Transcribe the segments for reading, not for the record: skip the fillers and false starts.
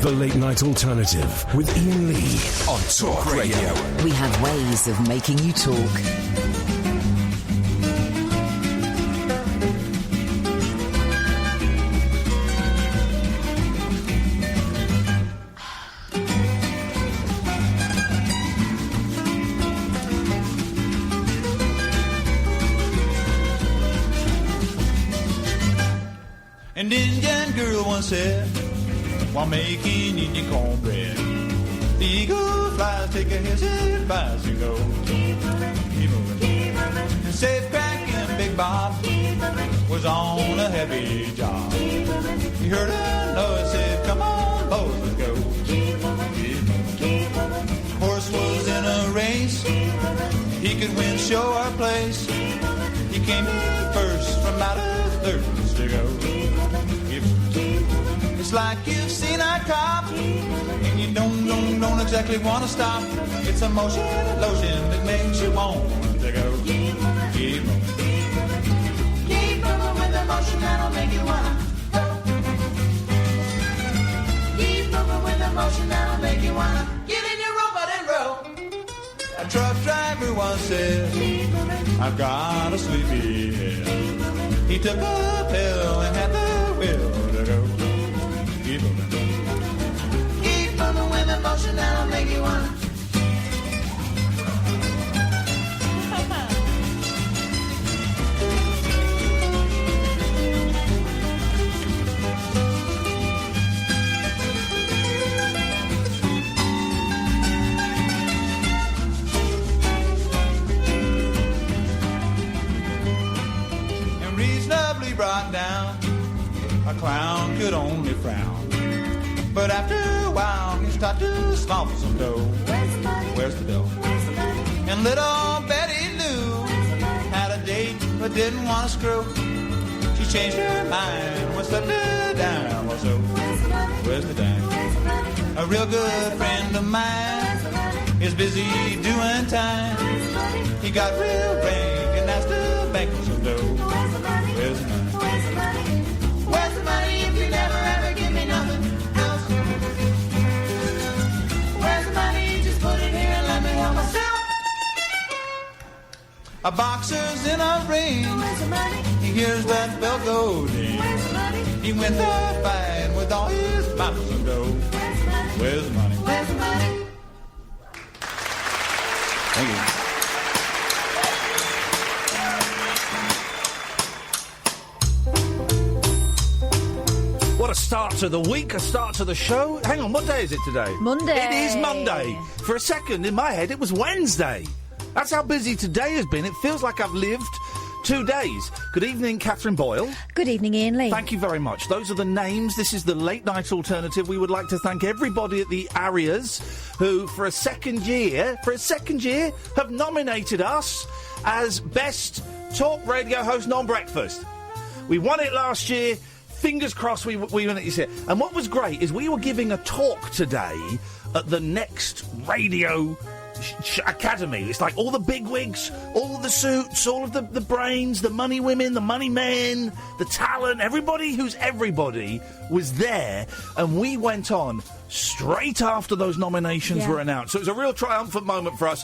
The Late Night Alternative with Iain Lee on Talk Radio. We have ways of making you talk. An Indian girl once said, while making Indian cornbread, the eagle flies, take a his advice and go. Keep moving. And safe cracking Big Bob was on a heavy job. He heard a noise, said, come on, boys, let's go. Keep moving. Horse was in a race, he could win show or place. He came in first from out of thirds to go. It's like you've seen a cop, and you don't exactly want to stop. It's a motion, lotion that makes you want to go. Keep moving. Keep moving with the motion that'll make you want to go. Keep moving with the motion that'll make you want to get in your robot and roll. A truck driver once said, I've got a sleepy head. He took a pill and had the will to go. Keep moving. Keep moving with emotion that'll make you wanna. And reasonably brought down, a clown could only frown. But after a while, he started to slump some dough. Where's the money? Where's the dough? Where's the money? And little Betty Lou had a date but didn't want to screw. She changed her mind when settled down. Well, so where's the dime? A real good friend of mine is busy doing time. He got real rank and asked to bank some dough. Where's the money? Where's the money? Where's the money if you never ever give me nothing? A boxer's in a ring. He hears that bell go ding. He went there fighting with all his muscles and dough. Where's the money? Where's the money? Thank you. What a start to the week, a start to the show. Hang on, what day is it today? Monday. It is Monday. For a second, in my head, it was Wednesday. That's how busy today has been. It feels like I've lived 2 days. Good evening, Katherine Boyle. Good evening, Iain Lee. Thank you very much. Those are the names. This is the Late Night Alternative. We would like to thank everybody at the Arias who, for a second year, have nominated us as Best Talk Radio Host Non-Breakfast. We won it last year. Fingers crossed we win it this year. And what was great is we were giving a talk today at the Next Radio Academy. It's like all the bigwigs, all of the suits, all of the brains, the money women, the money men, the talent, everybody who's everybody was there, and we went on straight after those nominations were announced. So it was a real triumphant moment for us.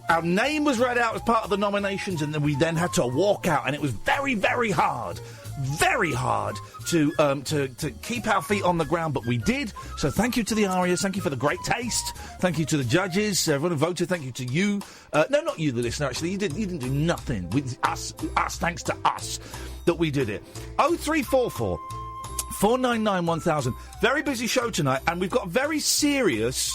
Our name was read out as part of the nominations, and then we had to walk out, and it was very, very hard. Very hard to keep our feet on the ground, but we did. So thank you to the Arias. Thank you for the great taste. Thank you to the judges, everyone who voted. Thank you to you. No, not you, the listener. Actually, you didn't do nothing with us. Thanks to us that we did it. 0344 499 1000. Very busy show tonight, and we've got a very serious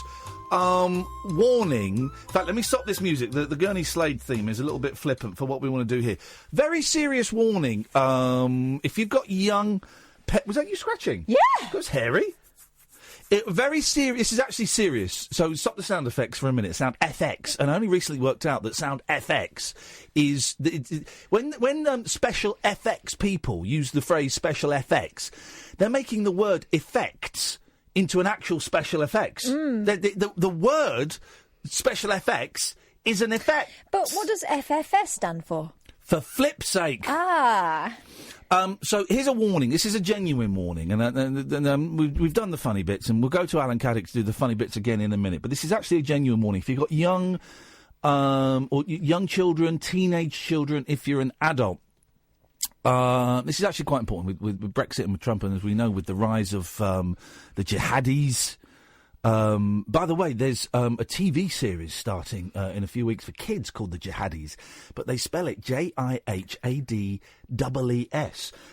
warning. In fact, let me stop this music. The Gurney Slade theme is a little bit flippant for what we want to do here. Very serious warning. If you've got young pet... Was that you scratching? Yeah. That was hairy. Very serious. This is actually serious. So stop the sound effects for a minute. Sound FX. And I only recently worked out that sound FX is... When special FX people use the phrase special FX, they're making the word effects into an actual special effects. The word special effects is an effect. But what does FFS stand for? For flip's sake. Ah. So here's a warning. This is a genuine warning, and we've done the funny bits, and we'll go to Alan Caddick to do the funny bits again in a minute. But this is actually a genuine warning. If you've got young children, teenage children, if you're an adult, this is actually quite important with Brexit and with Trump, and as we know, with the rise of the jihadis. By the way, there's a TV series starting in a few weeks for kids called The Jihadis, but they spell it Jihad's.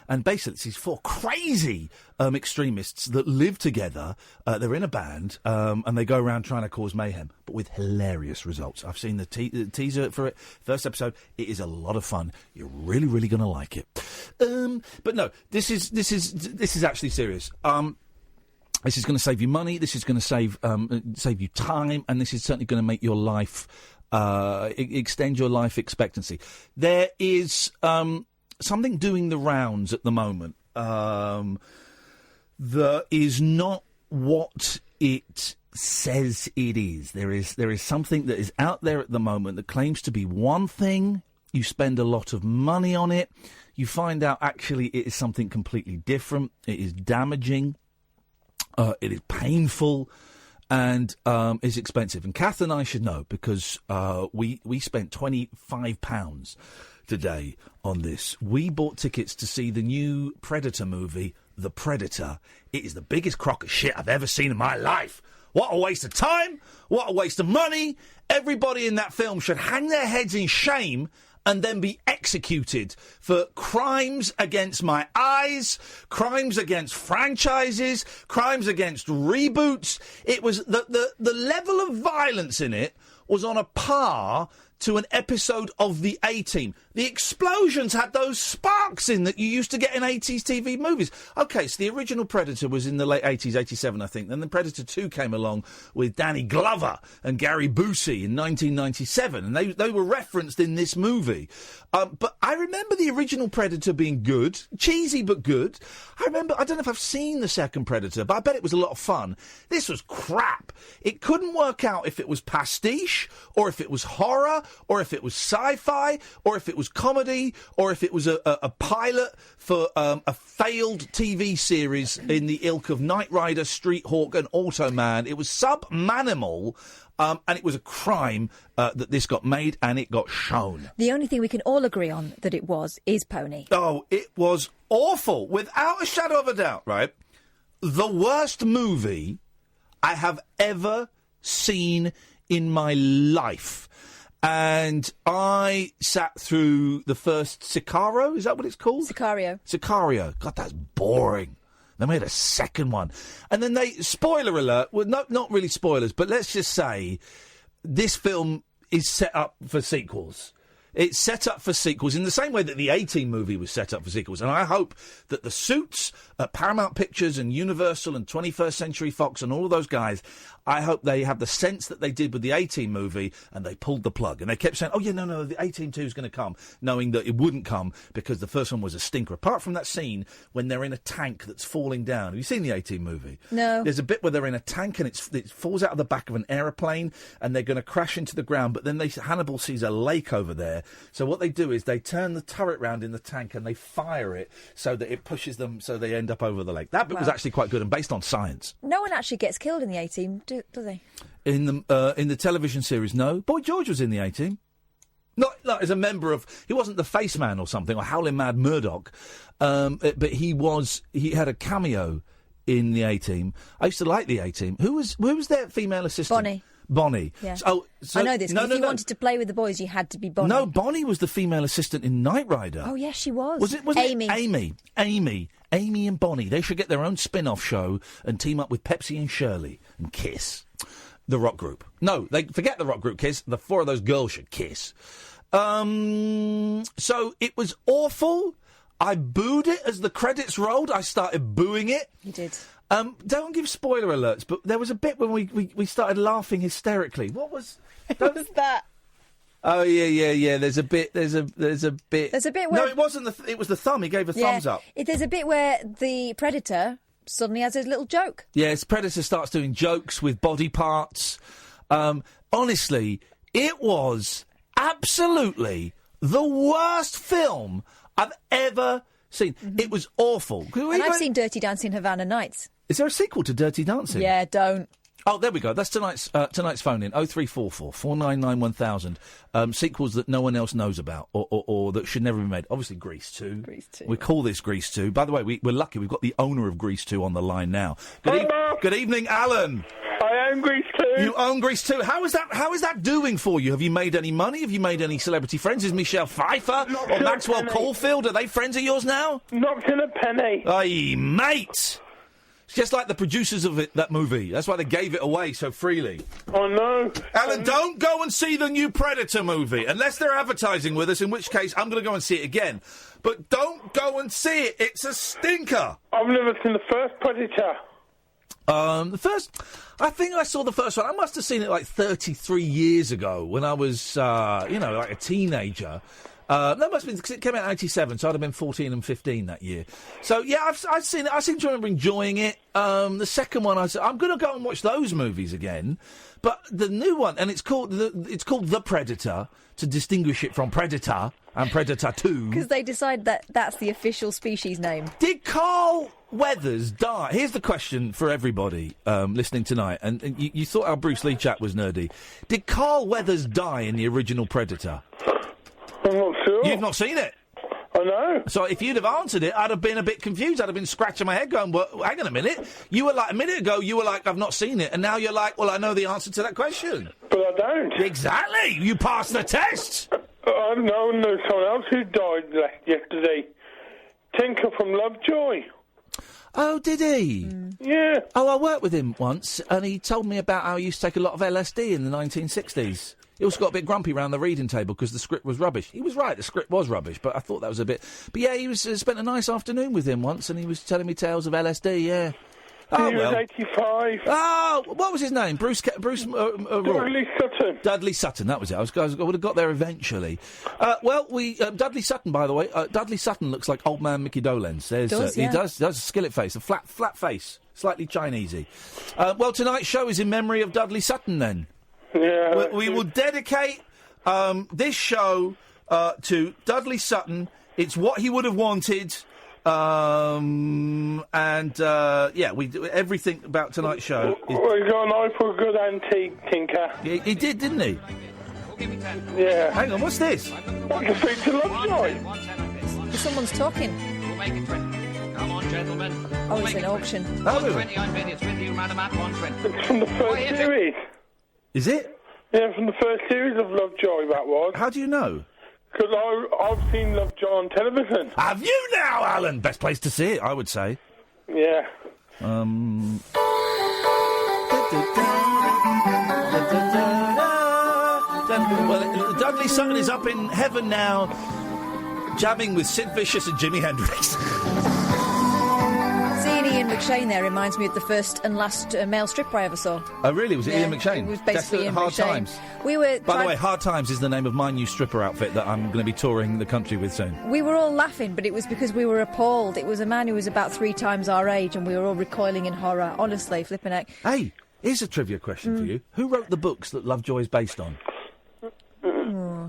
And basically, it's these four crazy extremists that live together. They're in a band, and they go around trying to cause mayhem, but with hilarious results. I've seen the teaser for it, first episode. It is a lot of fun. You're really, really going to like it. But no, this is actually serious. This is going to save you money. This is going to save you time, and this is certainly going to make your life extend your life expectancy. There is something doing the rounds at the moment that is not what it says it is. There is something that is out there at the moment that claims to be one thing. You spend a lot of money on it. You find out actually it is something completely different. It is damaging. It is painful, and is expensive. And Kath and I should know, because we spent £25 today on this. We bought tickets to see the new Predator movie, The Predator. It is the biggest crock of shit I've ever seen in my life. What a waste of time. What a waste of money. Everybody in that film should hang their heads in shame and then be executed for crimes against my eyes, crimes against franchises, crimes against reboots. It was the level of violence in it was on a par to an episode of The A-Team. The explosions had those sparks in that you used to get in 80s TV movies. OK, so the original Predator was in the late 80s, 87, I think. Then the Predator 2 came along with Danny Glover and Gary Busey in 1997, and they were referenced in this movie. But I remember the original Predator being good, cheesy but good. I don't know if I've seen the second Predator, but I bet it was a lot of fun. This was crap. It couldn't work out if it was pastiche, or if it was horror, or if it was sci-fi, or if it was comedy, or if it was a pilot for a failed TV series in the ilk of Knight Rider, Street Hawk and Automan. It was submanimal, and it was a crime that this got made and it got shown. The only thing we can all agree on that it was is Pony. Oh, it was awful, without a shadow of a doubt, right? The worst movie I have ever seen in my life. And I sat through the first Sicario, is that what it's called? Sicario. God, that's boring. They made a second one. And then spoiler alert, well, not really spoilers, but let's just say this film is set up for sequels. It's set up for sequels in the same way that the A-Team movie was set up for sequels. And I hope that the suits at Paramount Pictures and Universal and 21st Century Fox and all of those guys, I hope they have the sense that they did with the A-Team movie and they pulled the plug. And they kept saying, oh, yeah, no, the A-Team 2 is going to come, knowing that it wouldn't come because the first one was a stinker. Apart from that scene when they're in a tank that's falling down. Have you seen the A-Team movie? No. There's a bit where they're in a tank and it falls out of the back of an aeroplane and they're going to crash into the ground. But then Hannibal sees a lake over there. So what they do is they turn the turret round in the tank and they fire it so that it pushes them so they end up over the lake. That bit was actually quite good and based on science. No one actually gets killed in the A-Team, do they? In the television series, no. Boy George was in the A-Team. Not as a member of... He wasn't the Face Man or something, or Howlin' Mad Murdoch, but he had a cameo in the A-Team. I used to like the A-Team. Who was their female assistant? Bonnie. Yeah. So I know this, because if you wanted to play with the boys, you had to be Bonnie. No, Bonnie was the female assistant in Knight Rider. Oh, yes, she was. Was it Amy? Amy and Bonnie. They should get their own spin-off show and team up with Pepsi and Shirley and kiss. The rock group. No, they forget the rock group kiss. The four of those girls should kiss. So it was awful. I booed it as the credits rolled. I started booing it. You did. Don't give spoiler alerts, but there was a bit when we started laughing hysterically. What was... What was that? Oh, yeah. There's a bit... There's a bit where... No, it wasn't it was the thumb. He gave a thumbs up. There's a bit where the Predator suddenly has his little joke. Yes, Predator starts doing jokes with body parts. Honestly, it was absolutely the worst film I've ever seen. It was awful. And I've seen Dirty Dancing Havana Nights. Is there a sequel to Dirty Dancing? Yeah, don't. Oh, there we go. That's tonight's phone in. 0344 499 1000. Sequels that no one else knows about or that should never be made. Obviously, Grease 2. Grease 2. We call this Grease 2. By the way, we're lucky. We've got the owner of Grease 2 on the line now. Good evening, Alan. I own Grease 2. You own Grease 2. How is that doing for you? Have you made any money? Have you made any celebrity friends? Is Michelle Pfeiffer or Maxwell Caulfield? Are they friends of yours now? Not in a penny. Aye, mate. It's just like the producers of that movie. That's why they gave it away so freely. Oh, no. Alan, don't go and see the new Predator movie, unless they're advertising with us, in which case I'm going to go and see it again. But don't go and see it. It's a stinker. I've never seen the first Predator. I think I saw the first one. I must have seen it like 33 years ago when I was, like a teenager. That must have been because it came out in 87, so I'd have been 14 and 15 that year. So, yeah, I've seen it. I seem to remember enjoying it. The second one, I'm going to go and watch those movies again. But the new one, and it's called The Predator, to distinguish it from Predator and Predator 2. Because they decide that that's the official species name. Did Carl Weathers die? Here's the question for everybody listening tonight. And you thought our Bruce Lee chat was nerdy. Did Carl Weathers die in the original Predator? I'm not sure. You've not seen it? I know. So if you'd have answered it, I'd have been a bit confused. I'd have been scratching my head going, well, hang on a minute. You were like, a minute ago, you were like, I've not seen it. And now you're like, well, I know the answer to that question. But I don't. Exactly. You passed the test. I know someone else who died yesterday. Tinker from Lovejoy. Oh, did he? Yeah. Oh, I worked with him once, and he told me about how he used to take a lot of LSD in the 1960s. He also got a bit grumpy around the reading table because the script was rubbish. He was right, the script was rubbish, but I thought that was a bit... But yeah, he spent a nice afternoon with him once, and he was telling me tales of LSD, yeah. Oh, he was 85. Oh, what was his name? Bruce Dudley Sutton. Dudley Sutton, that was it. I would have got there eventually. Dudley Sutton, by the way, Dudley Sutton looks like old man Mickey Dolenz. Yeah. He does a skillet face, a flat face, slightly Chinesey. Well, tonight's show is in memory of Dudley Sutton, then. Yeah. We will dedicate this show to Dudley Sutton. It's what he would have wanted. We do everything about tonight's show. We got an eye for a good antique tinker. He did, didn't he? Yeah. Hang on, what's this? I can speak to Lovejoy. Someone's talking. We'll make it 20. Come on, gentlemen. Oh, it's an auction. 120 on bid. It's with you, madam, at 120. It's from the first series. Is it? Yeah, from the first series of Lovejoy, that was. How do you know? Because I've seen Lovejoy on television. Have you now, Alan? Best place to see it, I would say. Yeah. Well, Dudley Sutton is up in heaven now, jamming with Sid Vicious and Jimi Hendrix. Seeing Ian McShane there reminds me of the first and last male stripper I ever saw. Oh, really? Was it Ian McShane? It was basically Ian Hard McShane. Times. By the way, Hard Times is the name of my new stripper outfit that I'm going to be touring the country with soon. We were all laughing, but it was because we were appalled. It was a man who was about 3 times our age, and we were all recoiling in horror. Honestly, flipping heck. Hey, here's a trivia question for you. Who wrote the books that Lovejoy is based on?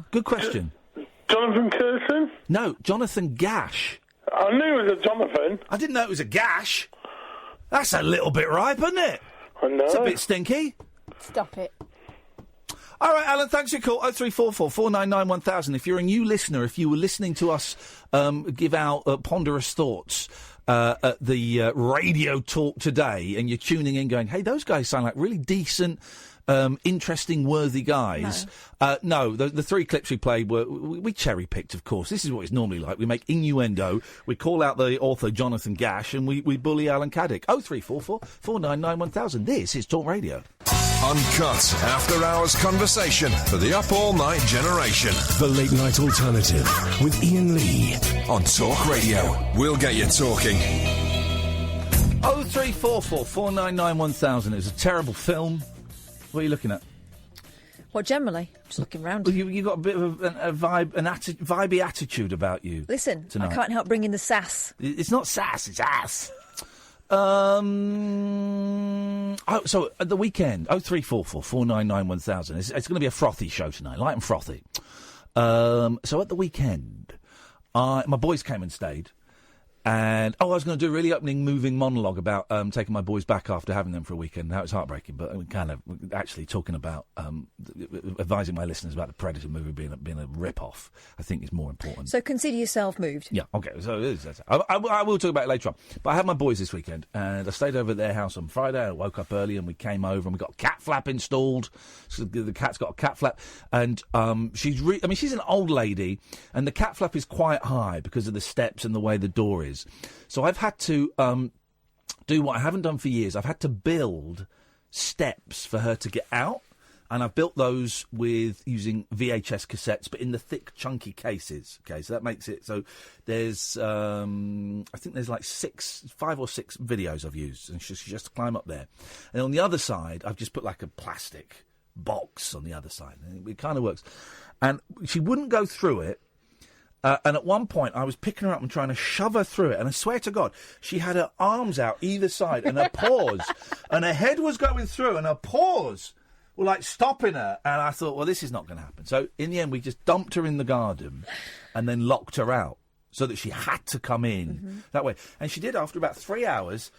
Good question. Jonathan Curtin? No, Jonathan Gash. I knew it was a Jonathan. I didn't know it was a Gash. That's a little bit ripe, isn't it? I know. It's a bit stinky. Stop it. All right, Alan, thanks for your call. 0344 499 1000. If you're a new listener, if you were listening to us give out ponderous thoughts at the radio talk today, and you're tuning in going, hey, those guys sound like really decent, interesting, worthy guys. No, the 3 clips we played we cherry-picked, of course. This is what it's normally like. We make innuendo, we call out the author, Jonathan Gash, and we bully Alan Caddick. 0344 499 1000. This is Talk Radio. Uncut, after-hours conversation for the up-all-night generation. The Late Night Alternative with Iain Lee On Talk Radio. We'll get you talking. 0344 499 1000. It's a terrible film. What are you looking at? What, generally? Just looking round. Well, you got a bit of a vibey attitude about you. Listen, tonight. I can't help bringing the sass. It's not sass, it's ass. So at the weekend, 0344 499 1000. It's going to be a frothy show tonight, light and frothy. So at the weekend, my boys came and stayed, And, I was going to do a really opening, moving monologue about taking my boys back after having them for a weekend. Now it's heartbreaking, but kind of actually talking about advising my listeners about the Predator movie being a rip-off, I think is more important. So consider yourself moved. Yeah, okay. So I will talk about it later on. But I had my boys this weekend, and I stayed over at their house on Friday. I woke up early, and we came over, and we got a cat flap installed. So the cat's got a cat flap, and she's an old lady, and the cat flap is quite high because of the steps and the way the door is. So I've had to do what I haven't done for years. I've had to build steps for her to get out, and I've built those with using VHS cassettes, but in the thick, chunky cases. Okay, so that makes it so there's I think there's like 5 or 6 videos I've used, and she just to climb up there. And on the other side, I've just put like a plastic box on the other side. And it kind of works. And she wouldn't go through it. And at one point, I was picking her up and trying to shove her through it. And I swear to God, she had her arms out either side and her paws. And her head was going through and her paws were like stopping her. And I thought, well, this is not going to happen. So in the end, we just dumped her in the garden and then locked her out so that she had to come in that way. And she did after about 3 hours.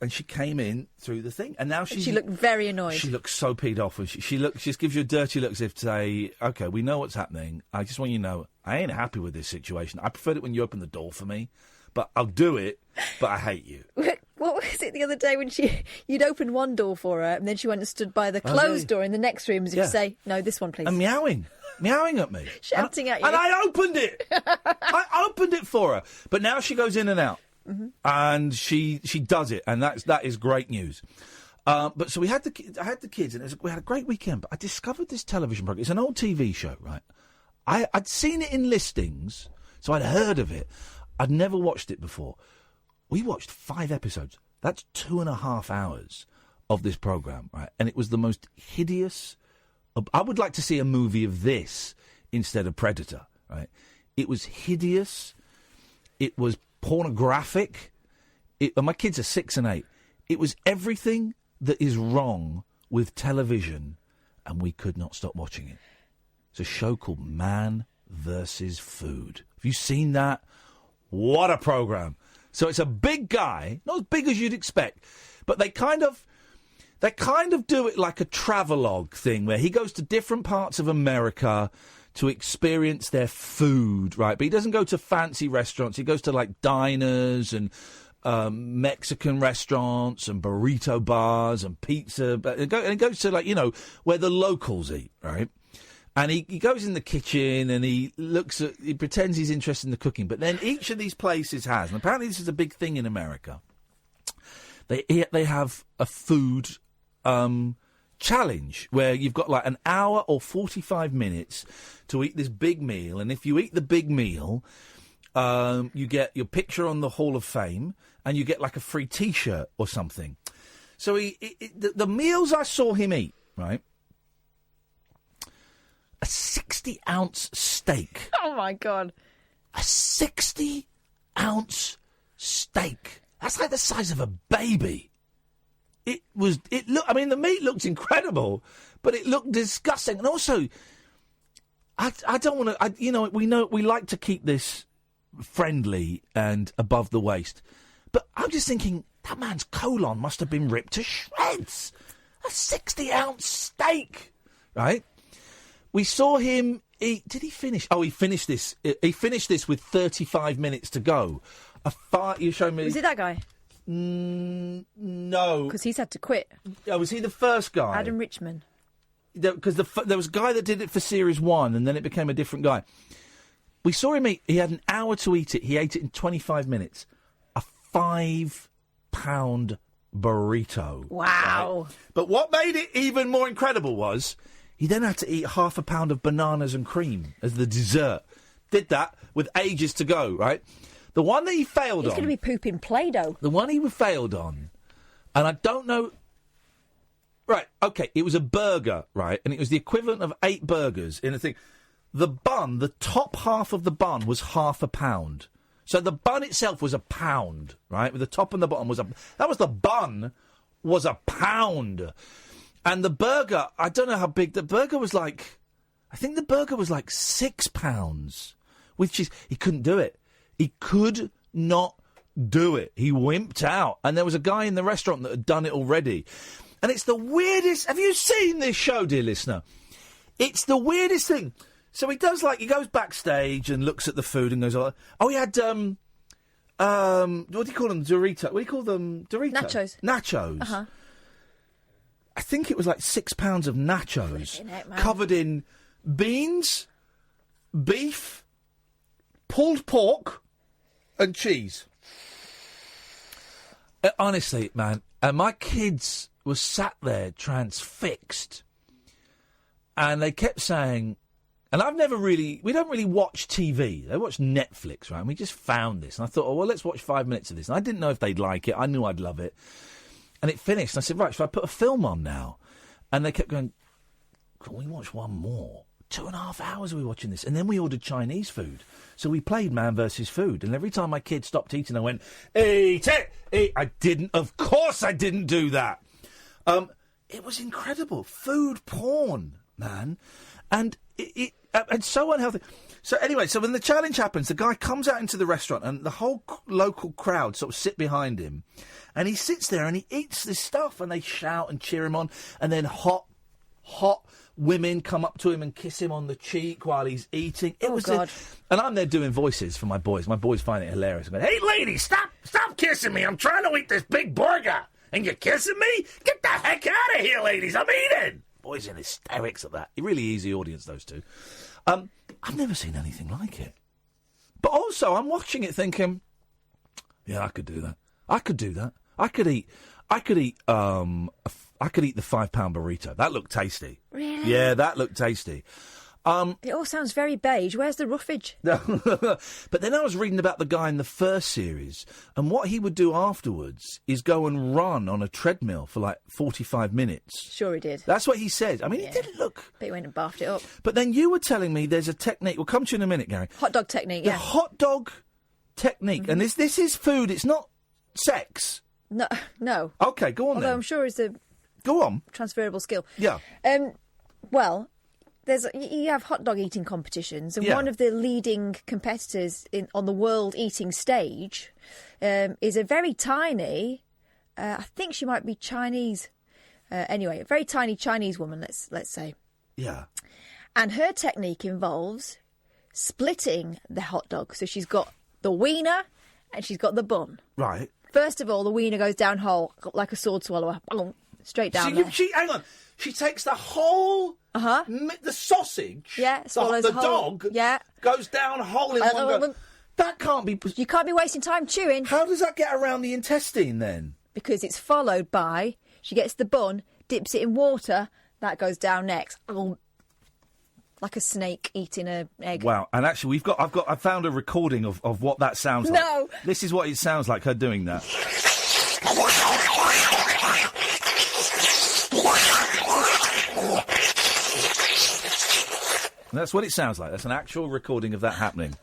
And she came in through the thing, and now she looked very annoyed. She looks so peed off, and she just gives you a dirty look as if to say, "Okay, we know what's happening. I just want you to know I ain't happy with this situation. I preferred it when you opened the door for me, but I'll do it. But I hate you." What was it the other day when you'd opened one door for her, and then she went and stood by the closed door in the next room as if to say, "No, this one, please." And meowing at me, shouting at you, and I opened it. I opened it for her, but now she goes in and out. And she does it, and that is great news. But so I had the kids, and we had a great weekend. But I discovered this television program. It's an old TV show, right? I'd seen it in listings, so I'd heard of it. I'd never watched it before. We watched 5 episodes. That's 2.5 hours of this program, right? And it was the most hideous. I would like to see a movie of this instead of Predator, right? It was hideous. It was pornographic. And my kids are 6 and 8. It was everything that is wrong with television, and we could not stop watching it. It's a show called Man vs. Food. Have you seen that? What a program. So it's a big guy, not as big as you'd expect, but they kind of do it like a travelogue thing where he goes to different parts of America to experience their food, right? But he doesn't go to fancy restaurants. He goes to, like, diners and Mexican restaurants and burrito bars and pizza. And he goes to, like, where the locals eat, right? And he goes in the kitchen and he pretends he's interested in the cooking. But then each of these places has, and apparently this is a big thing in America, they have a food challenge where you've got like an hour or 45 minutes to eat this big meal, and if you eat the big meal, you get your picture on the Hall of Fame, and you get like a free T-shirt or something. So the meals I saw him eat, right? A 60-ounce steak. Oh my God! A 60-ounce steak. That's like the size of a baby. The meat looked incredible, but it looked disgusting. And also, I don't want to, we like to keep this friendly and above the waist, but I'm just thinking that man's colon must have been ripped to shreds. A 60-ounce steak, right? We saw him eat. Did he finish? Oh, he finished this. He finished this with 35 minutes to go. You showed me. Was it that guy? No. Because he's had to quit. Oh, was he the first guy? Adam Richman. Because there was a guy that did it for Series 1, and then it became a different guy. We saw him eat. He had an hour to eat it. He ate it in 25 minutes. A 5-pound burrito. Wow. Right? But what made it even more incredible was he then had to eat 1/2 pound of bananas and cream as the dessert. Did that with ages to go, right? The one that he failed on... He's going to be pooping Play-Doh. The one he failed on, and I don't know... Right, OK, it was a burger, right? And it was the equivalent of 8 burgers in a thing. The bun, the top half of the bun was 1/2 pound. So the bun itself was a pound, right? With the top and the bottom was the bun was a pound. And the burger, I don't know how big, the burger was like... I think the burger was like 6 pounds. With cheese. He couldn't do it. He could not do it. He wimped out. And there was a guy in the restaurant that had done it already. And it's the weirdest... Have you seen this show, dear listener? It's the weirdest thing. So he does he goes backstage and looks at the food and goes, oh, he had, what do you call them? Dorito. What do you call them? Dorito? Nachos. Uh-huh. I think it was like 6 pounds of nachos covered in beans, beef, pulled pork, and cheese. Honestly, man, my kids were sat there transfixed, and they kept saying, and we don't really watch TV. They watch Netflix, right? And we just found this, and I thought, oh, well, let's watch 5 minutes of this. And I didn't know if they'd like it. I knew I'd love it. And it finished, and I said, right, should I put a film on now? And they kept going, can we watch one more? 2.5 hours we were watching this. And then we ordered Chinese food. So we played Man vs. Food. And every time my kid stopped eating, I went, eat it! Of course I didn't do that. It was incredible. Food porn, man. And and so unhealthy. So anyway, so when the challenge happens, the guy comes out into the restaurant and the whole local crowd sort of sit behind him. And he sits there and he eats this stuff and they shout and cheer him on. And then hot women come up to him and kiss him on the cheek while he's eating. And I'm there doing voices for my boys. My boys find it hilarious. I'm going, hey, lady, stop kissing me. I'm trying to eat this big burger. And you're kissing me? Get the heck out of here, ladies. I'm eating. Boys in hysterics at that. Really easy audience, those two. I've never seen anything like it. But also, I'm watching it thinking, yeah, I could do that. I could do that. I could eat the £5 burrito. That looked tasty. Really? Yeah, that looked tasty. It all sounds very beige. Where's the roughage? But then I was reading about the guy in the first series, and what he would do afterwards is go and run on a treadmill for like 45 minutes. Sure he did. That's what he said. I mean, He didn't look... But he went and baffed it up. But then you were telling me there's a technique... We'll come to you in a minute, Gary. Hot dog technique, The hot dog technique. Mm-hmm. And this is food. It's not sex. No. OK, go on Although then. I'm sure it's a... Go on. Transferable skill. Yeah. Well... You have hot dog eating competitions, and one of the leading competitors on the world eating stage is a very tiny, I think she might be Chinese. Anyway, a very tiny Chinese woman, let's say. Yeah. And her technique involves splitting the hot dog. So she's got the wiener and she's got the bun. Right. First of all, the wiener goes down whole, like a sword swallower, straight down there. Hang on. She takes the whole... the sausage, swallows the dog, goes down whole in one go. That can't be... You can't be wasting time chewing. How does that get around the intestine, then? Because it's followed by, she gets the bun, dips it in water, that goes down next. Like a snake eating an egg. Wow, and actually I found a recording of what that sounds like. No! This is what it sounds like, her doing that. That's what it sounds like. That's an actual recording of that happening.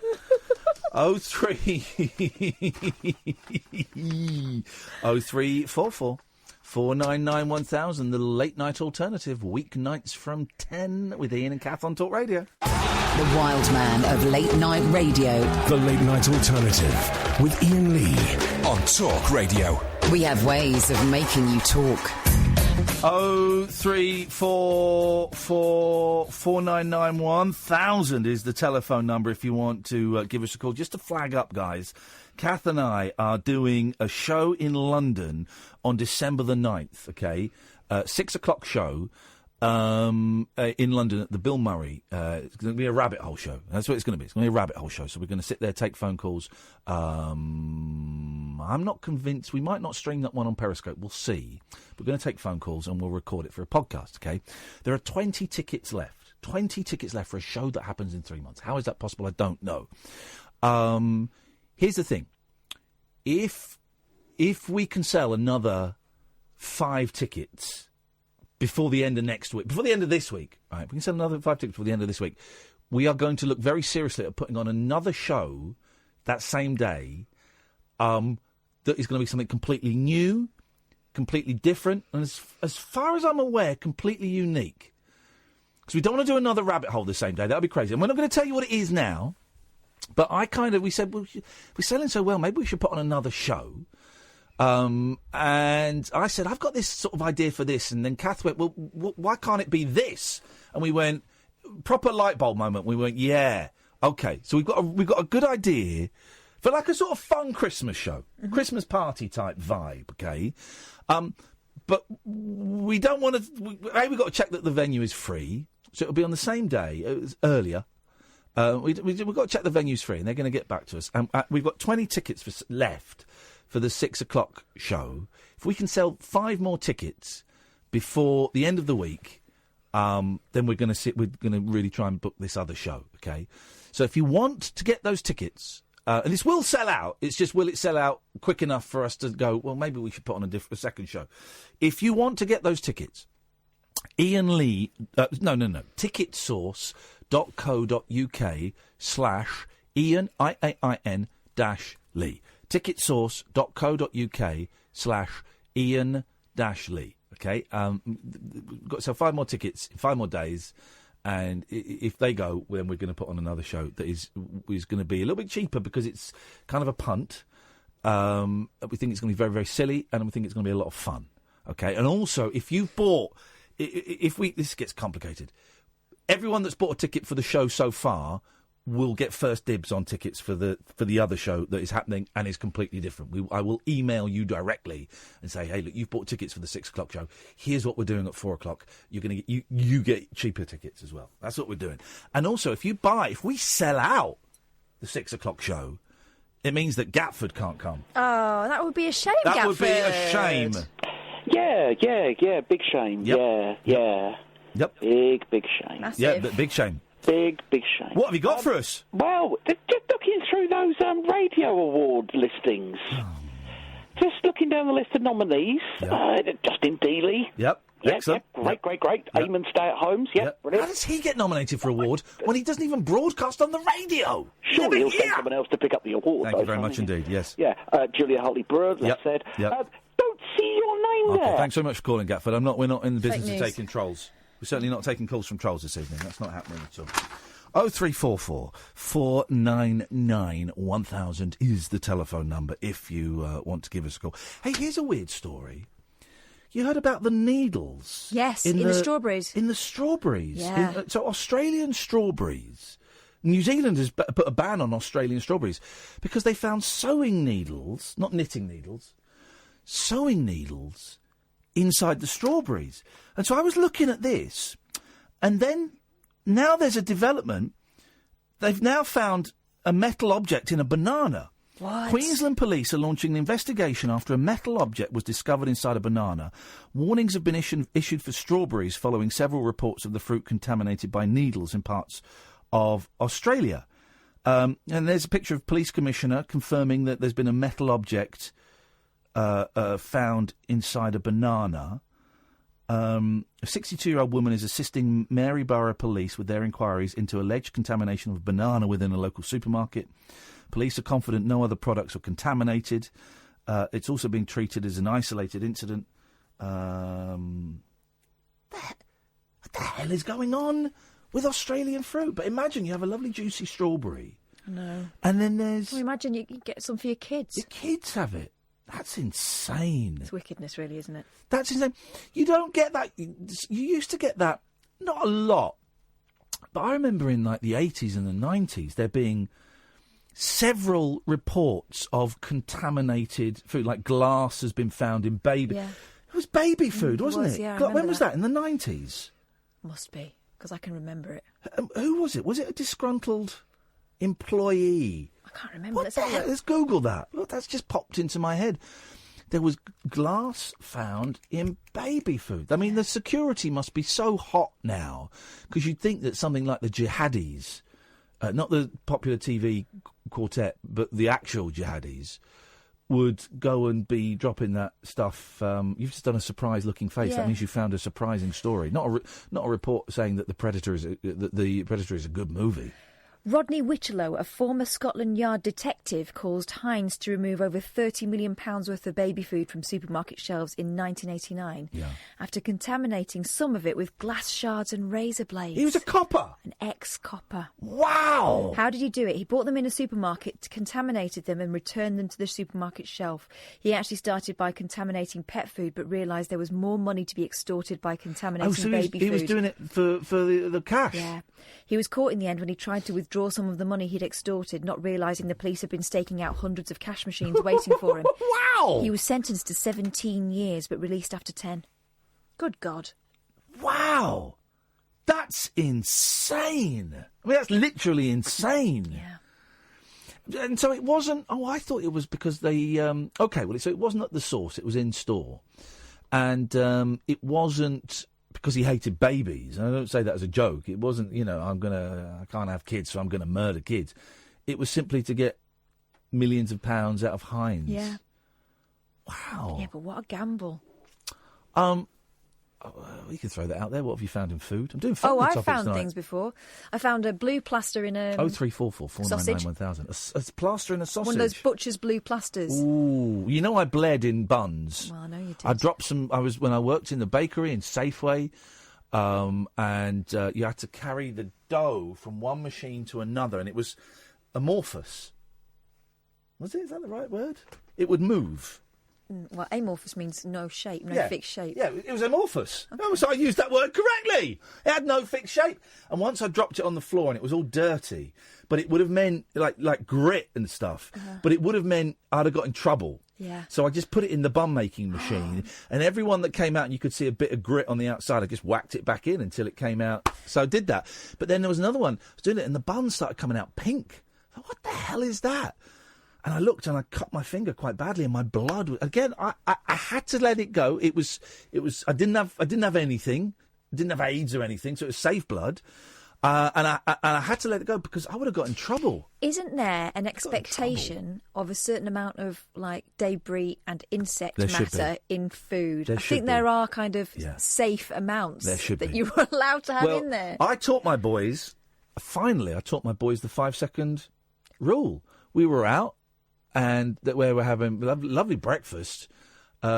0344 499 1000, the late night alternative, weeknights from 10 with Iain and Kath on Talk Radio. The wild man of late night radio. The late night alternative with Iain Lee on Talk Radio. We have ways of making you talk. 0344 499 1000 is the telephone number if you want to give us a call. Just to flag up, guys, Kath and I are doing a show in London on December the 9th, OK? 6 o'clock show in London at the Bill Murray. It's going to be a rabbit hole show. That's what it's going to be. It's going to be a rabbit hole show. So we're going to sit there, take phone calls. I'm not convinced. We might not stream that one on Periscope. We'll see. We're going to take phone calls and we'll record it for a podcast, OK? There are 20 tickets left. 20 tickets left for a show that happens in 3 months. How is that possible? I don't know. Here's the thing. If we can sell another 5 tickets before the end of next week, before the end of this week, right? If we can sell another 5 tickets before the end of this week, we are going to look very seriously at putting on another show that same day that is going to be something completely new, completely different, and as far as I'm aware, completely unique. Because we don't want to do another rabbit hole the same day. That would be crazy. And we're not going to tell you what it is now. But we said, well, we're selling so well, maybe we should put on another show. And I said, I've got this sort of idea for this. And then Kath went, well, why can't it be this? And we went, proper light bulb moment. We went, yeah, okay. So we've got a good idea for like a sort of fun Christmas show, Christmas party type vibe, okay? But we don't want to. We've got to check that the venue is free, so it'll be on the same day. It was earlier. We've got to check the venue's free, and they're going to get back to us. And we've got 20 tickets left for the 6 o'clock show. If we can sell 5 more tickets before the end of the week, then we're going to really try and book this other show. Okay, so if you want to get those tickets. And this will sell out. It's just, will it sell out quick enough for us to go, well, maybe we should put on a second show. If you want to get those tickets, Iain Lee... ticketsource.co.uk/Iain, IAIN -Lee. ticketsource.co.uk/Iain-Lee. Okay? We've got to sell 5 more tickets in 5 more days. And if they go, then we're going to put on another show that is going to be a little bit cheaper because it's kind of a punt. We think it's going to be very, very silly, and we think it's going to be a lot of fun. Okay, and also if you've bought, this gets complicated. Everyone that's bought a ticket for the show so far will get first dibs on tickets for the other show that is happening and is completely different. I will email you directly and say, hey, look, you've bought tickets for the 6 o'clock show. Here's what we're doing at 4 o'clock. You're going to get you get cheaper tickets as well. That's what we're doing. And also, if we sell out the 6 o'clock show, it means that Gatford can't come. Oh, that would be a shame. That Gatford. would be a shame. Yeah, big shame. Yep. Yeah. Yep. Big shame. Massive. Yeah, big shame. Big shame. What have you got for us? Well, just looking through those radio award listings. Just looking down the list of nominees. Yep. Justin Dealey. Yep. Excellent. Great. Yep. Eamon Stay-at-Homes. Yep. Brilliant. How does he get nominated for award when he doesn't even broadcast on the radio? Surely he'll send someone else to pick up the award. Thank you very much indeed, yes. Yeah, Julia Hartley-Brewer, that said. Yep. Don't see your name there. Thanks so much for calling, Gatford. We're not in the business news. of taking trolls. We're certainly not taking calls from trolls this evening. That's not happening at all. 0344 499 1000 is the telephone number if you want to give us a call. Hey, here's a weird story. You heard about the needles? Yes, in the strawberries. In the strawberries. Yeah. So Australian strawberries. New Zealand has put a ban on Australian strawberries because they found sewing needles, not knitting needles, sewing needles inside the strawberries. And so I was looking at this, and then now there's a development. They've now found a metal object in a banana. What? Queensland police are launching an investigation after a metal object was discovered inside a banana. Warnings have been issued for strawberries following several reports of the fruit contaminated by needles in parts of Australia. And there's a picture of Police Commissioner confirming that there's been a metal object found inside a banana. A 62-year-old woman is assisting Maryborough Police with their inquiries into alleged contamination of a banana within a local supermarket. Police are confident no other products were contaminated. It's also being treated as an isolated incident. What the hell is going on with Australian fruit? But imagine you have a lovely juicy strawberry. No. And then there's... Well, imagine you get some for your kids. Your kids have it. That's insane. It's wickedness, really, isn't it? That's insane. You don't get that. You used to get that, not a lot, but I remember in like the 80s and the 90s there being several reports of contaminated food, like glass has been found in baby. Yeah. It was baby food, wasn't it? Yeah, when was that? In the 90s? Must be, because I can remember it. Who was it? Was it a disgruntled employee? I can't remember. Let's Google that. Look, that's just popped into my head. There was glass found in baby food. I mean, the security must be so hot now, because you'd think that something like the jihadis, not the popular TV quartet, but the actual jihadis, would go and be dropping that stuff. You've just done a surprised-looking face. Yeah. That means you found a surprising story, not a report saying that the Predator is a good movie. Rodney Whitlow, a former Scotland Yard detective, caused Heinz to remove over £30 million worth of baby food from supermarket shelves in 1989 after contaminating some of it with glass shards and razor blades. He was a copper? An ex-copper. Wow! How did he do it? He bought them in a supermarket, contaminated them and returned them to the supermarket shelf. He actually started by contaminating pet food but realised there was more money to be extorted by contaminating baby food. He was doing it for the cash? Yeah. He was caught in the end when he tried to withdraw some of the money he'd extorted, not realising the police had been staking out hundreds of cash machines waiting for him. Wow! He was sentenced to 17 years but released after 10. Good God. Wow! That's insane. I mean, that's literally insane. Yeah. And so it wasn't... Oh, I thought it was because they... so it wasn't at the source, it was in store. And it wasn't... because he hated babies. I don't say that as a joke. It wasn't, I can't have kids, so I'm going to murder kids. It was simply to get millions of pounds out of Heinz. Yeah. Wow. Yeah, but what a gamble. We can throw that out there. What have you found in food? I'm doing fun Oh, with I've topics found tonight. things before. I found a blue plaster in a... 0344 499 1000. A plaster in a sausage? One of those butcher's blue plasters. Ooh. I bled in buns. Well, I know you did. I dropped some... when I worked in the bakery in Safeway, and you had to carry the dough from one machine to another, and it was amorphous. Was it? Is that the right word? It would move. Well, amorphous means no shape, no fixed shape. Yeah, it was amorphous. Okay. So I used that word correctly. It had no fixed shape. And once I dropped it on the floor and it was all dirty, but it would have meant like grit and stuff, but it would have meant I'd have got in trouble. Yeah. So I just put it in the bun making machine, and everyone that came out and you could see a bit of grit on the outside, I just whacked it back in until it came out. So I did that. But then there was another one. I was doing it and the bun started coming out pink. I thought, what the hell is that? And I looked and I cut my finger quite badly, and my blood was, again. I had to let it go. It was. I didn't have anything. I didn't have AIDS or anything, so it was safe blood. And I had to let it go because I would have got in trouble. Isn't there an expectation of a certain amount of debris and insect matter in food? I think there are kind of safe amounts that you were allowed to have in there. I taught my boys. Finally, I taught my boys the 5-second rule. We were out. And where we're having lovely breakfast, they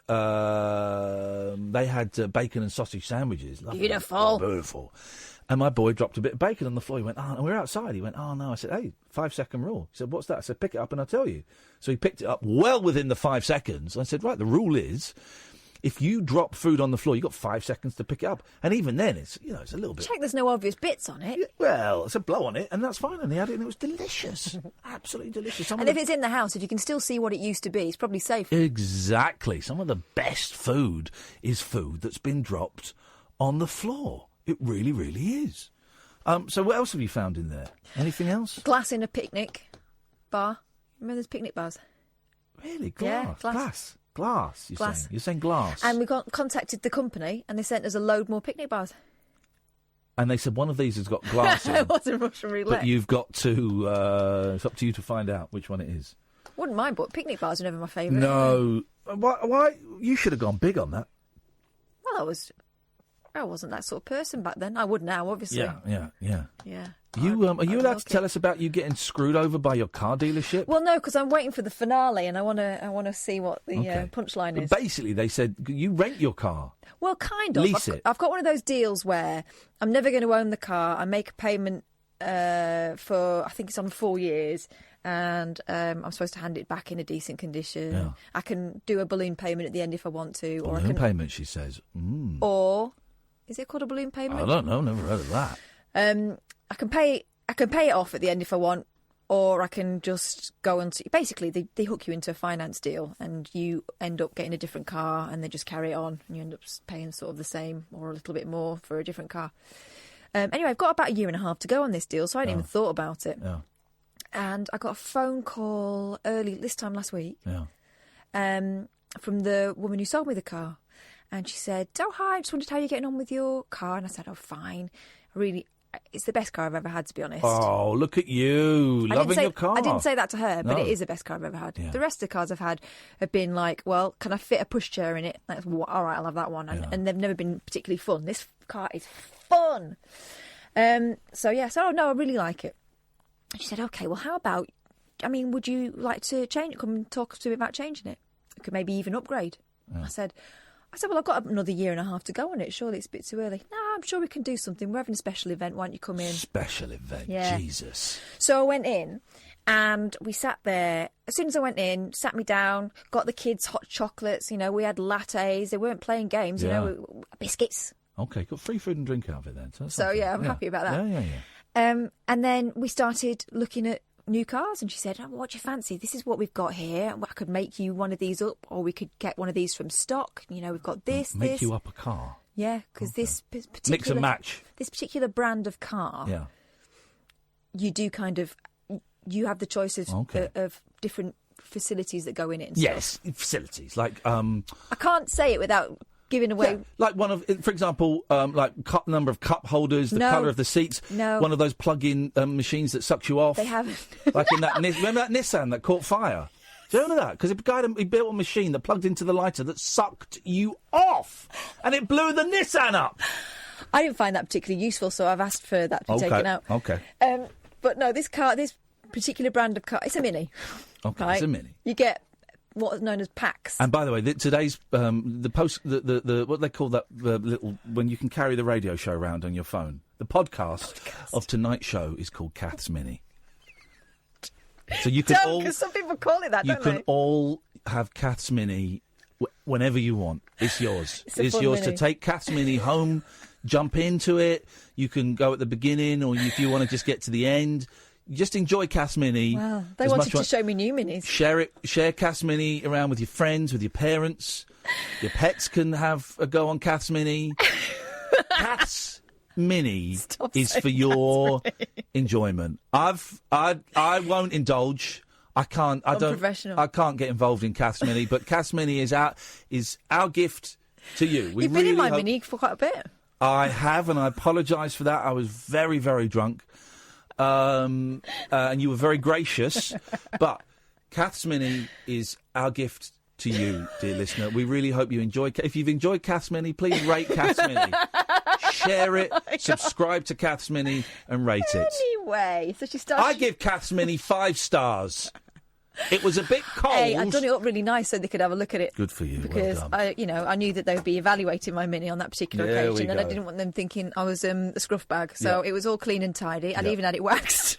had bacon and sausage sandwiches. Lovely. Beautiful. Beautiful. And my boy dropped a bit of bacon on the floor. He went, and we were outside. He went, oh, no. I said, hey, 5-second rule. He said, what's that? I said, pick it up and I'll tell you. So he picked it up well within the 5 seconds. I said, right, the rule is, if you drop food on the floor, you've got 5 seconds to pick it up. And even then, it's a little bit... Check there's no obvious bits on it. Yeah, well, it's a blow on it, and that's fine. And he had it, and it was delicious. Absolutely delicious. And if it's in the house, if you can still see what it used to be, it's probably safe. Exactly. Some of the best food is food that's been dropped on the floor. It really, really is. So what else have you found in there? Anything else? Glass in a picnic bar. Remember those picnic bars? Really? Glass? Yeah, glass. Glass, saying? You're saying glass. And we contacted the company and they sent us a load more picnic bars. And they said one of these has got glass in. It wasn't Russian roulette. But you've got to... it's up to you to find out which one it is. Wouldn't mind, but picnic bars are never my favourite. No. Why? You should have gone big on that. Well, I wasn't that sort of person back then. I would now, obviously. Yeah. Yeah. Are you allowed to tell us about you getting screwed over by your car dealership? Well, no, because I'm waiting for the finale and I want to see what the punchline is. But basically, they said you rent your car. Well, kind of. Lease it. I've got one of those deals where I'm never going to own the car. I make a payment for, I think it's on 4 years, and I'm supposed to hand it back in a decent condition. Yeah. I can do a balloon payment at the end if I want to. Balloon payment, she says. Or, is it called a balloon payment? I don't know. Never heard of that. I can pay it off at the end if I want, or I can just go and... Basically, they hook you into a finance deal and you end up getting a different car and they just carry it on and you end up paying sort of the same or a little bit more for a different car. Anyway, I've got about a year and a half to go on this deal, so I hadn't even thought about it. Yeah. And I got a phone call this time last week from the woman who sold me the car. And she said, oh, hi, I just wondered how you're getting on with your car. And I said, oh, fine. It's the best car I've ever had, to be honest. Oh, look at you, loving your car. I didn't say that to her, but it is the best car I've ever had. Yeah. The rest of the cars I've had have been like, well, can I fit a pushchair in it? Like, well, all right, I'll have that one. And they've never been particularly fun. This car is fun. So no, I really like it. She said, OK, well, how about, would you like to change it? Come and talk to me about changing it. We could maybe even upgrade. I said, well, I've got another year and a half to go on it. Surely it's a bit too early. No, I'm sure we can do something. We're having a special event. Why don't you come in? Special event, yeah. Jesus. So I went in and we sat there. As soon as I went in, sat me down, got the kids hot chocolates. You know, we had lattes. They weren't playing games, biscuits. OK, got free food and drink out of it then. So yeah, I'm happy about that. Yeah. And then we started looking at new cars, and she said, what do you fancy? This is what we've got here. I could make you one of these up, or we could get one of these from stock. You know, we've got this. Make you up a car? Yeah, because this particular... Mix and match. This particular brand of car, you do kind of... You have the choice of different facilities that go in it and yes, stuff. facilities. Like... I can't say it without... giving away... Yeah, like one of, for example, number of cup holders, the colour of the seats. No. One of those plug-in machines that sucks you off. They haven't. Like in that... Remember that Nissan that caught fire? Do you remember that? Because he built a machine that plugged into the lighter that sucked you off. And it blew the Nissan up. I didn't find that particularly useful, so I've asked for that to be taken out. OK. But no, this particular brand of car, it's a Mini. OK, right? It's a Mini. You get... what's known as packs. And by the way, today's the what they call that little when you can carry the radio show around on your phone. The podcast of tonight's show is called Kath's Mini. So you can because some people call it that. You can all have Kath's Mini whenever you want. It's yours. It's yours Mini. to take Kath's Mini home, jump into it. You can go at the beginning, or if you want to just get to the end. Just enjoy Kath's Mini. Wow, they wanted to show me new minis. Share Kath's Mini around with your friends, with your parents. Your pets can have a go on Kath's Mini. Kath's Mini is for your enjoyment. I won't indulge. I can't. I don't. I can't get involved in Kath's Mini. But Kath's Mini is our gift to you. You've been in my Mini for quite a bit. I have, and I apologise for that. I was very, very drunk. And you were very gracious, but Kath's Mini is our gift to you, dear listener. We really hope you enjoy. If you've enjoyed Kath's Mini, please rate Kath's Mini, share it, subscribe to Kath's Mini, and rate it. Anyway, so she started. I give Kath's Mini 5 stars. It was a bit cold. Hey, I'd done it up really nice so they could have a look at it. Good for you. Because well done. I knew that they would be evaluating my Mini on that particular occasion, and I didn't want them thinking I was a scruff bag. So it was all clean and tidy. I'd even had it waxed.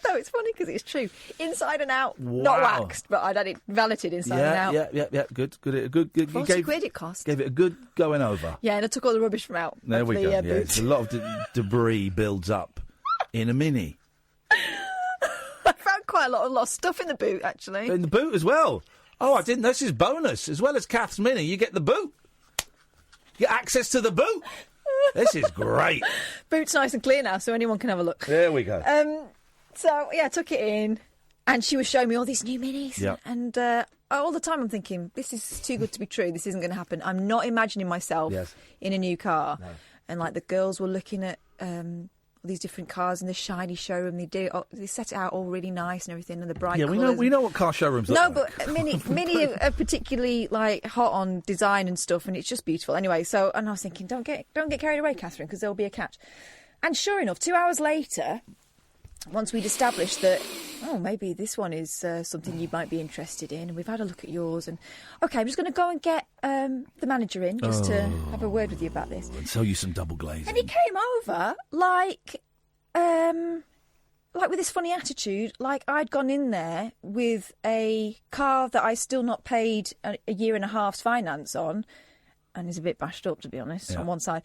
Though it's funny because it's true, inside and out, not waxed, but I'd had it valeted inside and out. Yeah. Good. 40 quid it cost. Gave it a good going over. Yeah, and I took all the rubbish from out. There we go. It's a lot of debris builds up in a Mini. I found quite a lot of stuff in the boot, actually. In the boot as well. Oh, I didn't. This is bonus. As well as Kath's Mini, you get the boot. You get access to the boot. This is great. Boot's nice and clear now, so anyone can have a look. There we go. So, I took it in, and she was showing me all these new Minis. Yeah. And all the time I'm thinking, this is too good to be true. This isn't going to happen. I'm not imagining myself in a new car. No. And, the girls were looking at these different cars in the shiny showroom. They set it out all really nice and everything, and the bright colours. Yeah, we know what car showrooms look like. No, but Mini are particularly hot on design and stuff, and it's just beautiful. Anyway, and I was thinking, don't get carried away, Catherine, because there'll be a catch. And sure enough, 2 hours later, once we'd established that, maybe this one is something you might be interested in, and we've had a look at yours, and OK, I'm just going to go and get the manager in just to have a word with you about this. And sell you some double glazing. And he came over with this funny attitude, like I'd gone in there with a car that I still not paid a year and a half's finance on, and is a bit bashed up, to be honest, on one side.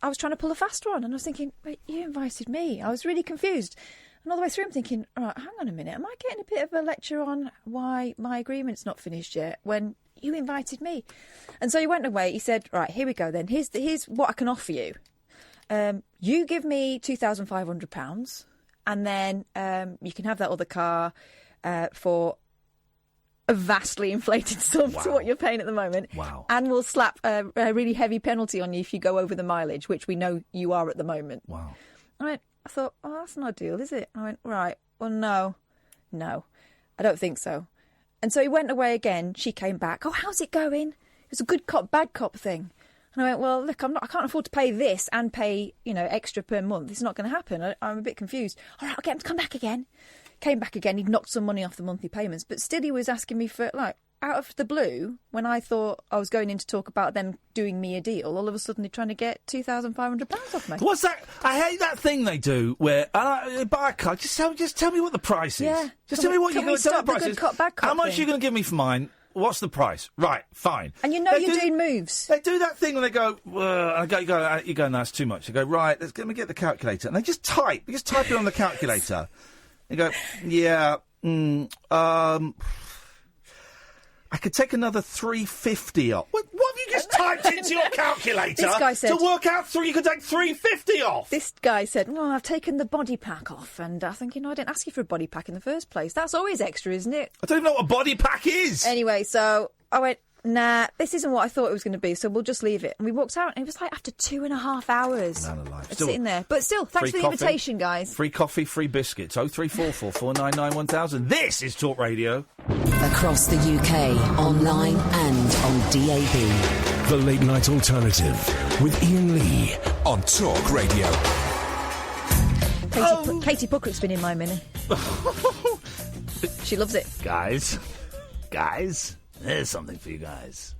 I was trying to pull a fast one, and I was thinking, wait, you invited me. I was really confused. And all the way through I'm thinking, all right, hang on a minute, am I getting a bit of a lecture on why my agreement's not finished yet when you invited me? And so he went away, he said, right, here we go then. Here's what I can offer you. You give me £2,500, and then you can have that other car for a vastly inflated sum to what you're paying at the moment. Wow. And we'll slap a really heavy penalty on you if you go over the mileage, which we know you are at the moment. Wow. I thought, that's not ideal, is it? I went, right, well, no, I don't think so. And so he went away again. She came back. Oh, how's it going? It was a good cop, bad cop thing. And I went, well, look, I can't afford to pay this and pay, extra per month. It's not going to happen. I'm a bit confused. All right, I'll get him to come back again. Came back again. He'd knocked some money off the monthly payments. But still he was asking me for, out of the blue, when I thought I was going in to talk about them doing me a deal, all of a sudden they're trying to get £2,500 off me. What's that? I hate that thing they do where buy a car. Just tell me what the price is. Yeah. Just tell me what you're going to tell the price is. How much are thing? you going to give me for mine? What's the price? Right, fine. And you're doing moves. They do that thing when they go, you go, no, that's too much. They go, right, let me get the calculator. And they just type. They just type it on the calculator. They go, yeah, I could take another 350 off. What have you just typed into your calculator? This guy said, to work out you could take 350 off. This guy said, "No, I've taken the body pack off," and I think, I didn't ask you for a body pack in the first place. That's always extra, isn't it? I don't even know what a body pack is. Anyway, so I went, nah, this isn't what I thought it was going to be, so we'll just leave it. And we walked out, and it was after 2.5 hours. Man alive. Still sitting there. But still, thanks for the invitation, guys. Free coffee, free biscuits. 0344 499 1000. This is Talk Radio. Across the UK, online and on DAB. The Late Night Alternative with Iain Lee on Talk Radio. Katie Puckrick's been in my mini. She loves it. Guys, there's something for you guys.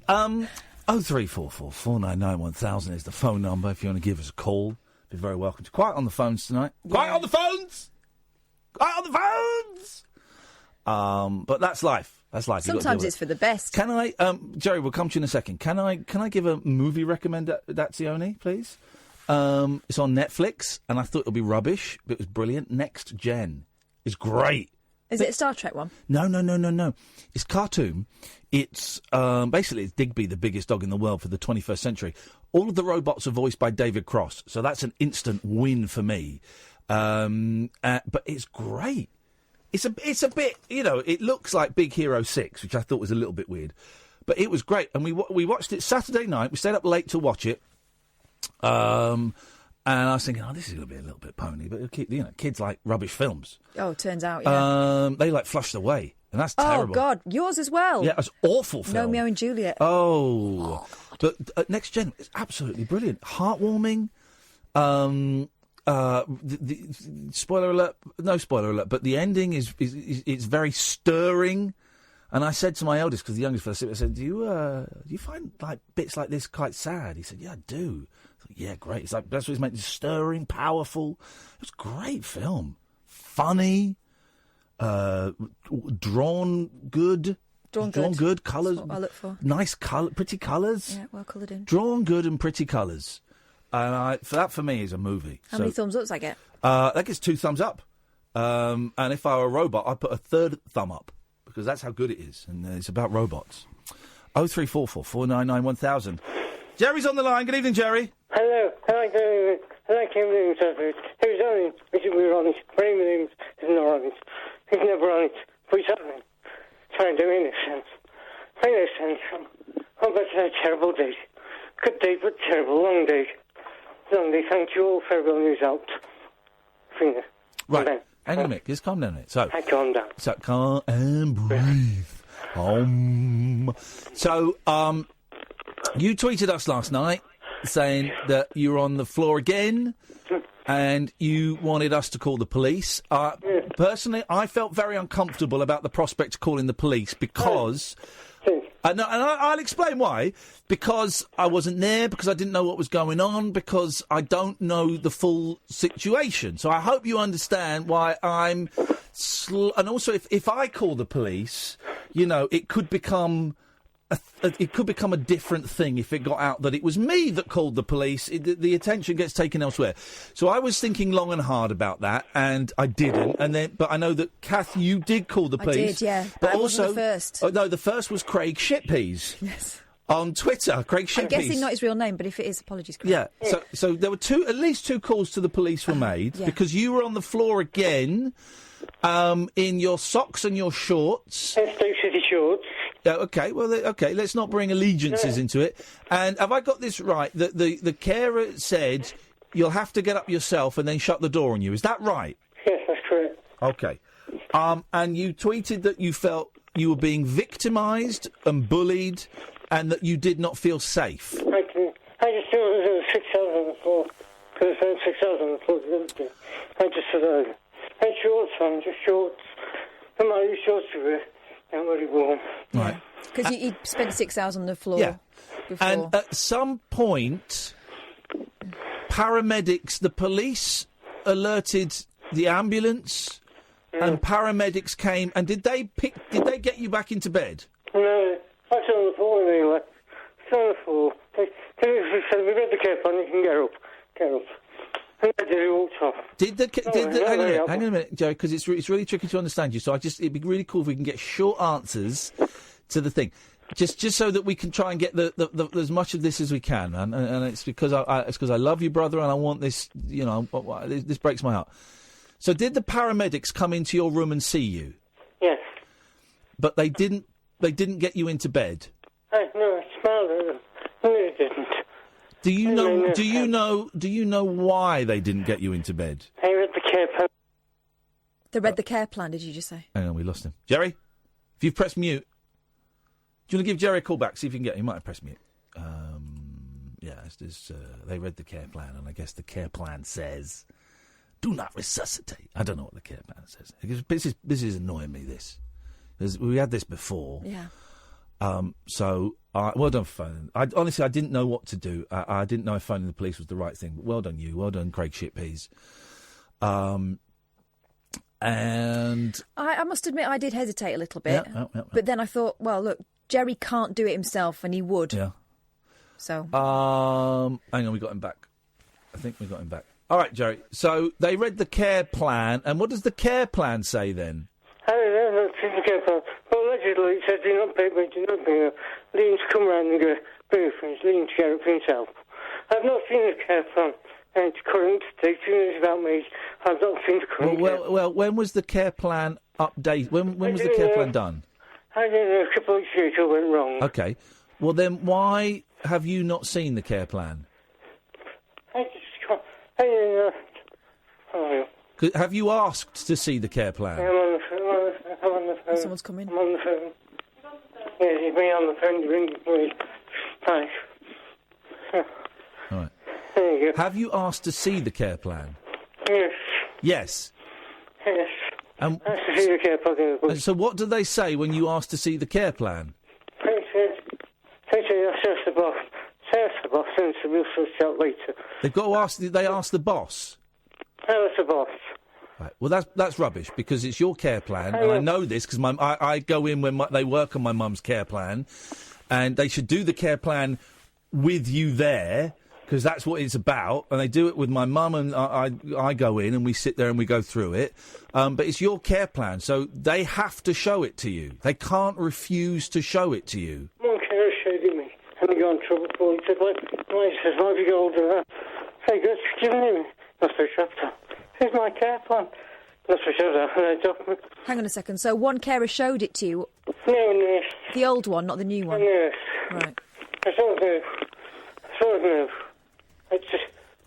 0344 499 1000 is the phone number if you want to give us a call. Be very welcome to. Quiet on the phones tonight. Yeah. Quiet on the phones! But that's life. That's life. Sometimes it's for the best. Can I, Gerry, we'll come to you in a second. Can I give a movie recommendation, please? It's on Netflix, and I thought it would be rubbish, but it was brilliant. Next Gen is great. Is it a Star Trek one? No. It's cartoon. It's basically it's Digby, the biggest dog in the world for the 21st century. All of the robots are voiced by David Cross, so that's an instant win for me. But it's great. It's a bit, it looks like Big Hero 6, which I thought was a little bit weird. But it was great. And we watched it Saturday night. We stayed up late to watch it. And I was thinking, this is going to be a little bit pony. But, kids like rubbish films. Oh, turns out, yeah. They, flushed away. And that's terrible. Oh, God. Yours as well. Yeah, it was an awful film. Romeo and Juliet. Oh. But Next Gen is absolutely brilliant. Heartwarming. Spoiler alert, no spoiler alert, but the ending is very stirring. And I said to my eldest, because the youngest fella, I said, do you find bits like this quite sad? He said, yeah, I do. I thought, yeah, great. It's that's what it's meant, stirring, powerful. It was a great film, funny, drawn good. Colours. That's what I look for. Nice pretty colours. Yeah, well coloured in. Drawn good and pretty colours. And that for me is a movie. How many thumbs ups I get? That gets 2 thumbs up. And if I were a robot, I'd put a 3rd thumb up because that's how good it is. And it's about robots. 0344 499 1000. Jerry's on the line. Good evening, Gerry. Hello. I came in Who's on it? We're on it. My name is not on it. He's never on it. But he's on it. Trying to innocence. I'm about to have a terrible day. Good day, but terrible. Long day. Thank you all for everyone who's out. Finger. Right. Hang on a minute. Just calm down a minute. So, calm down. So, calm and breathe. So, you tweeted us last night saying that you were on the floor again and you wanted us to call the police. Personally, I felt very uncomfortable about the prospect of calling the police because... and I'll explain why. Because I wasn't there, because I didn't know what was going on, because I don't know the full situation. So I hope you understand why I'm... and also, if I call the police, it could become... it could become a different thing if it got out that it was me that called the police. The attention gets taken elsewhere. So I was thinking long and hard about that, and I didn't. But I know that, Kath, you did call the police. I did, yeah. But I also, wasn't the first. No, the first was Craig Shitpeas. Yes. On Twitter, Craig Shitpeas. I'm guessing not his real name, but if it is, apologies, Craig. Yeah. So there were at least 2 calls to the police were made because you were on the floor again, in your socks and your shorts. City shorts. Okay, well, okay, let's not bring allegiances into it. And have I got this right? The carer said you'll have to get up yourself and then shut the door on you. Is that right? Yes, that's correct. Okay. And you tweeted that you felt you were being victimised and bullied and that you did not feel safe. I just knew there was 6 hours on the floor. Because there was 6 hours on the floor the other day. I just said, and shorts on, just shorts. And my shorts were not very warm. Right. Because you spent 6 hours on the floor before. And at some point, paramedics, the police alerted the ambulance, and paramedics came. And did they get you back into bed? No, I was on the floor anyway. I was on the floor. They said, we read the care plan, you can get up. And I did walked off. Hang on a minute, Joe, because it's really tricky to understand you. So it'd be really cool if we can get short answers to the thing, just so that we can try and get the as much of this as we can. And it's because I love you, brother, and I want this. You know, this breaks my heart. So did the paramedics come into your room and see you? Yes. But they didn't get you into bed. No, I smiled at them. No, they didn't. Do you know why they didn't get you into bed? They read the care plan. They read the care plan, did you just say? Hang on, we lost him. Gerry, if you've pressed mute, do you want to give Gerry a call back? See if you can get him. He might have pressed mute. They read the care plan, and I guess the care plan says, do not resuscitate. I don't know what the care plan says. This is annoying me, this. We had this before. Yeah. Well done for phoning. Honestly, I didn't know what to do. I didn't know if phoning the police was the right thing. But well done, you. Well done, Craig Shitpeas. And I must admit, I did hesitate a little bit. Yeah. But then I thought, well, look, Gerry can't do it himself, and he would. Yeah. So. Hang on, we got him back. I think we got him back. All right, Gerry. So they read the care plan, and what does the care plan say then? I don't know, the care plan. Well, allegedly it says do not pay, but do not pay. Lean to come round and go, pay for Lean to get it for himself. I've not seen the care plan. And it's current. They it's about me. I've not seen the current. Well, when was the care plan updated? When was the care plan done? I don't know. A couple of weeks ago it all went wrong. Okay. Well, then why have you not seen the care plan? I just can't. I don't know. Oh. Have you asked to see the care plan? I'm on the phone. Someone's coming. I'm on the phone. Yeah, he's been on the phone ringing me. Thanks. All right. There you go. Have you asked to see the care plan? Yes. Yes. Yes. I asked to see the care plan. So what do they say when you ask to see the care plan? They say that's the boss. That's the boss, and so we'll sort it out later. They've got to ask. They ask the boss. That's the boss. Right. Well, that's rubbish because it's your care plan, and I know this because I go in when they work on my mum's care plan, and they should do the care plan with you there because that's what it's about, and they do it with my mum, and I go in and we sit there and we go through it, but it's your care plan, so they have to show it to you. They can't refuse to show it to you. One carer showed it me, and we got in trouble for it. He said, why have you got hold of that? I said, that's giving him. That's the chapter. Here's my care plan. That's the chapter. Hang on a second. So one carer showed it to you? No, nurse. The old one, not the new one? Nurse. Right. I sort of know. I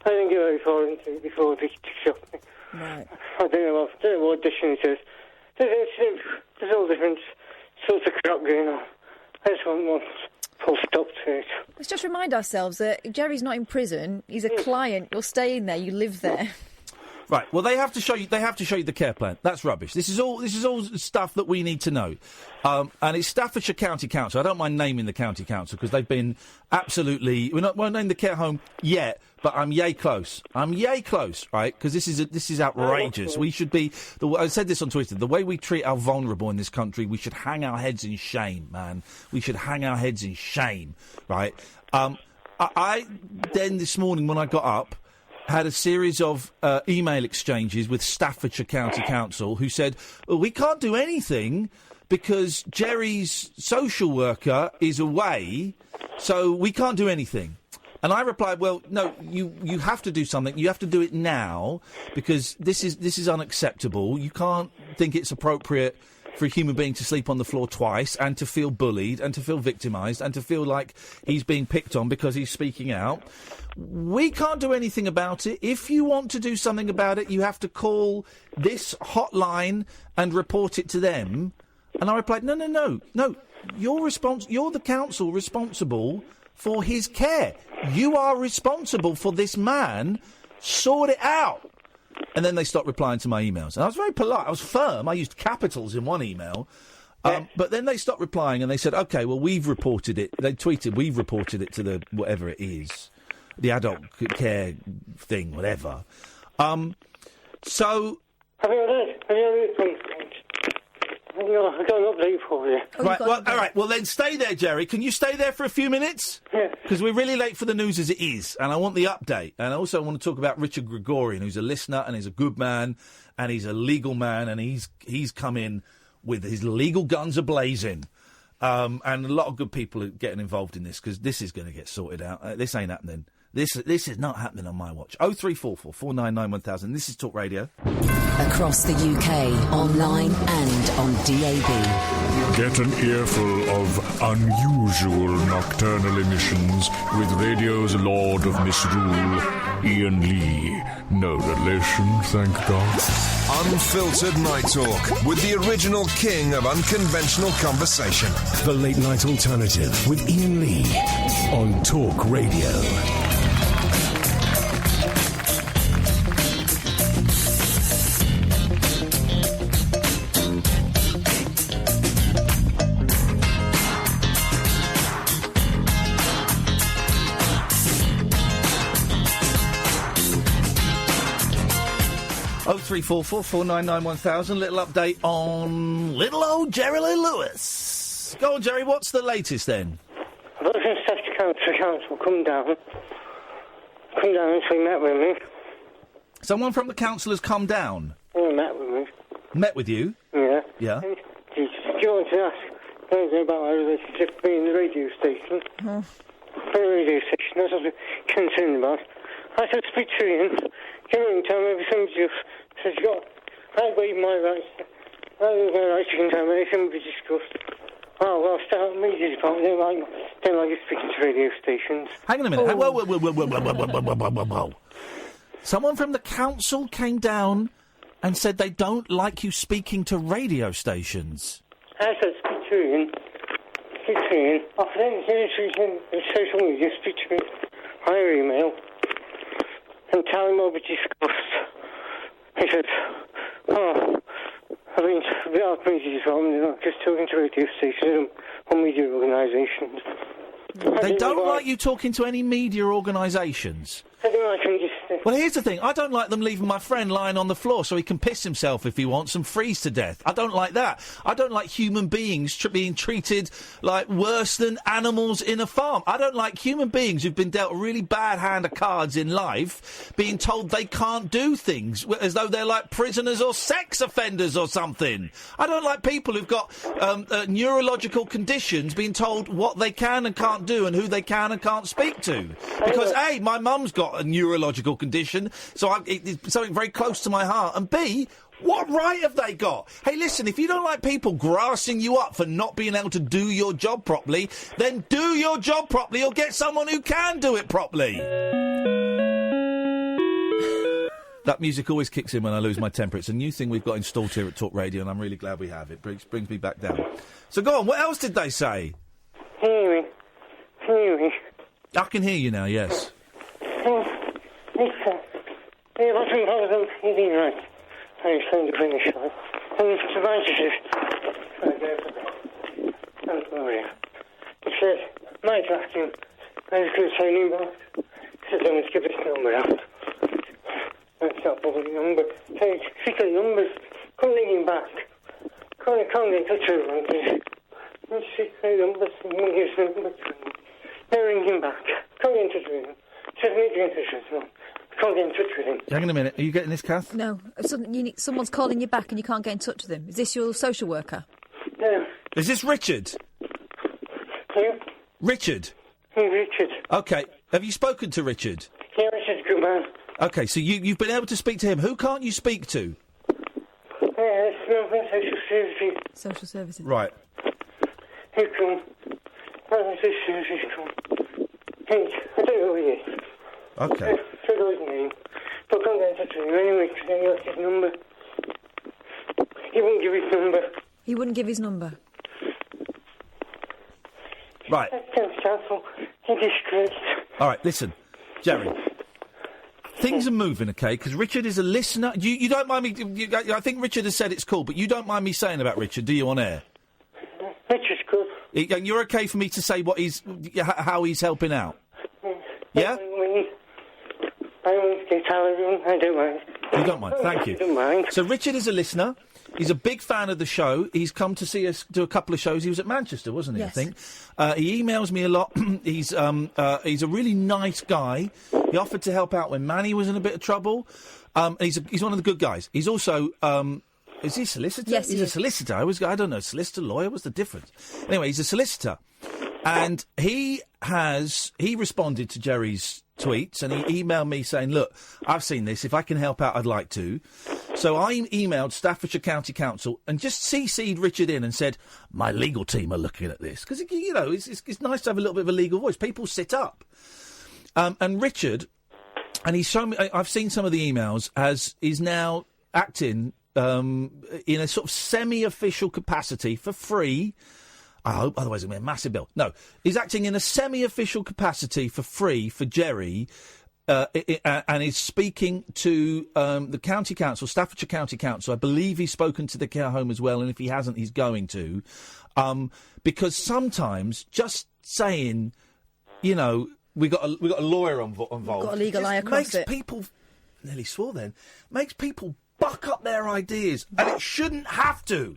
didn't get very far into it before they shot me. Right. I don't know what audition it is. There's all different sorts of crap going on. I just want one full stop to it. Let's just remind ourselves that Gerry's not in prison. He's a client. You're staying there. You live there. Right. Well, they have to show you. They have to show you the care plan. That's rubbish. This is all stuff that we need to know. And it's Staffordshire County Council. I don't mind naming the county council because they've been absolutely. We won't name the care home yet, but I'm yay close. Right? Because this is outrageous. We should be. I said this on Twitter. The way we treat our vulnerable in this country, we should hang our heads in shame, man. We should hang our heads in shame. Right. I then this morning when I got up, had a series of email exchanges with Staffordshire County Council who said, well, we can't do anything because Gerry's social worker is away, so we can't do anything. And I replied, well, no, you have to do something. You have to do it now because this is unacceptable. You can't think it's appropriate for a human being to sleep on the floor twice and to feel bullied and to feel victimised and to feel like he's being picked on because he's speaking out. We can't do anything about it. If you want to do something about it, you have to call this hotline and report it to them. And I replied, no. You're the council responsible for his care. You are responsible for this man. Sort it out. And then they stopped replying to my emails. And I was very polite. I was firm. I used capitals in one email. But then they stopped replying and they said, OK, well, we've reported it. They tweeted, we've reported it to the whatever it is, the adult care thing, whatever. So... Have you heard I've got an update for you. Right, well, all right. Well, then stay there, Gerry. Can you stay there for a few minutes? Yeah. Because we're really late for the news as it is, and I want the update. And I also want to talk about Richard Gregorian, who's a listener and he's a good man, and he's a legal man, and he's come in with his legal guns a-blazing. And a lot of good people are getting involved in this, because this is going to get sorted out. This ain't happening. This is not happening on my watch. 0344 499 1000. This is Talk Radio. Across the UK, online and on DAB. Get an earful of unusual nocturnal emissions with radio's Lord of Misrule, Iain Lee. No relation, thank God. Unfiltered Night Talk with the original king of unconventional conversation. The Late Night Alternative with Iain Lee on Talk Radio. Oh, 0344 499 1000. Little update on little old Gerry Lee Lewis. Go on, Gerry, what's the latest then? I've got some stuff to council come down and so he met with me. Someone from the council has come down? Yeah, met with me. Met with you? Yeah. Yeah. And he wanted to ask anything about our relationship being the radio station. Oh. For the radio station, that's what I was concerned about. I said, speak to Iain. Give him time, maybe somebody just says, I waive my rights. I waive my rights to contamination will be discussed. Oh, well, start media department. Don't like you speaking to radio stations. Hang on a minute. Whoa. Someone from the council came down and said they don't like you speaking to radio stations. I said, speak to Iain. After then, social media, speak to me via email. And tell him what we discussed. He said, I've been out media department, just talking to radio stations and media organisations. They don't like you talking to any media organisations? I don't like him just... Well, here's the thing. I don't like them leaving my friend lying on the floor so he can piss himself if he wants and freeze to death. I don't like that. I don't like human beings being treated like worse than animals in a farm. I don't like human beings who've been dealt a really bad hand of cards in life being told they can't do things as though they're like prisoners or sex offenders or something. I don't like people who've got neurological conditions being told what they can and can't do and who they can and can't speak to. Because, A, my mum's got a neurological condition, so it's something very close to my heart. And B, what right have they got? Hey, listen, if you don't like people grassing you up for not being able to do your job properly, then do your job properly or get someone who can do it properly. That music always kicks in when I lose my temper. It's a new thing we've got installed here at Talk Radio, and I'm really glad we have. It brings me back down. So go on, what else did they say? Can you hear me? I can hear you now, yes. He's been right. I'm trying to finish it. And the manager says, he says, my drafting, I was going to say new box. He says, I'm going to give this number out. That's not probably number. Say, secret numbers. Come ringing back. Can't get in touch with them, please. These secret numbers, someone gives them numbers to them. They're ringing back. Can't get in touch with them. Says, I need to get in touch with them. Can't get in touch with him. Hang on a minute. Are you getting this, Kath? No. Someone's calling you back and you can't get in touch with them. Is this your social worker? No. Is this Richard? Who? Richard? Richard. OK. Have you spoken to Richard? Yeah, Richard's a good man. OK, so you've been able to speak to him. Who can't you speak to? It's not from social services. Social services. Right. Who come? Social services come. Hey, I don't know who he is. OK. I forgot his name. But I can't get in touch with him anyway because he lost his number. He wouldn't give his number. He wouldn't give his number? Right. He disgraced. All right, listen, Gerry. Things are moving, okay? Because Richard is a listener. You don't mind me... I think Richard has said it's cool, but you don't mind me saying about Richard, do you, on air? Richard's good. You're okay for me to say how he's helping out? Yeah? I won't get out of him. I don't mind. You don't mind, thank you. I don't mind. So Richard is a listener. He's a big fan of the show. He's come to see us do a couple of shows. He was at Manchester, wasn't he? Yes. I think. He emails me a lot. He's a really nice guy. He offered to help out when Manny was in a bit of trouble. He's one of the good guys. He's also is he a solicitor? Yes, he's a solicitor. I don't know, solicitor, lawyer. What's the difference? Anyway, he's a solicitor, and he responded to Gerry's tweets, and he emailed me saying, "Look, I've seen this. If I can help out, I'd like to." So I emailed Staffordshire County Council and just CC'd Richard in and said, my legal team are looking at this. Because, you know, it's nice to have a little bit of a legal voice. People sit up. And Richard, and he's shown me, I've seen some of the emails, is now acting in a sort of semi-official capacity for free. I hope, otherwise it'll be a massive bill. No, he's acting in a semi-official capacity for free for Gerry. And is speaking to the county council, Staffordshire County Council. I believe he's spoken to the care home as well, and if he hasn't, he's going to. Because sometimes just saying, you know, we got a lawyer involved. Got a legal eye across makes people, nearly swore then, makes people buck up their ideas, and it shouldn't have to.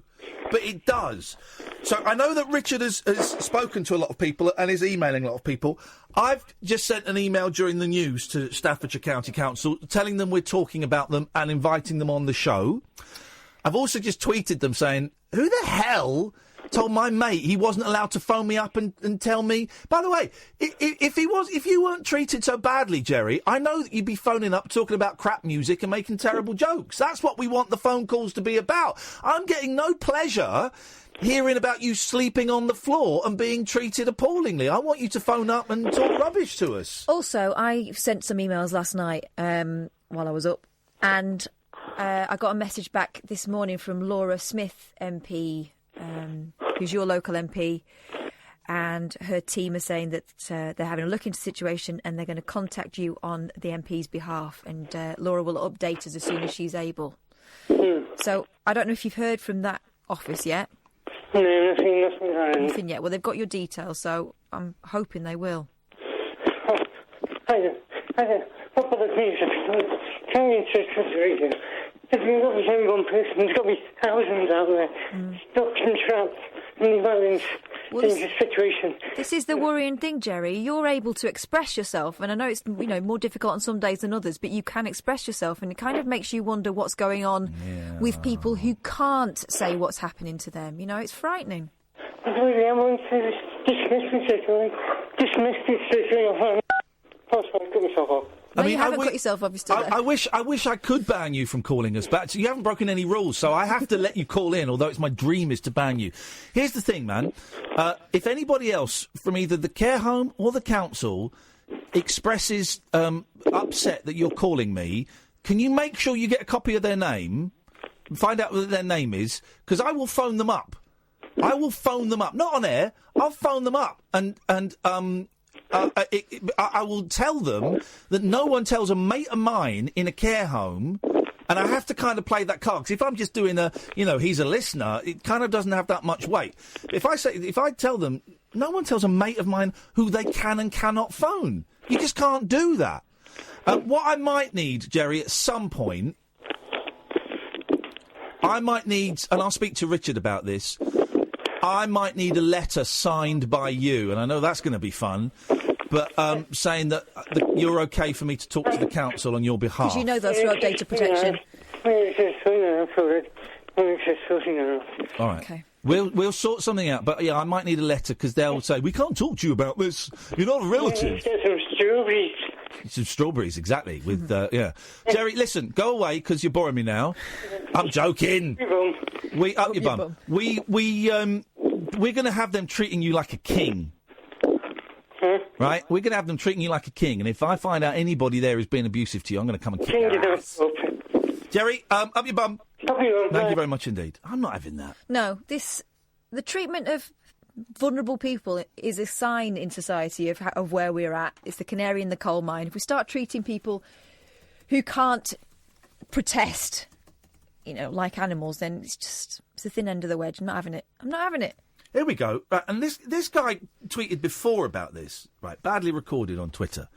But it does. So I know that Richard has spoken to a lot of people and is emailing a lot of people. I've just sent an email during the news to Staffordshire County Council telling them we're talking about them and inviting them on the show. I've also just tweeted them saying, who the hell told my mate he wasn't allowed to phone me up and tell me... By the way, if you weren't treated so badly, Gerry, I know that you'd be phoning up talking about crap music and making terrible jokes. That's what we want the phone calls to be about. I'm getting no pleasure hearing about you sleeping on the floor and being treated appallingly. I want you to phone up and talk rubbish to us. Also, I sent some emails last night while I was up, and I got a message back this morning from Laura Smith, MP... who's your local MP, and her team are saying that they're having a look into the situation and they're going to contact you on the MP's behalf, and Laura will update us as soon as she's able. So I don't know if you've heard from that office yet. No, nothing. Nothing yet. Well, they've got your details, so I'm hoping they will. I don't. What bothers me is can you insist with the radio? If you've got to be only one person, there's got to be thousands out there stuck and trapped in the violence, dangerous situation. This is the worrying thing, Gerry. You're able to express yourself, and I know it's more difficult on some days than others, but you can express yourself, and it kind of makes you wonder what's going on with people who can't say what's happening to them. You know, it's frightening. I want to dismiss it straight away. Oh, sorry, I cut myself off. No, you haven't cut yourself off, you're still there. I wish I could ban you from calling us back. So you haven't broken any rules, so I have to let you call in, although it's my dream is to ban you. Here's the thing, man. If anybody else from either the care home or the council expresses upset that you're calling me, can you make sure you get a copy of their name, find out what their name is, because I will phone them up. I will phone them up. Not on air. I'll phone them up and I will tell them that no one tells a mate of mine in a care home, and I have to kind of play that card, because if I'm just doing he's a listener, it kind of doesn't have that much weight. If I tell them, no one tells a mate of mine who they can and cannot phone. You just can't do that. What I might need, Gerry, at some point, and I'll speak to Richard about this, I might need a letter signed by you, and I know that's going to be fun, but saying that you're okay for me to talk to the council on your behalf. Because you know that's throughout data protection. All right. Okay. We'll sort something out, but yeah, I might need a letter, because they'll say, we can't talk to you about this. You're not a relative. Get some strawberries. Some strawberries, exactly. With yeah, Gerry, listen, go away because you're boring me now. I'm joking. Up your bum. We're going to have them treating you like a king. Right? We're going to have them treating you like a king, and if I find out anybody there is being abusive to you, I'm going to come and kick their ass. Gerry, up your bum. Thank you very much indeed. I'm not having that. No, the treatment of vulnerable people is a sign in society of where we're at. It's the canary in the coal mine. If we start treating people who can't protest, like animals, then it's the thin end of the wedge. I'm not having it. Here we go. And this guy tweeted before about this, right? Badly recorded on Twitter.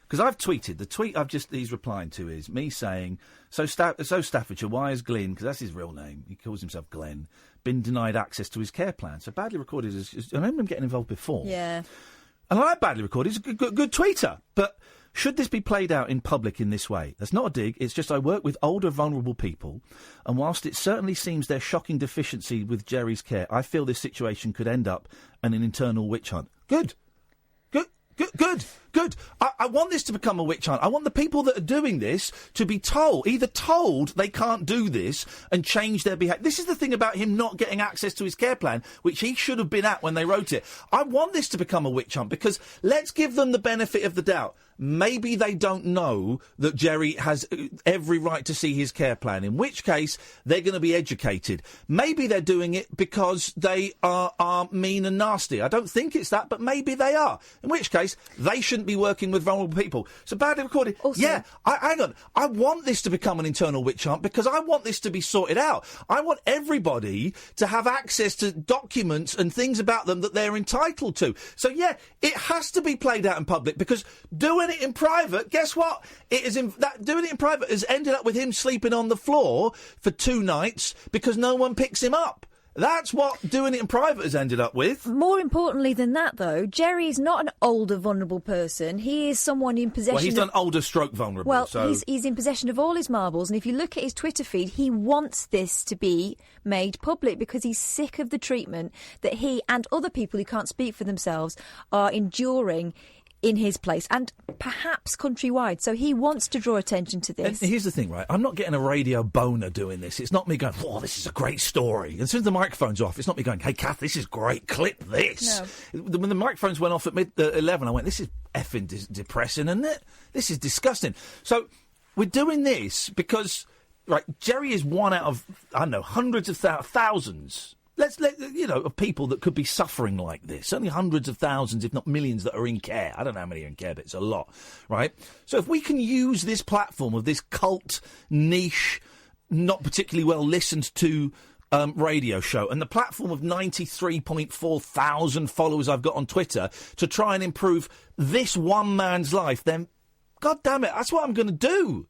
Because I've tweeted. The tweet he's replying to is me saying, so Staffordshire, why is Glyn, because that's his real name, he calls himself Glenn, been denied access to his care plan? So badly recorded I remember him getting involved before. Yeah. And I like badly recorded. He's a good tweeter. But should this be played out in public in this way? That's not a dig. It's just I work with older, vulnerable people, and whilst it certainly seems their shocking deficiency with Gerry's care, I feel this situation could end up in an internal witch hunt. Good. I want this to become a witch hunt. I want the people that are doing this to be either told they can't do this and change their behaviour. This is the thing about him not getting access to his care plan, which he should have been at when they wrote it. I want this to become a witch hunt because let's give them the benefit of the doubt. Maybe they don't know that Gerry has every right to see his care plan, in which case they're going to be educated. Maybe they're doing it because they are mean and nasty. I don't think it's that, but maybe they are, in which case they shouldn't be working with vulnerable people. So badly recorded. Also, hang on. I want this to become an internal witch hunt because I want this to be sorted out. I want everybody to have access to documents and things about them that they're entitled to. So, it has to be played out in public because doing it in private, guess what? Doing it in private has ended up with him sleeping on the floor for 2 nights because no one picks him up. That's what doing it in private has ended up with. More importantly than that, though, Gerry is not an older, vulnerable person. He is someone in possession. Well, he's done older stroke vulnerable. Well, so he's in possession of all his marbles, and if you look at his Twitter feed, he wants this to be made public because he's sick of the treatment that he and other people who can't speak for themselves are enduring in his place and perhaps countrywide. So he wants to draw attention to this. And here's the thing, right? I'm not getting a radio boner doing this. It's not me going, "Oh, this is a great story." As soon as the microphone's off, it's not me going, "Hey, Kath, this is great. Clip this." No. When the microphones went off at 11, I went, "This is effing depressing, isn't it? This is disgusting." So we're doing this because, right, Gerry is one out of, I don't know, hundreds of thousands. Of people that could be suffering like this. Certainly hundreds of thousands, if not millions, that are in care. I don't know how many are in care, but it's a lot, right? So if we can use this platform of this cult, niche, not particularly well listened to radio show, and the platform of 93.4 thousand followers I've got on Twitter to try and improve this one man's life, then, God damn it, that's what I'm going to do.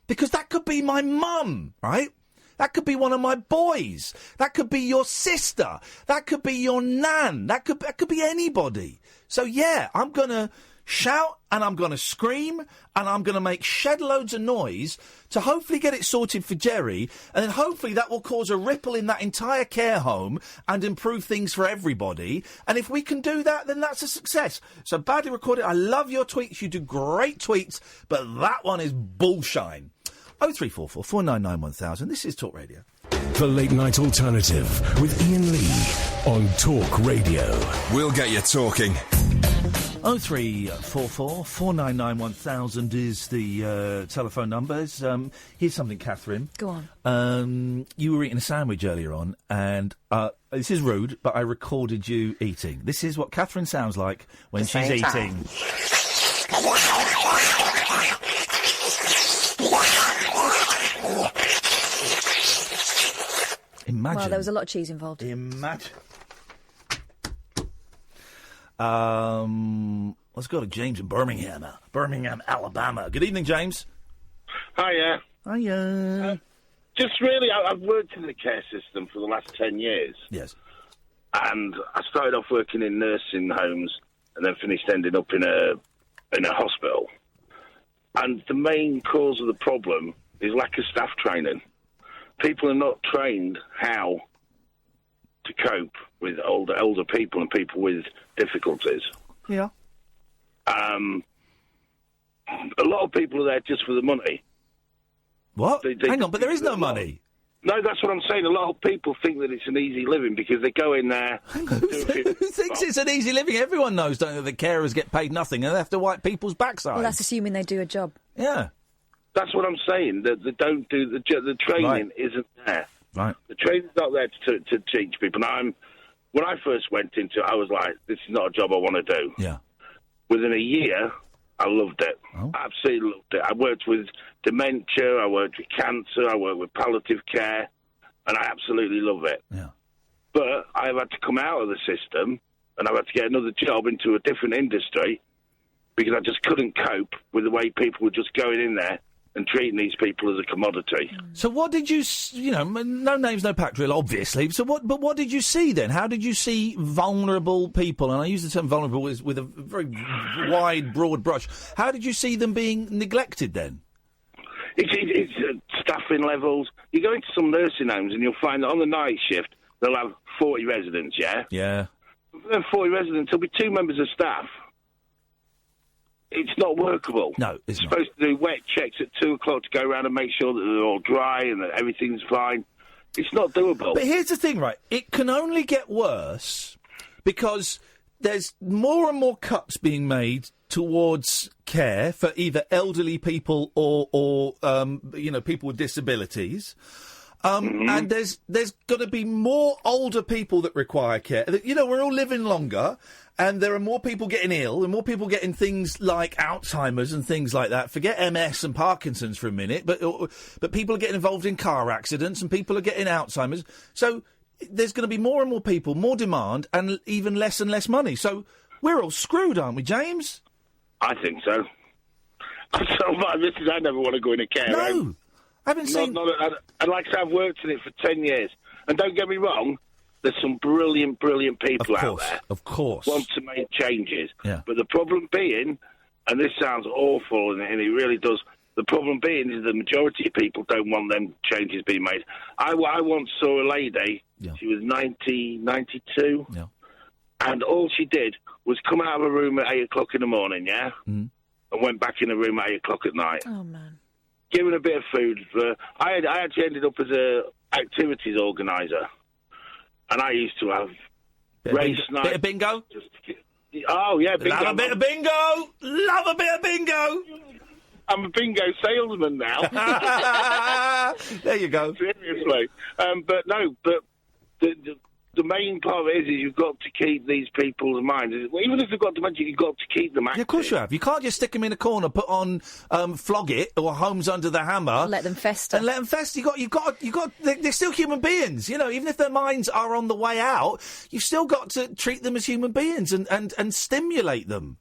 Because that could be my mum, right? That could be one of my boys. That could be your sister. That could be your nan. That could be anybody. So, I'm going to shout and I'm going to scream and I'm going to make shed loads of noise to hopefully get it sorted for Gerry, and then hopefully that will cause a ripple in that entire care home and improve things for everybody. And if we can do that, then that's a success. So badly recorded. I love your tweets. You do great tweets, but that one is bullshine. 0344 499 1000. This is Talk Radio. The Late Night Alternative with Iain Lee on Talk Radio. We'll get you talking. 0344 499 1000 is the telephone numbers. Here's something, Katherine. Go on. You were eating a sandwich earlier on, and this is rude, but I recorded you eating. This is what Katherine sounds like when she's eating. Imagine. Well, there was a lot of cheese involved. Imagine. Let's go to James in Birmingham, Alabama. Good evening, James. Hiya. Hiya. Just really, I've worked in the care system for the last 10 years. Yes. And I started off working in nursing homes and then ended up in a hospital. And the main cause of the problem is lack of staff training. People are not trained how to cope with older people and people with difficulties. Yeah. A lot of people are there just for the money. What? Hang on, but there is no money. No, that's what I'm saying. A lot of people think that it's an easy living because they go in there... Who thinks it's an easy living? Everyone knows, don't they, that carers get paid nothing and they have to wipe people's backsides. Well, that's assuming they do a job. Yeah. That's what I'm saying. That they don't do the training isn't there. Right. The training's not there to teach people. Now, when I first went into it, I was like, this is not a job I want to do. Yeah. Within a year, I loved it. Oh. Absolutely loved it. I worked with dementia, I worked with cancer, I worked with palliative care, and I absolutely love it. Yeah. But I've had to come out of the system, and I've had to get another job into a different industry because I just couldn't cope with the way people were just going in there and treating these people as a commodity. So what did you, no names, no pack drill, obviously. So what did you see then? How did you see vulnerable people? And I use the term vulnerable with a very wide, broad brush. How did you see them being neglected then? It's staffing levels. You go into some nursing homes and you'll find that on the night shift, they'll have 40 residents, yeah? Yeah. Then 40 residents, there'll be 2 members of staff. It's not workable. No, it's not. Supposed to do wet checks at 2 o'clock to go around and make sure that they're all dry and that everything's fine. It's not doable. But here's the thing, right? It can only get worse because there's more and more cuts being made towards care for either elderly people or people with disabilities. And there's got to be more older people that require care. We're all living longer, and there are more people getting ill, and more people getting things like Alzheimer's and things like that. Forget MS and Parkinson's for a minute, but people are getting involved in car accidents, and people are getting Alzheimer's. So there's going to be more and more people, more demand, and even less and less money. So we're all screwed, aren't we, James? I think so. I never want to go in a care home. I haven't seen... And like I said, I've worked in it for 10 years. And don't get me wrong, there's some brilliant people out there. Of course. Want to make changes. Yeah. But the problem being, and this sounds awful, and it really does, the problem being is the majority of people don't want them changes being made. I once saw a lady, she was 92, and all she did was come out of a room at 8 o'clock in the morning, and went back in the room at 8 o'clock at night. Oh, man. Given a bit of food. I actually ended up as a activities organiser, and I used to have race night. Bit of bingo? Oh, yeah, bingo. Love a bit of bingo! Love a bit of bingo! I'm a bingo salesman now. There you go. Seriously. The main part of it is you've got to keep these people's minds. Even if they've got dementia, you've got to keep them active. Yeah, of course you have. You can't just stick them in a corner, put on Flog It or Homes Under the Hammer. Let them fester. And let them fester. You've got. They're still human beings. Even if their minds are on the way out, you've still got to treat them as human beings and stimulate them.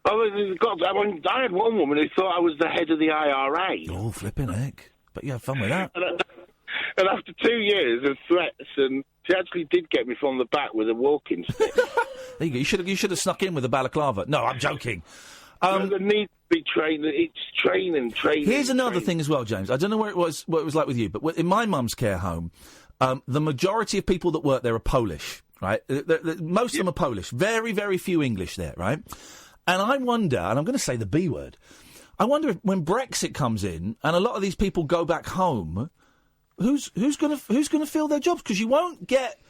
I had one woman who thought I was the head of the IRA. Oh, flipping heck. But you have fun with that. And after 2 years of threats, and she actually did get me from the back with a walking stick. There you go. You should have snuck in with a balaclava. No, I'm joking. There needs to be training. It's training. Here's another thing as well, James. I don't know what it was like with you, but in my mum's care home, the majority of people that work there are Polish, right? Most of them are Polish. Very, very few English there, right? And I wonder, and I'm going to say the B word, I wonder if when Brexit comes in and a lot of these people go back home, who's going to fill their jobs? Because you won't get,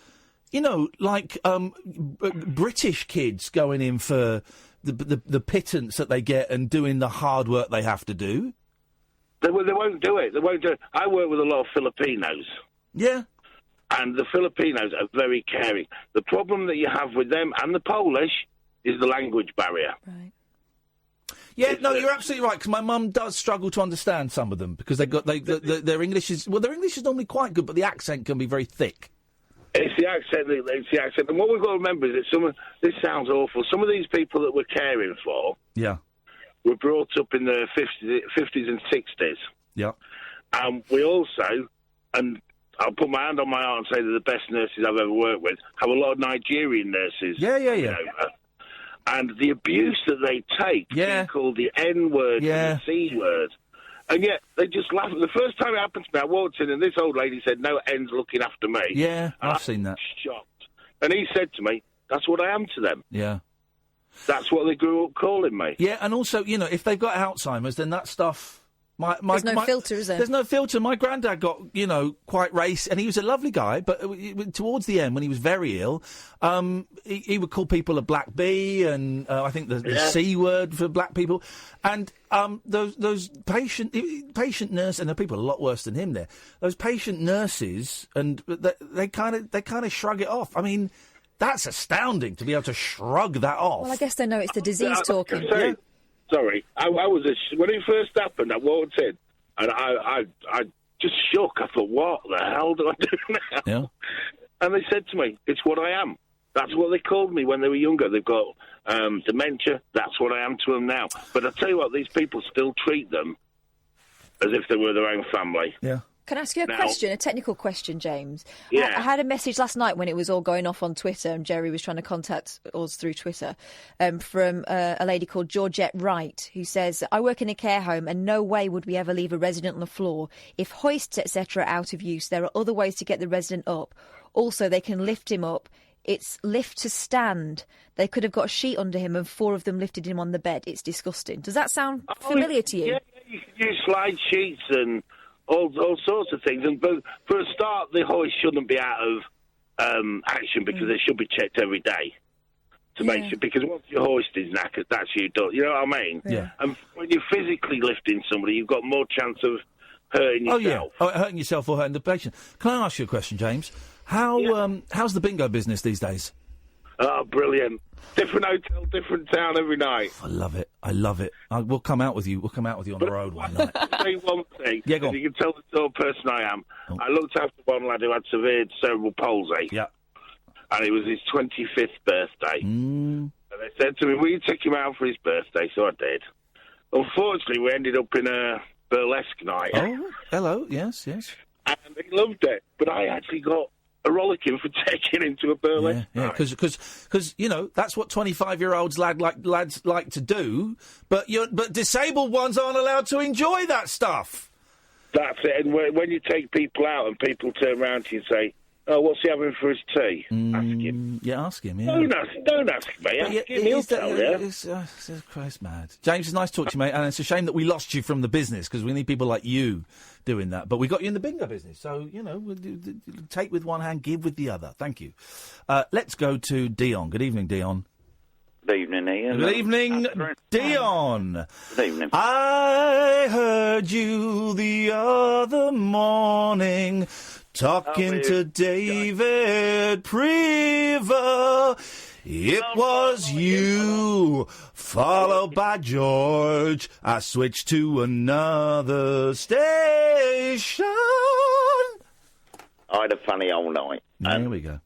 British kids going in for the pittance that they get and doing the hard work they have to do. They won't do it. They won't do it. I work with a lot of Filipinos. Yeah. And the Filipinos are very caring. The problem that you have with them and the Polish is the language barrier. Right. Yeah, no, you're absolutely right, because my mum does struggle to understand some of them, because their English is normally quite good, but the accent can be very thick. It's the accent. And what we've got to remember is that this sounds awful, some of these people that we're caring for were brought up in the 50s and 60s. Yeah. We also, and I'll put my hand on my heart and say they're the best nurses I've ever worked with, have a lot of Nigerian nurses. Yeah. And the abuse that they take, being called the N-word and the C-word. And yet, they just laugh. The first time it happened to me, I walked in and this old lady said, "No, N's looking after me." Yeah, I've seen that. Shocked. And he said to me, "That's what I am to them." Yeah. That's what they grew up calling me. Yeah, and also, if they've got Alzheimer's, then that stuff... There's no filter, is there? There's no filter. My granddad got, quite race, and he was a lovely guy, but towards the end, when he was very ill, he would call people a black bee, and I think the C word for black people. And those patient nurses, and there are people a lot worse than him there, those patient nurses, and they kind of shrug it off. I mean, That's astounding to be able to shrug that off. Well, I guess they know it's the disease talking. Yeah. Sorry, I was when it first happened. I walked in and I just shook. I thought, what the hell do I do now? Yeah. And they said to me, "It's what I am." That's what they called me when they were younger. They've got dementia. That's what I am to them now. But I tell you what, these people still treat them as if they were their own family. Yeah. Can I ask you a question, a technical question, James? Yeah. I had a message last night when it was all going off on Twitter and Gerry was trying to contact us through Twitter from a lady called Georgette Wright, who says, I work in a care home and no way would we ever leave a resident on the floor. If hoists, etc. are out of use, there are other ways to get the resident up. Also, they can lift him up. It's lift to stand. They could have got a sheet under him and 4 of them lifted him on the bed. It's disgusting. Does that sound familiar to you? Yeah, you can use slide sheets and all sorts of things. And for a start, the hoist shouldn't be out of action because they should be checked every day to make sure. Because once your hoist is knackered, that's you done. You know what I mean? Yeah. And when you're physically lifting somebody, you've got more chance of hurting yourself. Hurting yourself or hurting the patient. Can I ask you a question, James? How's the bingo business these days? Oh, brilliant. Different hotel, different town every night. I love it. We'll come out with you. We'll come out with you on the road one night. I'll say one thing. Yeah, go on. You can tell the sort of person I am. Oh. I looked after one lad who had severe cerebral palsy. Yeah. And it was his 25th birthday. Mm. And they said to me, will you take him out for his birthday? So I did. Unfortunately, we ended up in a burlesque night. Oh, hello. Yes. And he loved it. But I actually got a rollicking for taking him to a burlesque night. Because you know that's what 25-year-olds lads like to do, but disabled ones aren't allowed to enjoy that stuff. That's it. And when you take people out and people turn around to you and say, "Oh, what's he having for his tea?" Ask him. Yeah, ask him. Yeah. Don't ask me. Ask him. He'll tell you. Christ mad. James, it's nice to talk to you, mate. And it's a shame that we lost you from the business because we need people like you doing that. But we got you in the bingo business, so you know, take with one hand, give with the other. Thank you. Let's go to Dion. Good evening, Dion. Good evening, Ian. Good evening, Dion. Good evening. I heard you the other morning talking to David Prever. It was you, followed by George. I switched to another station. I had a funny old night. There we go.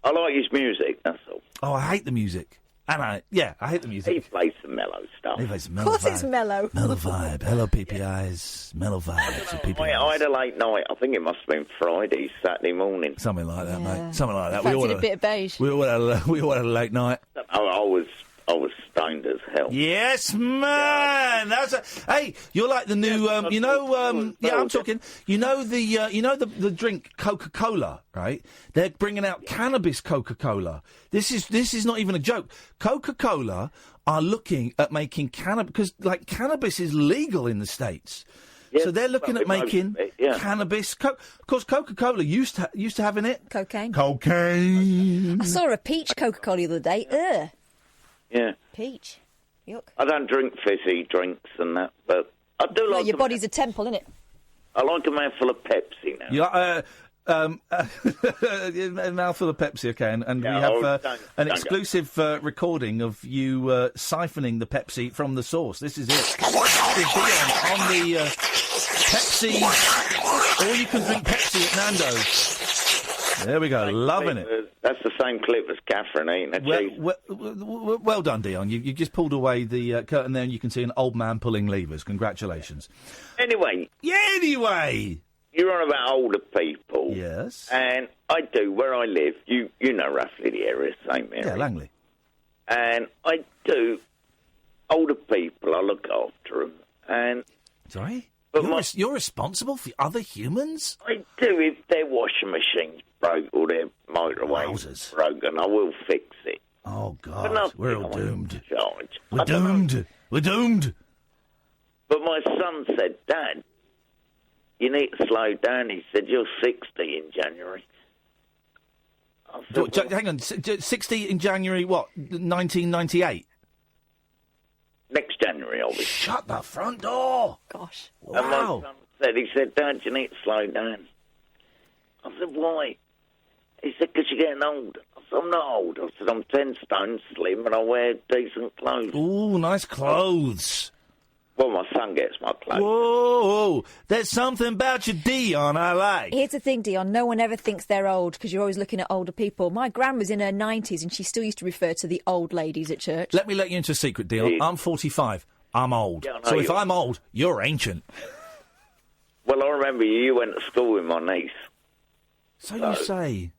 I like his music, that's all. Oh, I hate the music. And I hate the music. He plays some mellow stuff. He plays some mellow vibe. Of course it's mellow. Mellow vibe. Hello, PPIs. Mellow vibes. I had a late night. I think it must have been Friday, Saturday morning. Something like that, mate. Something like that. Fancied a bit of beige. We all had a late night. I was stoned as hell. Yes, man. Hey, you're like the new. I'm talking. You know the drink Coca-Cola, right? They're bringing out cannabis Coca-Cola. This is not even a joke. Coca-Cola are looking at making cannabis because cannabis is legal in the States. So they're looking at making cannabis. Of course, Coca-Cola used to have in it cocaine. I saw a peach Coca-Cola the other day. Ugh. Yeah. Peach. Yuck. I don't drink fizzy drinks and that, but I do like... your body's a temple, isn't it? I like a mouthful of Pepsi now. A mouthful of Pepsi, okay, and we have an exclusive recording of you siphoning the Pepsi from the source. This is it. On the Pepsi, or you can drink Pepsi at Nando's. There we go, loving it. That's the same clip as Katherine eating a cheese. Well done, Dion. You just pulled away the curtain there and you can see an old man pulling levers. Congratulations. Anyway. You're on about older people. Yes. And I do, where I live, you know roughly the area, same area. Yeah, Langley. And I do, older people, I look after them. And sorry? But you're responsible for other humans? I do. If their washing machine's broke or their motorway's broken, I will fix it. Oh, God. We're all doomed. We're doomed. But my son said, Dad, you need to slow down. He said, you're 60 in January. Said, hang on, 60 in January, what, 1998? Next January, obviously. Shut the front door. Gosh. Wow. And my son said, Dad, you need to slow down. I said, why? He said, because you're getting old. I I'm not old. I said, I'm 10 stone slim and I wear decent clothes. Ooh, nice clothes. Well, my son gets my clothes. Whoa, there's something about you, Dion, I like. Here's the thing, Dion. No one ever thinks they're old because you're always looking at older people. My grandma's in her 90s and she still used to refer to the old ladies at church. Let me let you into a secret, Dion. I'm 45. I'm old. Yeah, so if I'm old, you're ancient. Well, I remember you went to school with my niece. So you say.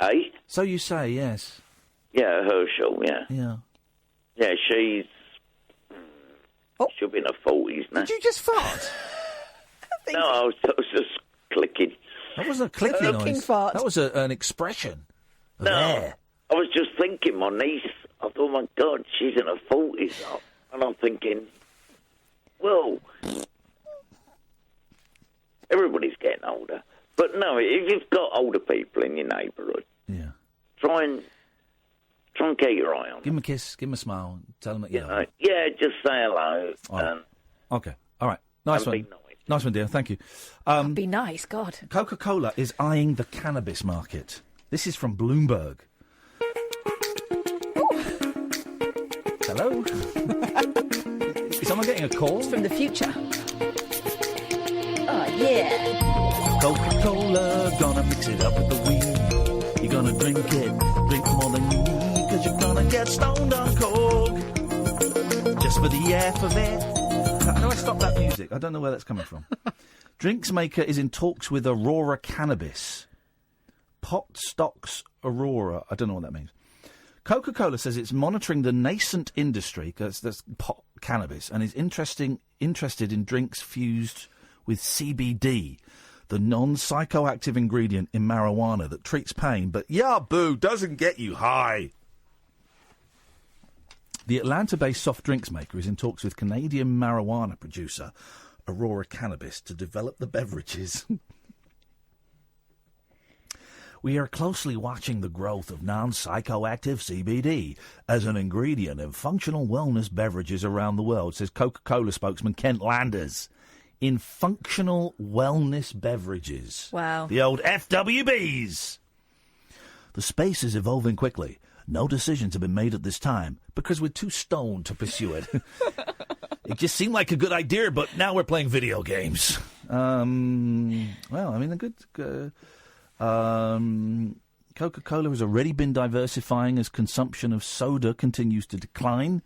Eh? So you say, yes. Yeah, Herschel, yeah. Yeah. Yeah, she's... She'll be in her 40s now. Did you just fart? No, I was just clicking. That wasn't a clicking noise. Fart. That was an expression. No, There. I was just thinking, my niece, I thought, my God, she's in her 40s now. And I'm thinking, well, everybody's getting older. But no, if you've got older people in your neighbourhood, try and get your eye on them. Give them a kiss, give them a smile, tell them that you know. Yeah, just say hello. Okay, all right. Nice one. Nice one, dear. Thank you. Be nice, God. Coca-Cola is eyeing the cannabis market. This is from Bloomberg. Hello? Is someone getting a call? It's from the future. Oh, yeah. Coca-Cola, gonna mix it up with the weed. You're gonna drink it, drink more than you need, because you're gonna get stoned on coke. Just for the F of it. How do I stop that music? I don't know where that's coming from. Drinks maker is in talks with Aurora Cannabis. Pot stocks Aurora. I don't know what that means. Coca-Cola says it's monitoring the nascent industry, because that's pot cannabis, and is interested in drinks fused with CBD, the non-psychoactive ingredient in marijuana that treats pain, but doesn't get you high. The Atlanta-based soft drinks maker is in talks with Canadian marijuana producer Aurora Cannabis to develop the beverages. We are closely watching the growth of non-psychoactive CBD as an ingredient in functional wellness beverages around the world, says Coca-Cola spokesman Kent Landers. In functional wellness beverages. Wow. The old FWBs. The space is evolving quickly. No decisions have been made at this time because we're too stoned to pursue it. It just seemed like a good idea, but now we're playing video games. Well, I mean, Coca-Cola has already been diversifying as consumption of soda continues to decline.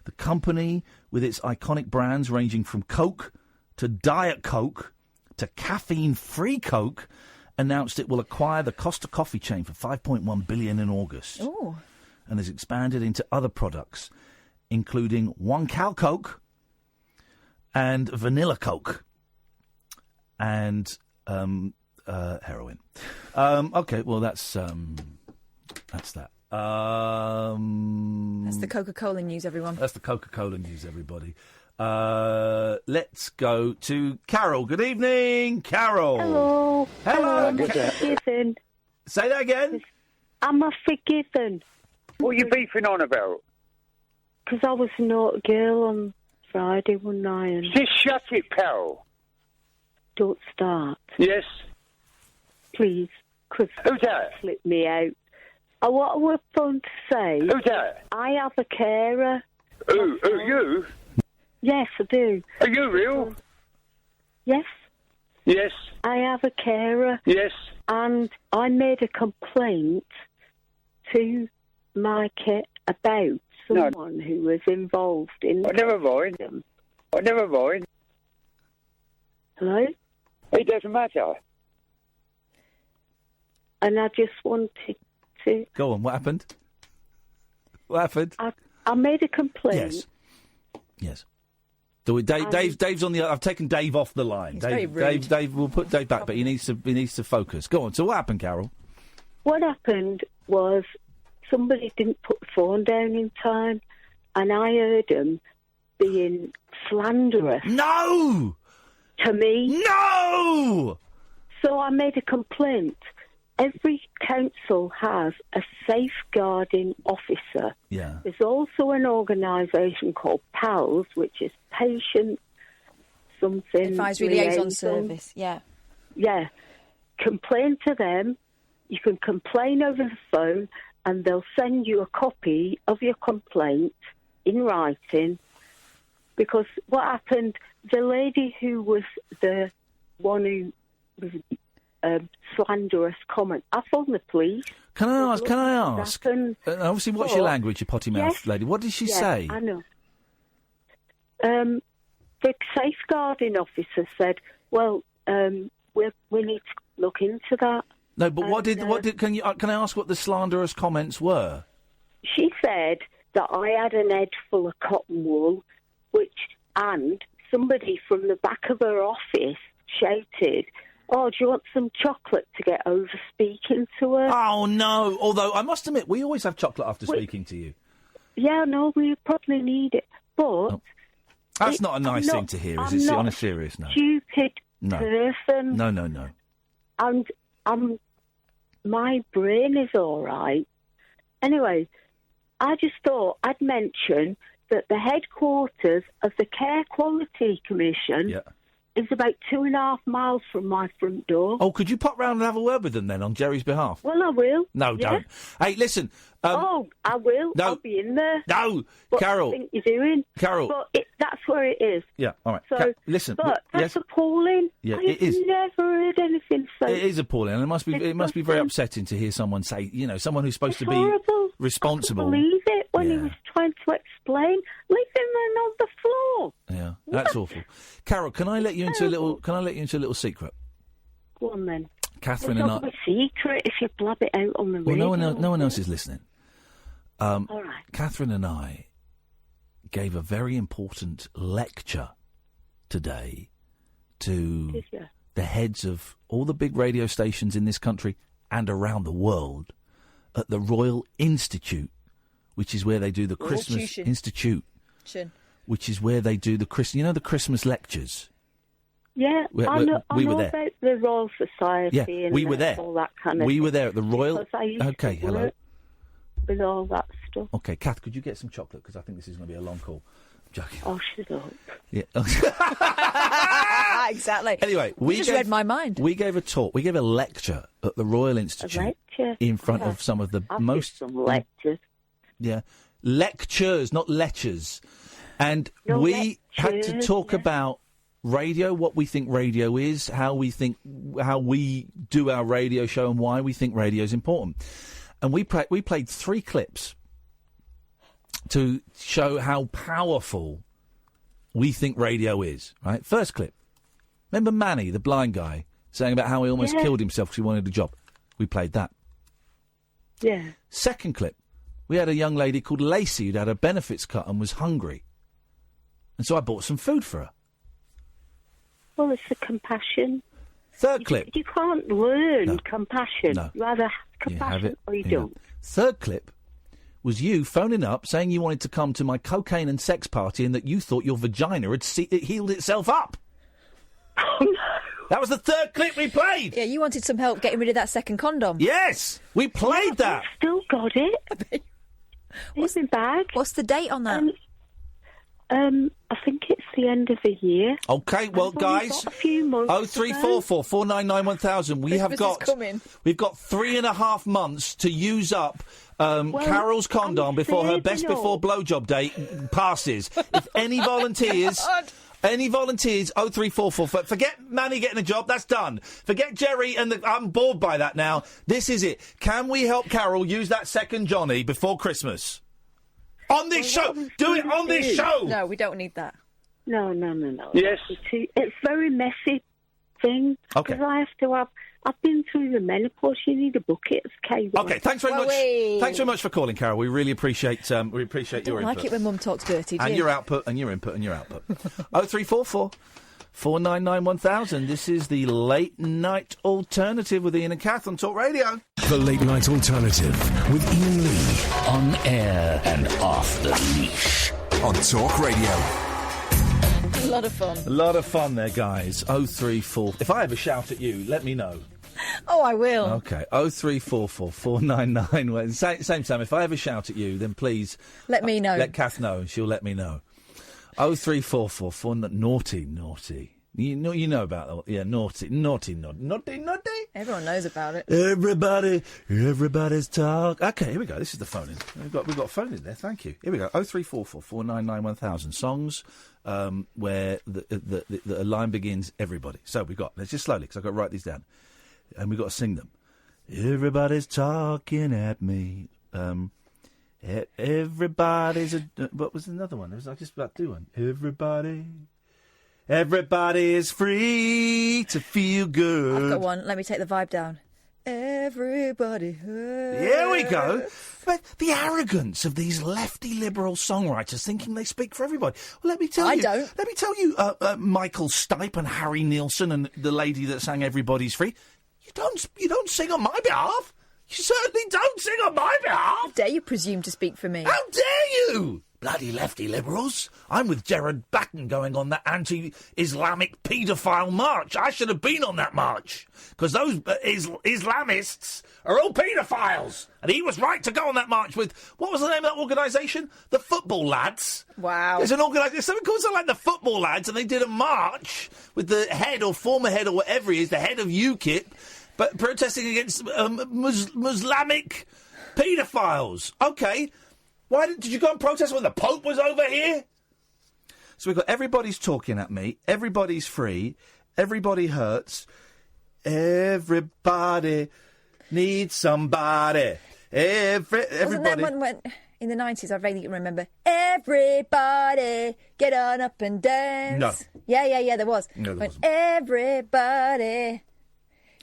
The company, with its iconic brands ranging from Coke to Diet Coke to caffeine-free Coke, announced it will acquire the Costa Coffee chain for $5.1 billion in August. Ooh. And has expanded into other products, including One Cal Coke and Vanilla Coke and heroin. Okay, well, that's that. That's the Coca-Cola news, everyone. That's the Coca-Cola news, everybody. Let's go to Carol. Good evening, Carol. Hello. Hello. I'm forgiven. Say that again. Am I forgiven? What are you beefing on about? Because I was a naughty girl on Friday one night. And just shut it, Carol. Don't start. Yes. Please. Who's that? Flip me out. What I was going to say... Who's that? I have a carer. Who, you? Yes, I do. Are you real? Yes. Yes. I have a carer. Yes. And I made a complaint to my care about someone who was involved in... never mind. Never mind. Hello? It doesn't matter. And I just wanted to... Go on, what happened? What happened? I made a complaint. Yes. So Dave's on the... I've taken Dave off the line. He's very rude. Dave, we'll put Dave back, but he needs to focus. Go on. So what happened, Carol? What happened was somebody didn't put the phone down in time, and I heard him being slanderous. No! To me. No! So I made a complaint. Every council has a safeguarding officer. Yeah. There's also an organisation called PALS, which is Patient Something Advisory Liaison Service, yeah. Yeah. Complain to them. you can complain over the phone, and they'll send you a copy of your complaint in writing. Because what happened, the lady who was the one who was slanderous comment, I phoned the police. Can I ask? Obviously, what's your language, you potty mouth lady? What did she say? I know. The safeguarding officer said, "Well, we need to look into that." No, but what did? Can I ask what the slanderous comments were? She said that I had an head full of cotton wool, and somebody from the back of her office shouted, "Oh, do you want some chocolate to get over speaking to her?" Oh, no. Although, I must admit, we always have chocolate after speaking to you. Yeah, no, we probably need it. But... That's not a nice thing to hear, is it? On a serious note. Stupid person. No. And my brain is all right. Anyway, I just thought I'd mention that the headquarters of the Care Quality Commission is about 2.5 miles from my front door. Oh, could you pop round and have a word with them then on Gerry's behalf? Well, I will. No, don't. Hey, listen. I will. No. I'll be in there. No, what Carol. What do you think you're doing? Carol. But that's where it is. Yeah, all right. So, listen. But that's appalling. Yeah, I've it is. never heard anything so... It is appalling, and it must be very upsetting to hear someone say, someone who's supposed to be responsible. I couldn't believe it when he was trying to explain. Leave him on the floor. Yeah, that's awful. Carol, can I let you into a little secret? Go on then. Catherine it's and not a secret if you blab it out on the radio. Well, no one else is listening. All right. Catherine and I gave a very important lecture today to the heads of all the big radio stations in this country and around the world at the Royal Institute, which is where they do the Christmas Institute, which is where they do the the Christmas lectures. Yeah, I know there. About the Royal Society and we were there. All that kind of We thing. were there at the Royal... Okay, hello. With all that stuff. Okay, Kath, could you get some chocolate? Because I think this is going to be a long call. I'm joking. Oh, shut up. Yeah. Exactly. Anyway, you just read my mind. We gave a talk. We gave a lecture at the Royal Institute in front of some of the most... Some lectures. Yeah. Lectures, not lectures. And we had to talk about radio, what we think radio is, how we do our radio show and why we think radio is important. And we played 3 clips to show how powerful we think radio is, right? First clip. Remember Manny, the blind guy, saying about how he almost killed himself because he wanted a job? We played that. Yeah. Second clip. We had a young lady called Lacey who'd had her benefits cut and was hungry. And so I bought some food for her. Well, it's the compassion. Third clip. You can't learn compassion. No. You either have compassion or you don't. Third clip was you phoning up saying you wanted to come to my cocaine and sex party and that you thought your vagina had healed itself up. Oh, no. That was the third clip we played. Yeah, you wanted some help getting rid of that second condom. Yes, we played that. I've still got it. It's in bag. What's the date on that? I think it's the end of the year. Okay, well, guys, 0344 499 1000. We've got 3.5 months to use up Carol's condom before her best before blowjob date passes. If any volunteers. Any volunteers, 0344. Forget Manny getting a job, that's done. Forget Gerry I'm bored by that now. This is it. Can we help Carol use that second Johnny before Christmas? On this show! Do it on this show! No, we don't need that. No. Yes. It's very messy thing. Okay. Because I've been through the menopause. You need a bucket of cable. Okay, thanks very much. Thanks very much for calling, Carol. We really appreciate your input. I don't like it when Mum talks dirty, do and you? your output, and your input, and your output. 0344 499 1000. This is the Late Night Alternative with Iain and Kath on Talk Radio. The Late Night Alternative with Iain Lee. On air and off the leash. On Talk Radio. A lot of fun. A lot of fun there, guys. 034. If I ever shout at you, let me know. Oh, I will. Okay. 0344 499. Same time. If I ever shout at you, then please let me know. Let Kath know, and she'll let me know. 0344 naughty. You know about that. Yeah, naughty. Everyone knows about it. Everybody's talk. Okay, here we go. This is the phone in. We've got a phone in there. Thank you. Here we go. 0344 499 1000 songs where the line begins. Everybody. So we've got. Let's just slowly because I've got to write these down, and we've got to sing them. Everybody's talking at me. Everybody's. What was another one? I was just about to do one. Everybody is free to feel good. I've got one. Let me take the vibe down. Everybody. Here we go. But the arrogance of these lefty liberal songwriters thinking they speak for everybody. Well, let me tell you. I don't. Let me tell you, Michael Stipe and Harry Nilsson and the lady that sang Everybody's Free. You don't sing on my behalf. You certainly don't sing on my behalf. How dare you presume to speak for me? How dare you? Bloody lefty liberals. I'm with Gerard Batten going on that anti-Islamic paedophile march. I should have been on that march. Because those Islamists are all paedophiles. And he was right to go on that march with, what was the name of that organisation? The Football Lads. Wow. There's an organisation, something called something like the Football Lads, and they did a march with the head or former head or whatever he is, the head of UKIP, but protesting against Muslimic paedophiles. Okay. Why did you go and protest when the Pope was over here? So we've got everybody's talking at me, everybody's free, everybody hurts, everybody needs somebody. Everybody. Wasn't that one when, in the 90s, I vaguely remember, everybody get on up and dance. No. Yeah, there was. No, there wasn't. Everybody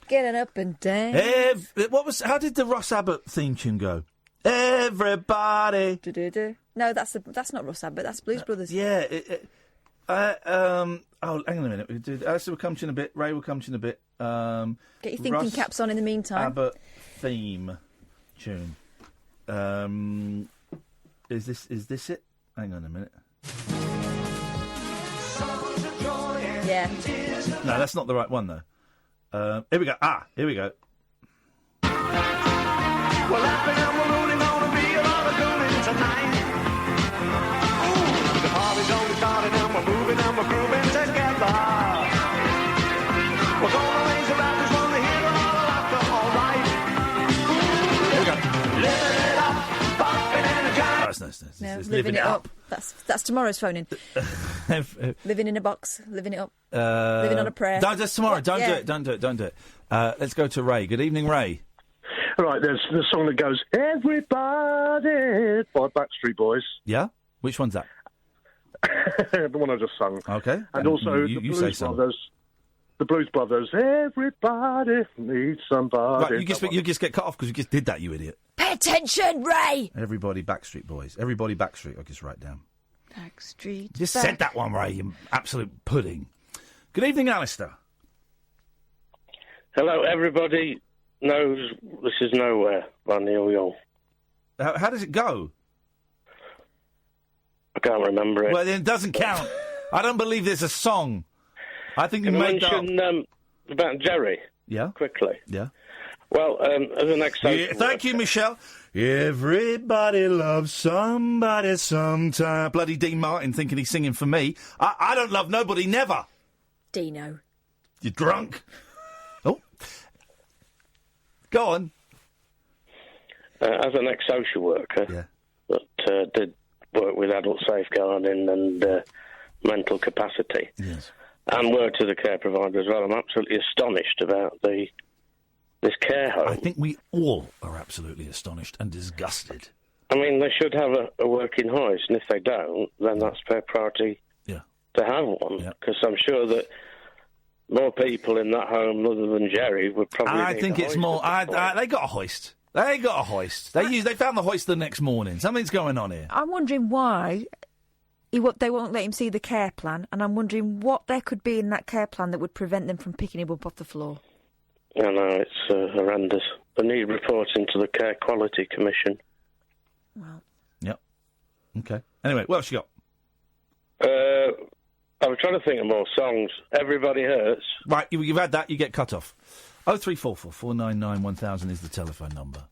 get on up and dance. How did the Ross Abbott theme tune go? Everybody. No, that's not Ross Abbott. That's Blues Brothers. Yeah. Hang on a minute. Alistair will come to you in a bit. Ray will come to you in a bit. Get your thinking Ross caps on in the meantime. Abbott theme tune. Is this it? Hang on a minute. Yeah. No, that's not the right one though. Here we go. Here we go. Well, laughing and we're rolling, gonna be a lot of gooning tonight. Ooh, the party's only starting and we're moving and we're grooving together. We're gonna raise the rappers when they hear a lot of laughter, alright. Here we go. Living it up, popping in a jam. No, No, living it up. That's tomorrow's phone in. Living in a box, living it up. Living on a prayer. That's tomorrow. What? Don't Yeah. do it. Let's go to Ray. Good evening, Ray. Right, there's the song that goes, Everybody, by Backstreet Boys. Yeah? Which one's that? The one I just sung. Okay. And also you the say Blues so. Brothers. The Blues Brothers, everybody needs somebody. Right, you just get cut off because you just did that, you idiot. Pay attention, Ray! Everybody Backstreet Boys. Everybody Backstreet, I just write down. Backstreet. Just said that one, Ray, you absolute pudding. Good evening, Alistair. Hello, everybody knows this is Nowhere by Neil Young. How does it go? I can't remember it. Well, then it doesn't count. I don't believe there's a song. I think you Can I made that up. mention about Gerry? Yeah? Quickly. Yeah. Well, as an ex-social thank you, Michelle. Everybody loves somebody sometime. Bloody Dean Martin thinking he's singing for me. I don't love nobody, never. Dino. You're drunk. Oh. Go on. As an ex-social worker that did work with adult safeguarding and mental capacity, yes, and worked as a care provider as well, I'm absolutely astonished about this care home. I think we all are absolutely astonished and disgusted. I mean, they should have a working hoist, and if they don't, then that's their priority to have one, because I'm sure that more people in that home other than Gerry would probably I need think a it's hoist more... at this point. they got a hoist. They got a hoist. They found the hoist the next morning. Something's going on here. I'm wondering why they won't let him see the care plan, and I'm wondering what there could be in that care plan that would prevent them from picking him up off the floor. I know, it's horrendous. They need reporting to the Care Quality Commission. Well. Yep. Okay. Anyway, what else you got? I was trying to think of more songs. Everybody Hurts. Right, you've had that, you get cut off. 0344 499 1000 is the telephone number.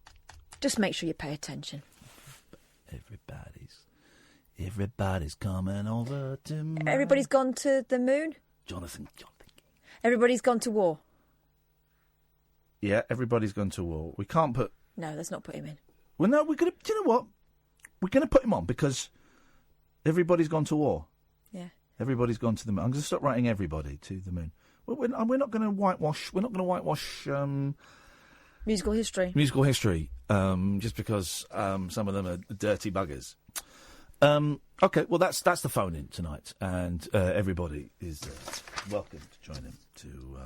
Just make sure you pay attention. Everybody's coming over to me. Everybody's gone to the moon? Jonathan. Everybody's gone to war. Yeah, everybody's gone to war. We can't put... No, let's not put him in. Well, no, we're going to... Do you know what? We're going to put him on because everybody's gone to war. Yeah. Everybody's gone to the moon. I'm going to stop writing everybody to the moon. We're not going to whitewash... We're not going to whitewash... musical history. Musical history, just because some of them are dirty buggers. OK, well, that's the phone-in tonight, and everybody is welcome to join in to...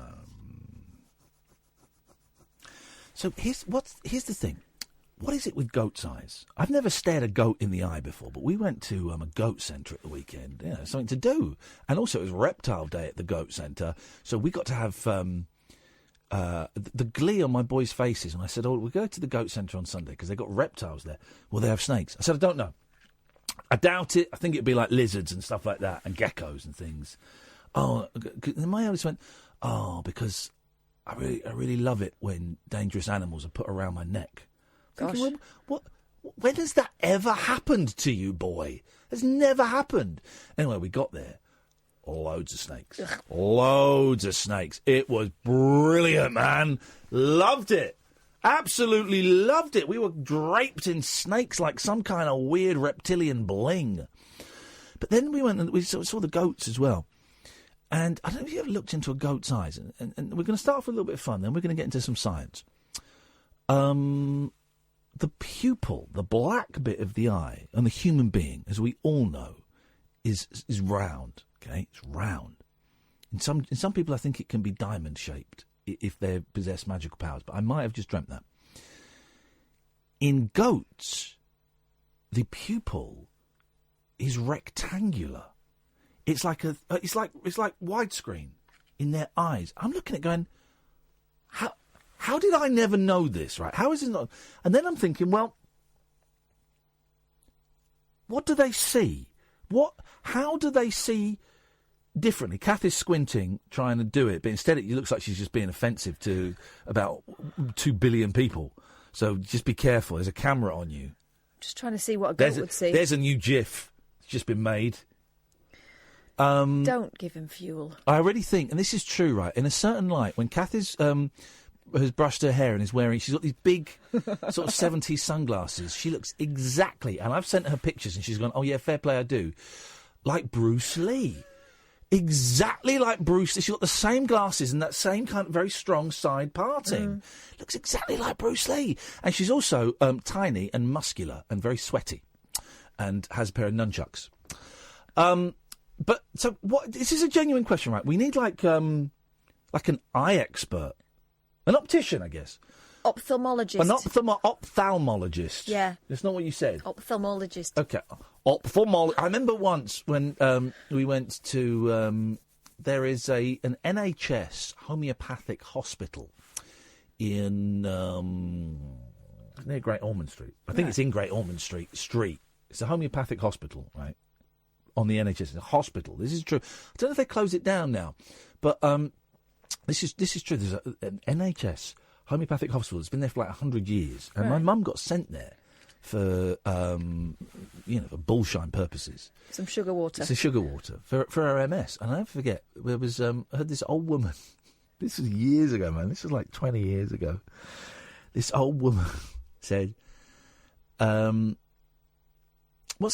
So here's the thing. What is it with goat's eyes? I've never stared a goat in the eye before, but we went to a goat centre at the weekend. You know, something to do. And also it was reptile day at the goat centre, so we got to have... the glee on my boys' faces, and I said, we'll go to the goat centre on Sunday because they've got reptiles there. Well, they have snakes. I said, I don't know. I doubt it. I think it'd be like lizards and stuff like that, and geckos and things. And my eldest went, because I really love it when dangerous animals are put around my neck. Gosh. Thinking, when has that ever happened to you, boy? It's never happened. Anyway, we got there. Loads of snakes. Ugh. Loads of snakes. It was brilliant, man. Loved it. Absolutely loved it. We were draped in snakes like some kind of weird reptilian bling. But then we went and we saw the goats as well. And I don't know if you ever looked into a goat's eyes. And we're going to start off with a little bit of fun, then we're going to get into some science. The pupil, the black bit of the eye, and the human being, as we all know, is round. Okay, it's round. In some people, I think it can be diamond-shaped if they possess magical powers, but I might have just dreamt that. In goats, the pupil is rectangular. It's like widescreen in their eyes. I'm looking at it going, how did I never know this? Right? How is it not? And then I'm thinking, well, what do they see? How do they see differently? Kath is squinting, trying to do it, but instead it looks like she's just being offensive to about 2 billion people. So just be careful. There's a camera on you. Just trying to see what a goat would see. There's a new GIF. It's just been made. Don't give him fuel. I already think, and this is true, right? In a certain light, when Kath has brushed her hair and she's got these big sort of 70s sunglasses. She looks exactly, and I've sent her pictures, and she's gone, oh yeah, fair play, I do, like Bruce Lee. Exactly like Bruce Lee. She's got the same glasses and that same kind of very strong side parting. Looks exactly like Bruce Lee. And she's also tiny and muscular and very sweaty, and has a pair of nunchucks. But so what? This is a genuine question, right? We need like an eye expert, an optician, I guess. Ophthalmologist. An ophthalmologist. Yeah. That's not what you said. Ophthalmologist. Okay. I remember once when we went to... there is an NHS homeopathic hospital in... near Great Ormond Street. I think it's in Great Ormond Street. It's a homeopathic hospital, right? On the NHS. It's a hospital. This is true. I don't know if they close it down now, but this is true. There's an NHS homeopathic hospital that's been there for like 100 years. And my mum got sent there for, for bullshine purposes. Some sugar water. Some sugar water for her MS. And I never forget, there was, I heard this old woman, this was years ago, man, this was like 20 years ago. This old woman said, what's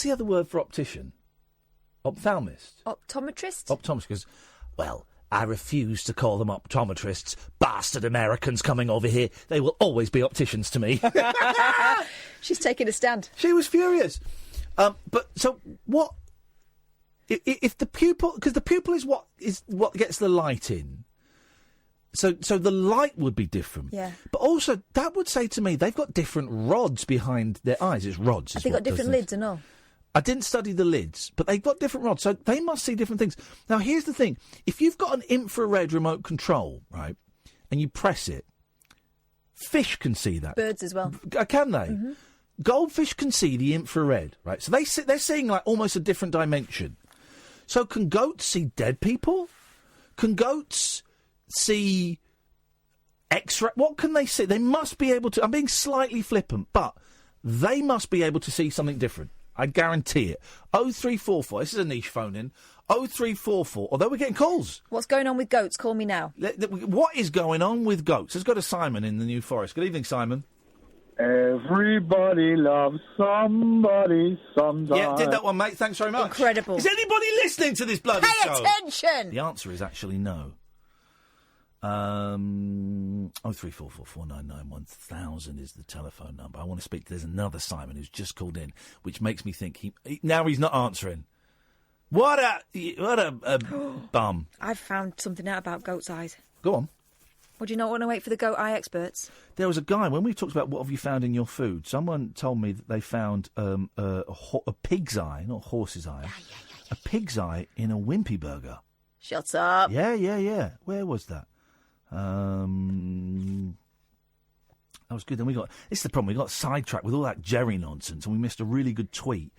the other word for optician? Ophthalmist? Optometrist? Optometrist, because, well, I refuse to call them optometrists. Bastard Americans coming over here. They will always be opticians to me. She's taking a stand. She was furious. But so what? If the pupil, because the pupil is what gets the light in. So the light would be different. Yeah. But also that would say to me they've got different rods behind their eyes. It's rods. Have they got different lids and all? I didn't study the lids, but they've got different rods, so they must see different things. Now, here's the thing. If you've got an infrared remote control, right, and you press it, fish can see that. Birds as well. Can they? Mm-hmm. Goldfish can see the infrared, right? So they're seeing, like, almost a different dimension. So can goats see dead people? Can goats see X-ray? What can they see? They must be able to... I'm being slightly flippant, but they must be able to see something different. I guarantee it. 0344. This is a niche phone in. 0344. Although we're getting calls. What's going on with goats? Call me now. What is going on with goats? Let's go to Simon in the New Forest. Good evening, Simon. Everybody loves somebody sometime. Yeah, did that one, mate. Thanks very much. Incredible. Is anybody listening to this bloody Pay show? attention! The answer is actually no. 03444991000 is the telephone number. I want to speak to. There's another Simon who's just called in, which makes me think now he's not answering. What a bum! I've found something out about goat's eyes. Go on. Would you not want to wait for the goat eye experts? There was a guy, when we talked about what have you found in your food, someone told me that they found a pig's eye, not a horse's eye, a pig's eye in a Wimpy burger. Shut up. Yeah. Where was that? That was good. Then this is the problem, we got sidetracked with all that Gerry nonsense, and we missed a really good tweet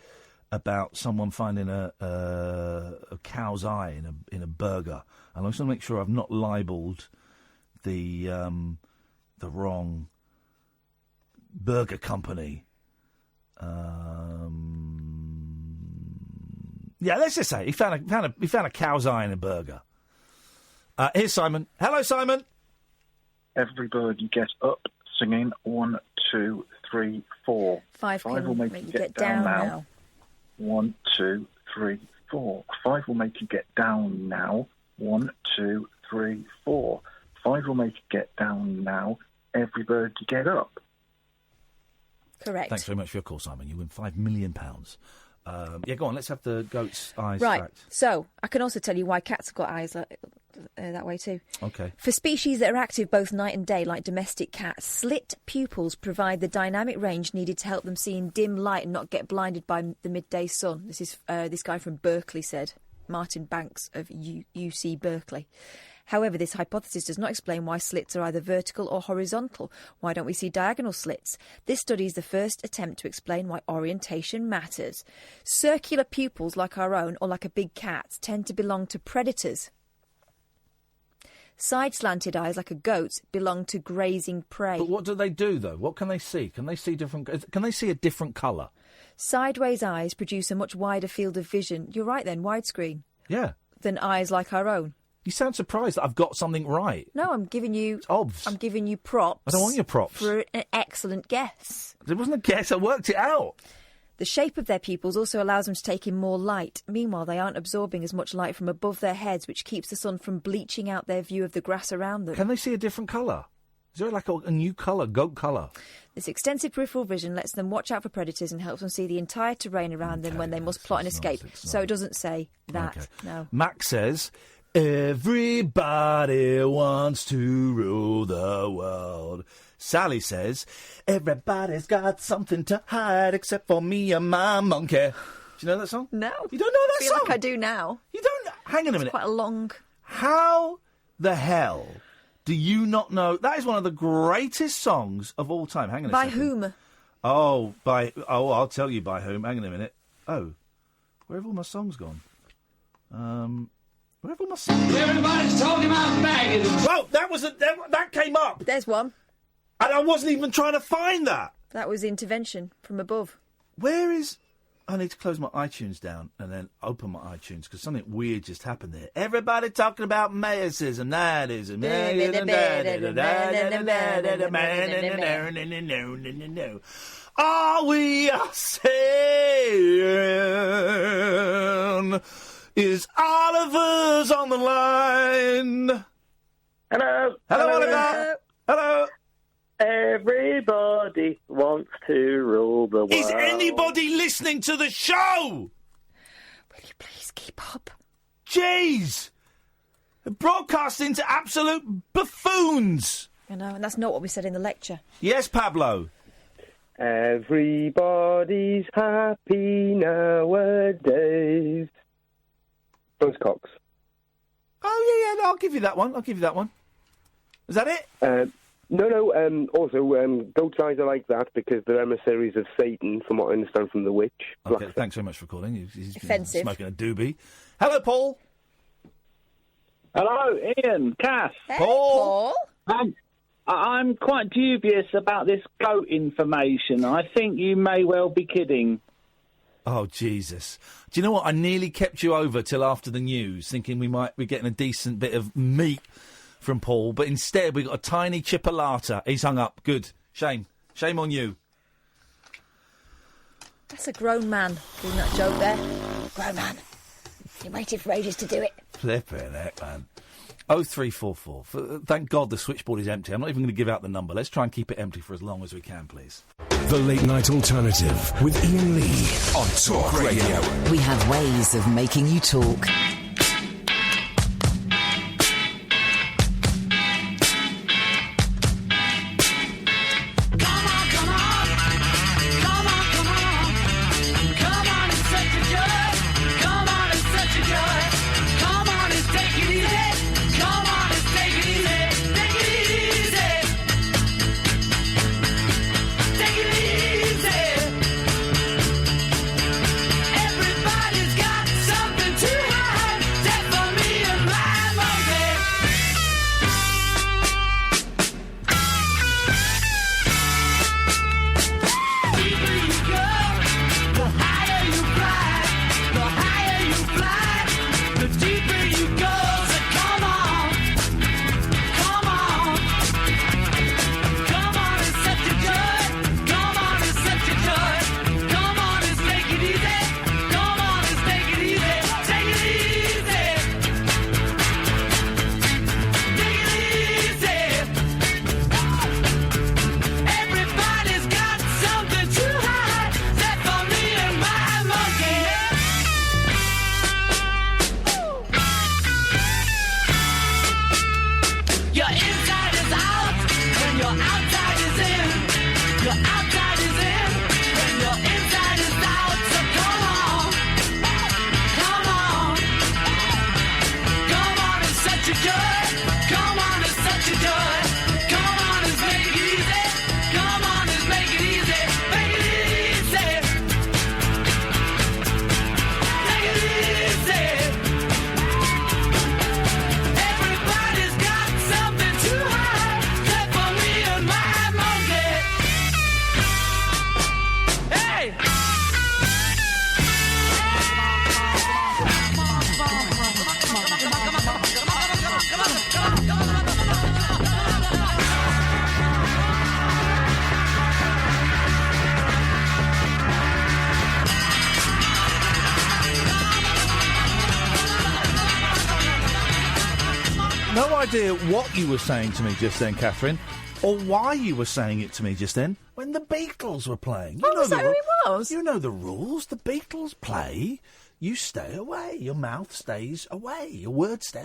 about someone finding a cow's eye in a burger. And I just want to make sure I've not libelled the wrong burger company. Yeah, let's just say he found a cow's eye in a burger. Here's Simon. Hello, Simon. Everybody get up, singing 1, 2, 3, 4. 5 will make you get down now. 1, 2, 3, 4. 5 will make you get down now. 1, 2, 3, 4. 5 will make you get down now. Everybody get up. Correct. Thanks very much for your call, Simon. You win £5 million. Yeah, go on. Let's have the goat's eyes right. fact. So I can also tell you why cats have got eyes that way too. Okay. For species that are active both night and day, like domestic cats, slit pupils provide the dynamic range needed to help them see in dim light and not get blinded by the midday sun. This is this guy from Berkeley said. Martin Banks of UC Berkeley. However, this hypothesis does not explain why slits are either vertical or horizontal. Why don't we see diagonal slits? This study is the first attempt to explain why orientation matters. Circular pupils, like our own, or like a big cat's, tend to belong to predators. Side-slanted eyes, like a goat's, belong to grazing prey. But what do they do, though? What can they see? Can they see a different colour? Sideways eyes produce a much wider field of vision. You're right, then, widescreen. Yeah. Than eyes like our own. You sound surprised that I've got something right. No, I'm giving you... It's obvs. I'm giving you props. I don't want your props. For an excellent guess. It wasn't a guess, I worked it out. The shape of their pupils also allows them to take in more light. Meanwhile, they aren't absorbing as much light from above their heads, which keeps the sun from bleaching out their view of the grass around them. Can they see a different colour? Is there like a new colour, goat colour? This extensive peripheral vision lets them watch out for predators and helps them see the entire terrain around them when they must plot an escape. So it doesn't say that, no. Max says, everybody wants to rule the world. Sally says, everybody's got something to hide except for me and my monkey. Do you know that song? No. You don't know that I feel song? like I do now. You don't? Hang on a minute. It's quite a long... How the hell do you not know? That is one of the greatest songs of all time. Hang on a second. By whom? Oh, I'll tell you by whom. Hang on a minute. Oh, where have all my songs gone? Where have all my songs gone? Everybody's talking about baggage. Well, that came up. There's one. And I wasn't even trying to find that. That was intervention from above. Where is... I need to close my iTunes down and then open my iTunes because something weird just happened there. Everybody talking about Mayoism, Nadism. All we are saying is Oliver's on the line. Hello. Hello, Oliver. Hello. Everybody wants to rule the world. Is anybody listening to the show? Will you please keep up? Jeez! Broadcasting to absolute buffoons. I know, and that's not what we said in the lecture. Yes, Pablo. Everybody's happy nowadays. Buzzcocks. Oh, yeah, I'll give you that one. Is that it? No. Also, goat's eyes are like that because they're emissaries of Satan, from what I understand from the witch. Okay, thanks very much for calling. He's offensive. Smoking a doobie. Hello, Paul. Hello, Ian, Kath. Hey, Paul. I'm quite dubious about this goat information. I think you may well be kidding. Oh, Jesus. Do you know what? I nearly kept you over till after the news, thinking we might be getting a decent bit of meat from Paul, but instead we got a tiny chipolata. He's hung up. Good. Shame. Shame on you. That's a grown man doing that joke there. Grown man. You waited for ages to do it. Flippin' heck, man. 0344. Thank God the switchboard is empty. I'm not even going to give out the number. Let's try and keep it empty for as long as we can, please. The Late Night Alternative with Iain Lee on Talk Radio. We have ways of making you talk. No idea what you were saying to me just then, Catherine, or why you were saying it to me just then when the Beatles were playing. You know was that who it was? You know the rules. The Beatles play, you stay away. Your mouth stays away. Your words stay.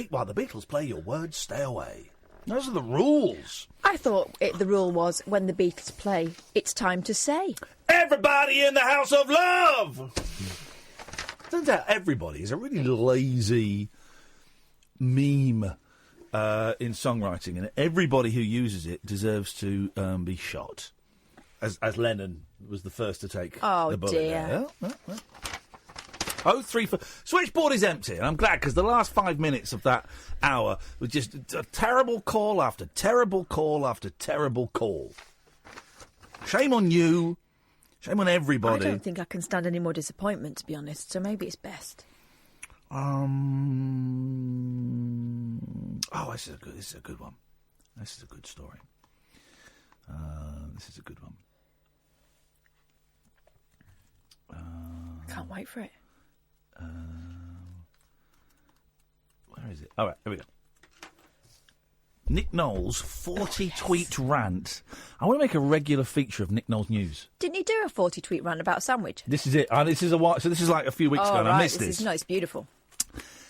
While the Beatles play, your words stay away. Those are the rules. I thought the rule was when the Beatles play, it's time to say. Everybody in the House of Love! Turns out everybody is a really lazy meme in songwriting, and everybody who uses it deserves to be shot. As Lennon was the first to take the bullet. Dear. There. 034. Switchboard is empty, and I'm glad, because the last 5 minutes of that hour was just a terrible call after terrible call after terrible call. Shame on you. Shame on everybody. I don't think I can stand any more disappointment, to be honest, so maybe it's best. Oh, this is a good one. This is a good story. This is a good one. Can't wait for it. Where is it? All right, here we go. Nick Knowles' 40-tweet rant. I want to make a regular feature of Nick Knowles' news. Didn't he do a 40-tweet rant about a sandwich? This is it. This is so this is like a few weeks ago, and I missed this. No, it's beautiful.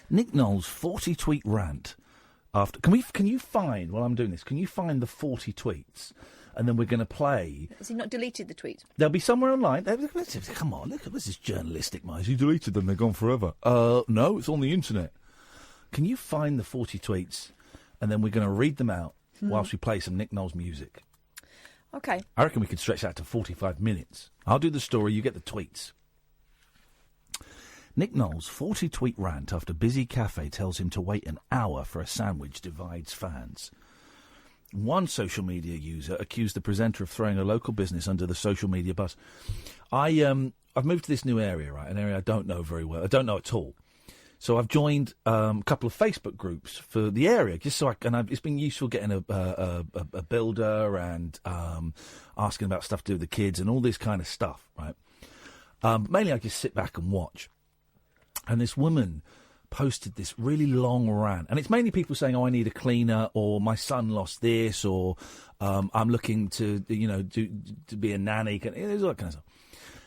Nick Knowles' 40-tweet rant. After can you find, while I'm doing this, can you find the 40 tweets? And then we're going to play... Has he not deleted the tweets? They'll be somewhere online. Come on, look at this is journalistic, mate. He deleted them, they're gone forever. No, it's on the internet. Can you find the 40 tweets? And then we're going to read them out whilst we play some Nick Knowles music. OK. I reckon we could stretch that to 45 minutes. I'll do the story, you get the tweets. Nick Knowles' 40-tweet rant after busy cafe tells him to wait an hour for a sandwich divides fans. One social media user accused the presenter of throwing a local business under the social media bus. I've moved to this new area, right? An area I don't know very well. I don't know at all. So I've joined a couple of Facebook groups for the area, just so it's been useful getting a builder and asking about stuff to do with the kids and all this kind of stuff, right? Mainly I just sit back and watch. And this woman posted this really long rant, and it's mainly people saying, "Oh, I need a cleaner," or "My son lost this," or "I'm looking to be a nanny." There's all that kind of stuff.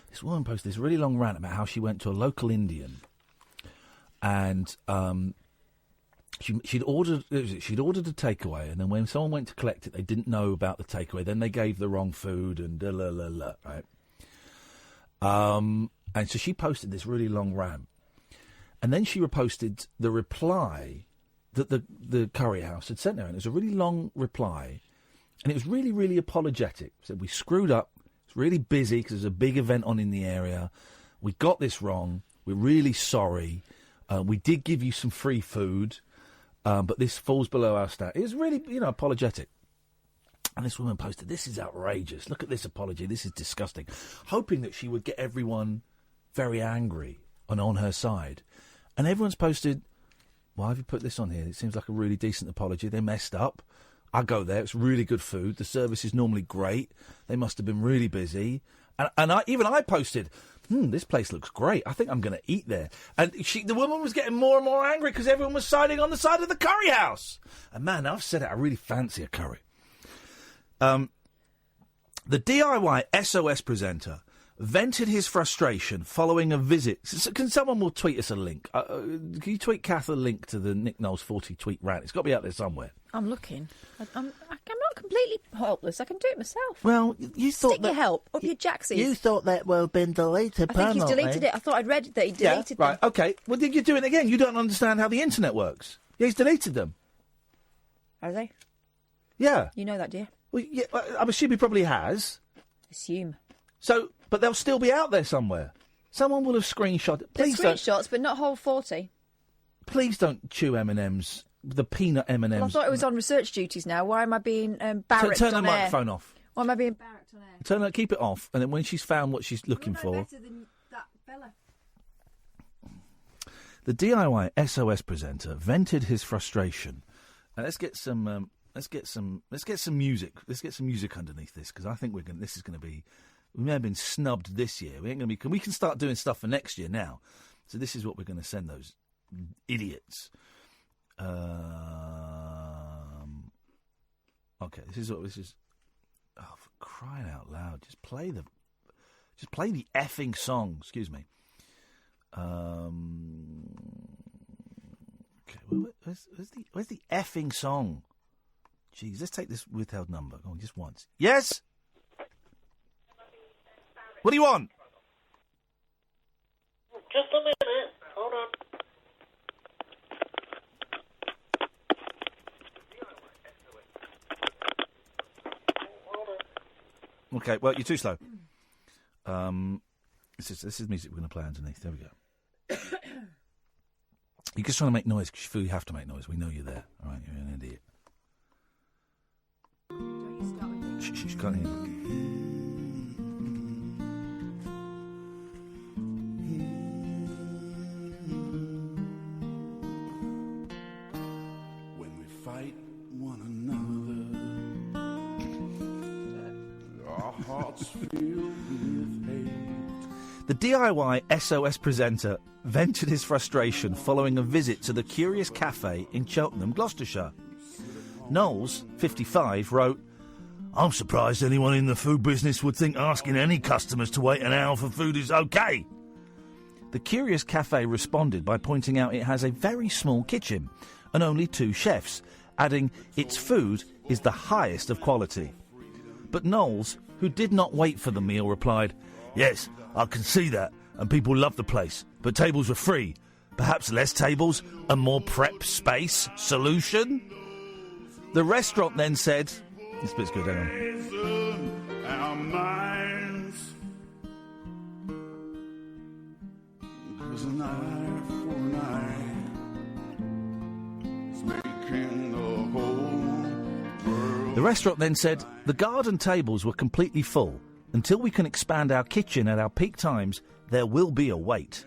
This woman posted this really long rant about how she went to a local Indian, and she'd ordered a takeaway, and then when someone went to collect it, they didn't know about the takeaway. Then they gave the wrong food, and right. And so she posted this really long rant. And then she reposted the reply that the curry house had sent her. And it was a really long reply. And it was really, really apologetic. It said, "We screwed up. It's really busy because there's a big event on in the area. We got this wrong. We're really sorry. We did give you some free food, but this falls below our standard." It was really, apologetic. And this woman posted, "This is outrageous. Look at this apology. This is disgusting." Hoping that she would get everyone very angry and on her side. And everyone's posted, "Why have you put this on here? It seems like a really decent apology. They messed up. I go there. It's really good food. The service is normally great. They must have been really busy." And I posted, "This place looks great. I think I'm going to eat there." And the woman was getting more and more angry because everyone was siding on the side of the curry house. And man, I've said it, I really fancy a curry. The DIY SOS presenter vented his frustration following a visit. Can someone will tweet us a link? Can you tweet Kath a link to the Nick Knowles 40 tweet rant? It's got to be out there somewhere. I'm looking. I'm not completely helpless. I can do it myself. Well, you thought Stick your help up your jacksies. You thought that had been deleted. I think he's deleted it. I thought I'd read that he deleted them. Right, okay. Well, then you're doing it again. You don't understand how the internet works. Yeah, he's deleted them. Are they? Yeah. You know that, do you? Well, yeah, I'm assuming he probably has. Assume. So, but they'll still be out there somewhere. Someone will have screenshot it. There's screenshots, but not whole 40. Please don't chew M&Ms, the peanut M&Ms. Well, I thought it was on research duties now. Why am I being barracked Turn on the air? microphone off. Why am I being barracked on air? Keep it off, and then when she's found what she's looking for... better than that fella. The DIY SOS presenter vented his frustration. Let's get some music. Let's get some music underneath this, because I think this is going to be... We may have been snubbed this year. We ain't going to be. We can start doing stuff for next year now. So this is what we're going to send those idiots. Okay, this is. Oh, for crying out loud! Just play the effing song. Excuse me. Okay, where's the effing song? Jeez, let's take this withheld number. Oh, just once. Yes. What do you want? Just a minute. Hold on. Okay, well, you're too slow. This is music we're going to play underneath. There we go. You're just trying to make noise because you feel you have to make noise. We know you're there. All right, you're an idiot. She's got in. The DIY SOS presenter vented his frustration following a visit to the Curious Cafe in Cheltenham, Gloucestershire. Knowles, 55, wrote, "I'm surprised anyone in the food business would think asking any customers to wait an hour for food is okay." The Curious Cafe responded by pointing out it has a very small kitchen and only 2 chefs, adding its food is the highest of quality. But Knowles, who did not wait for the meal, replied, "Yes, I can see that, and people love the place, but tables were free. Perhaps less tables, a more prep space solution?" The restaurant then said... This bit's good, hang on. Our minds, 'cause an eye for an eye is making the whole world. The restaurant then said the garden tables were completely full. Until we can expand our kitchen at our peak times, there will be a wait.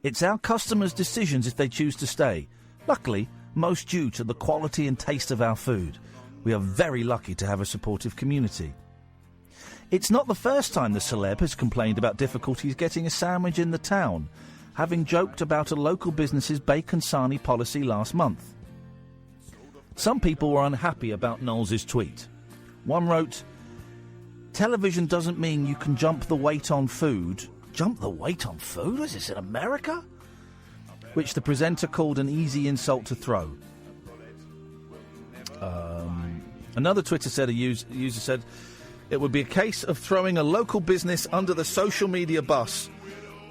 It's our customers' decisions if they choose to stay. Luckily, most due to the quality and taste of our food. We are very lucky to have a supportive community. It's not the first time the celeb has complained about difficulties getting a sandwich in the town, having joked about a local business's bacon sarnie policy last month. Some people were unhappy about Knowles' tweet. One wrote, "Television doesn't mean you can jump the weight on food." Jump the weight on food? Is this in America? Which the presenter called an easy insult to throw. Another Twitter said, a user said, it would be a case of throwing a local business under the social media bus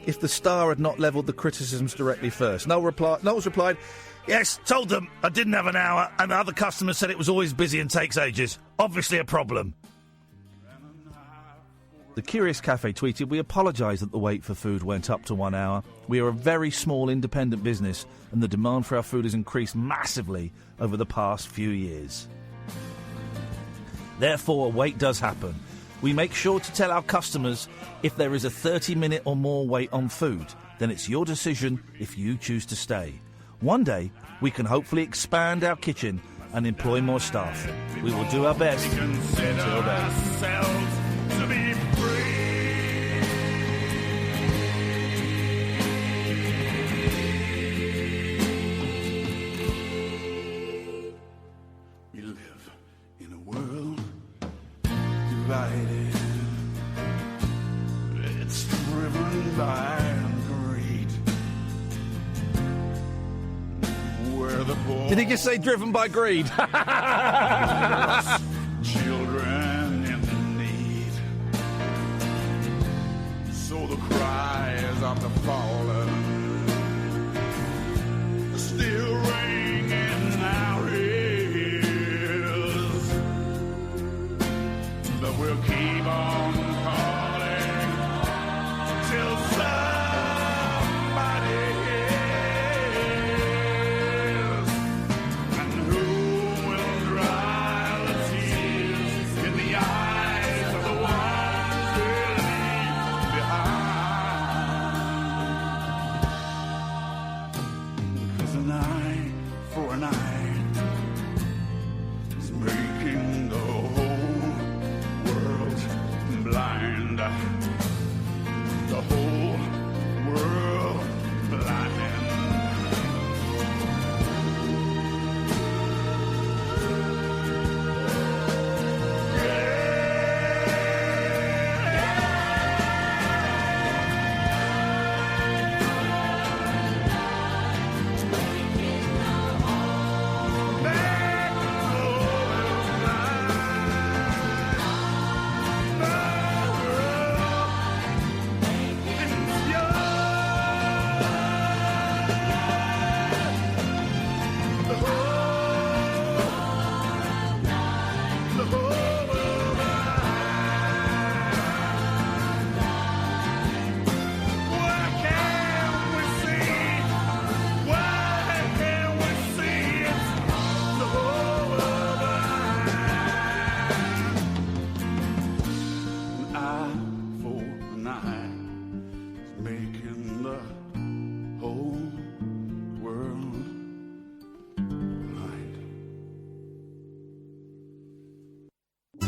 if the Star had not levelled the criticisms directly first. Knowles replied, "Yes, told them I didn't have an hour, and the other customers said it was always busy and takes ages. Obviously a problem." The Curious Cafe tweeted, "We apologise that the wait for food went up to 1 hour. We are a very small independent business and the demand for our food has increased massively over the past few years. Therefore, a wait does happen. We make sure to tell our customers if there is a 30-minute or more wait on food, then it's your decision if you choose to stay. One day, we can hopefully expand our kitchen and employ more staff. We will do our best. Until then." To be We live in a world divided. It's driven by greed. Where the poor Did he just say driven by greed? children in need. So the cries of the fallen still ring in our ears. But we'll keep on calling till somebody hears. And who will dry the tears in the eyes of the ones we leave behind? Because an eye for an eye is making the whole world blind. The whole world blind.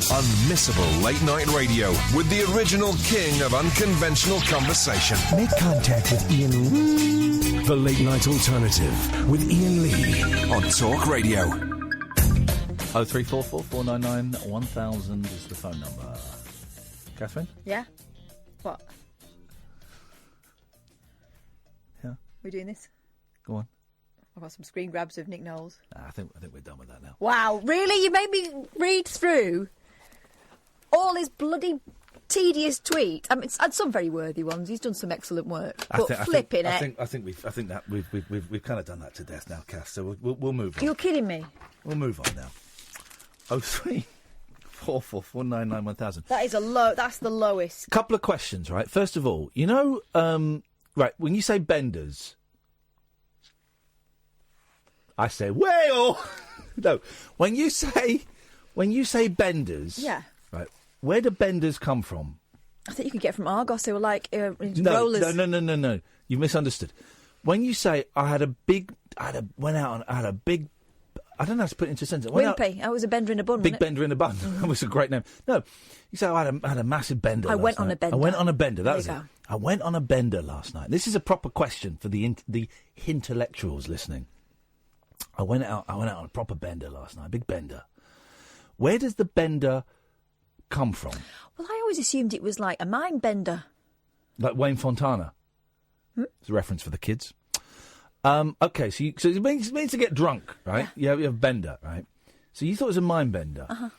Unmissable late-night radio with the original king of unconventional conversation. Make contact with Iain Lee. The Late Night Alternative with Iain Lee on Talk Radio. 0344 499 1000 is the phone number. Katherine? Yeah? What? Yeah? We're doing this? Go on. I've got some screen grabs of Nick Knowles. I think we're done with that now. Wow, really? You made me read through all his bloody tedious tweet. I mean, it's had some very worthy ones. He's done some excellent work. But flipping it. I think we've kind of done that to death now, Kath. So we'll move on. You're kidding me. We'll move on now. 0344 499 1000. That is that's the lowest. Couple of questions, right? First of all, you know, right, when you say benders, I say whale. No, when you say When you say benders... Yeah. Right, where do benders come from? I think you could get from Argos. They were like rollers. No. You misunderstood. When you say I had a big... I had a big... I don't know how to put it into a sentence. Wimpy. I was a bender in a bun, Big wasn't it? bender in a bun. That was a great name. No, you say I had a massive bender. I went last on night. a bender. I went on a bender. That There was you it. go. I went on a bender last night. This is a proper question for the intellectuals listening. I went out on a proper bender last night. Big bender. Where does the bender come from? Well, I always assumed it was like a mind bender. Like Wayne Fontana. It's a reference for the kids. Okay, so it means to get drunk, right? Yeah. You have bender, right? So you thought it was a mind bender. Uh-huh.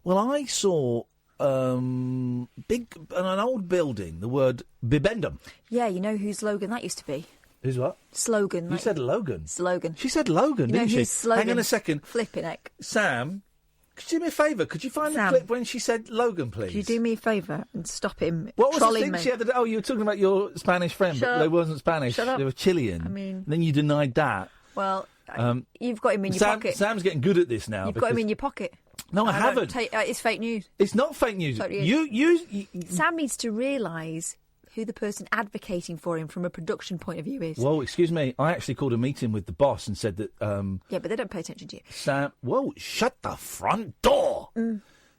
Well, I saw an old building, the word Bibendum. Yeah, you know whose slogan that used to be? Who's what? Slogan. You said Logan. Slogan. She said Logan, You know didn't she? whose slogan? Hang on a second. Flipping heck. Sam, could you do me a favour? Could you find Sam. the clip when she said Logan, please? Could you do me a favour and stop him What was the trolling thing me? she had? Oh, you were talking about your Spanish friend, Shut but up. they wasn't Spanish. Shut up. They were Chilean. I mean- And then you denied that. Well, you've got him in your pocket. Sam's getting good at this now. You've got him in your pocket. No, I don't haven't. It's fake news. It's not fake news. Totally is. Sam needs to realise who the person advocating for him from a production point of view is. Whoa, excuse me. I actually called a meeting with the boss and said that Yeah, but they don't pay attention to you. Sam... Whoa, shut the front door!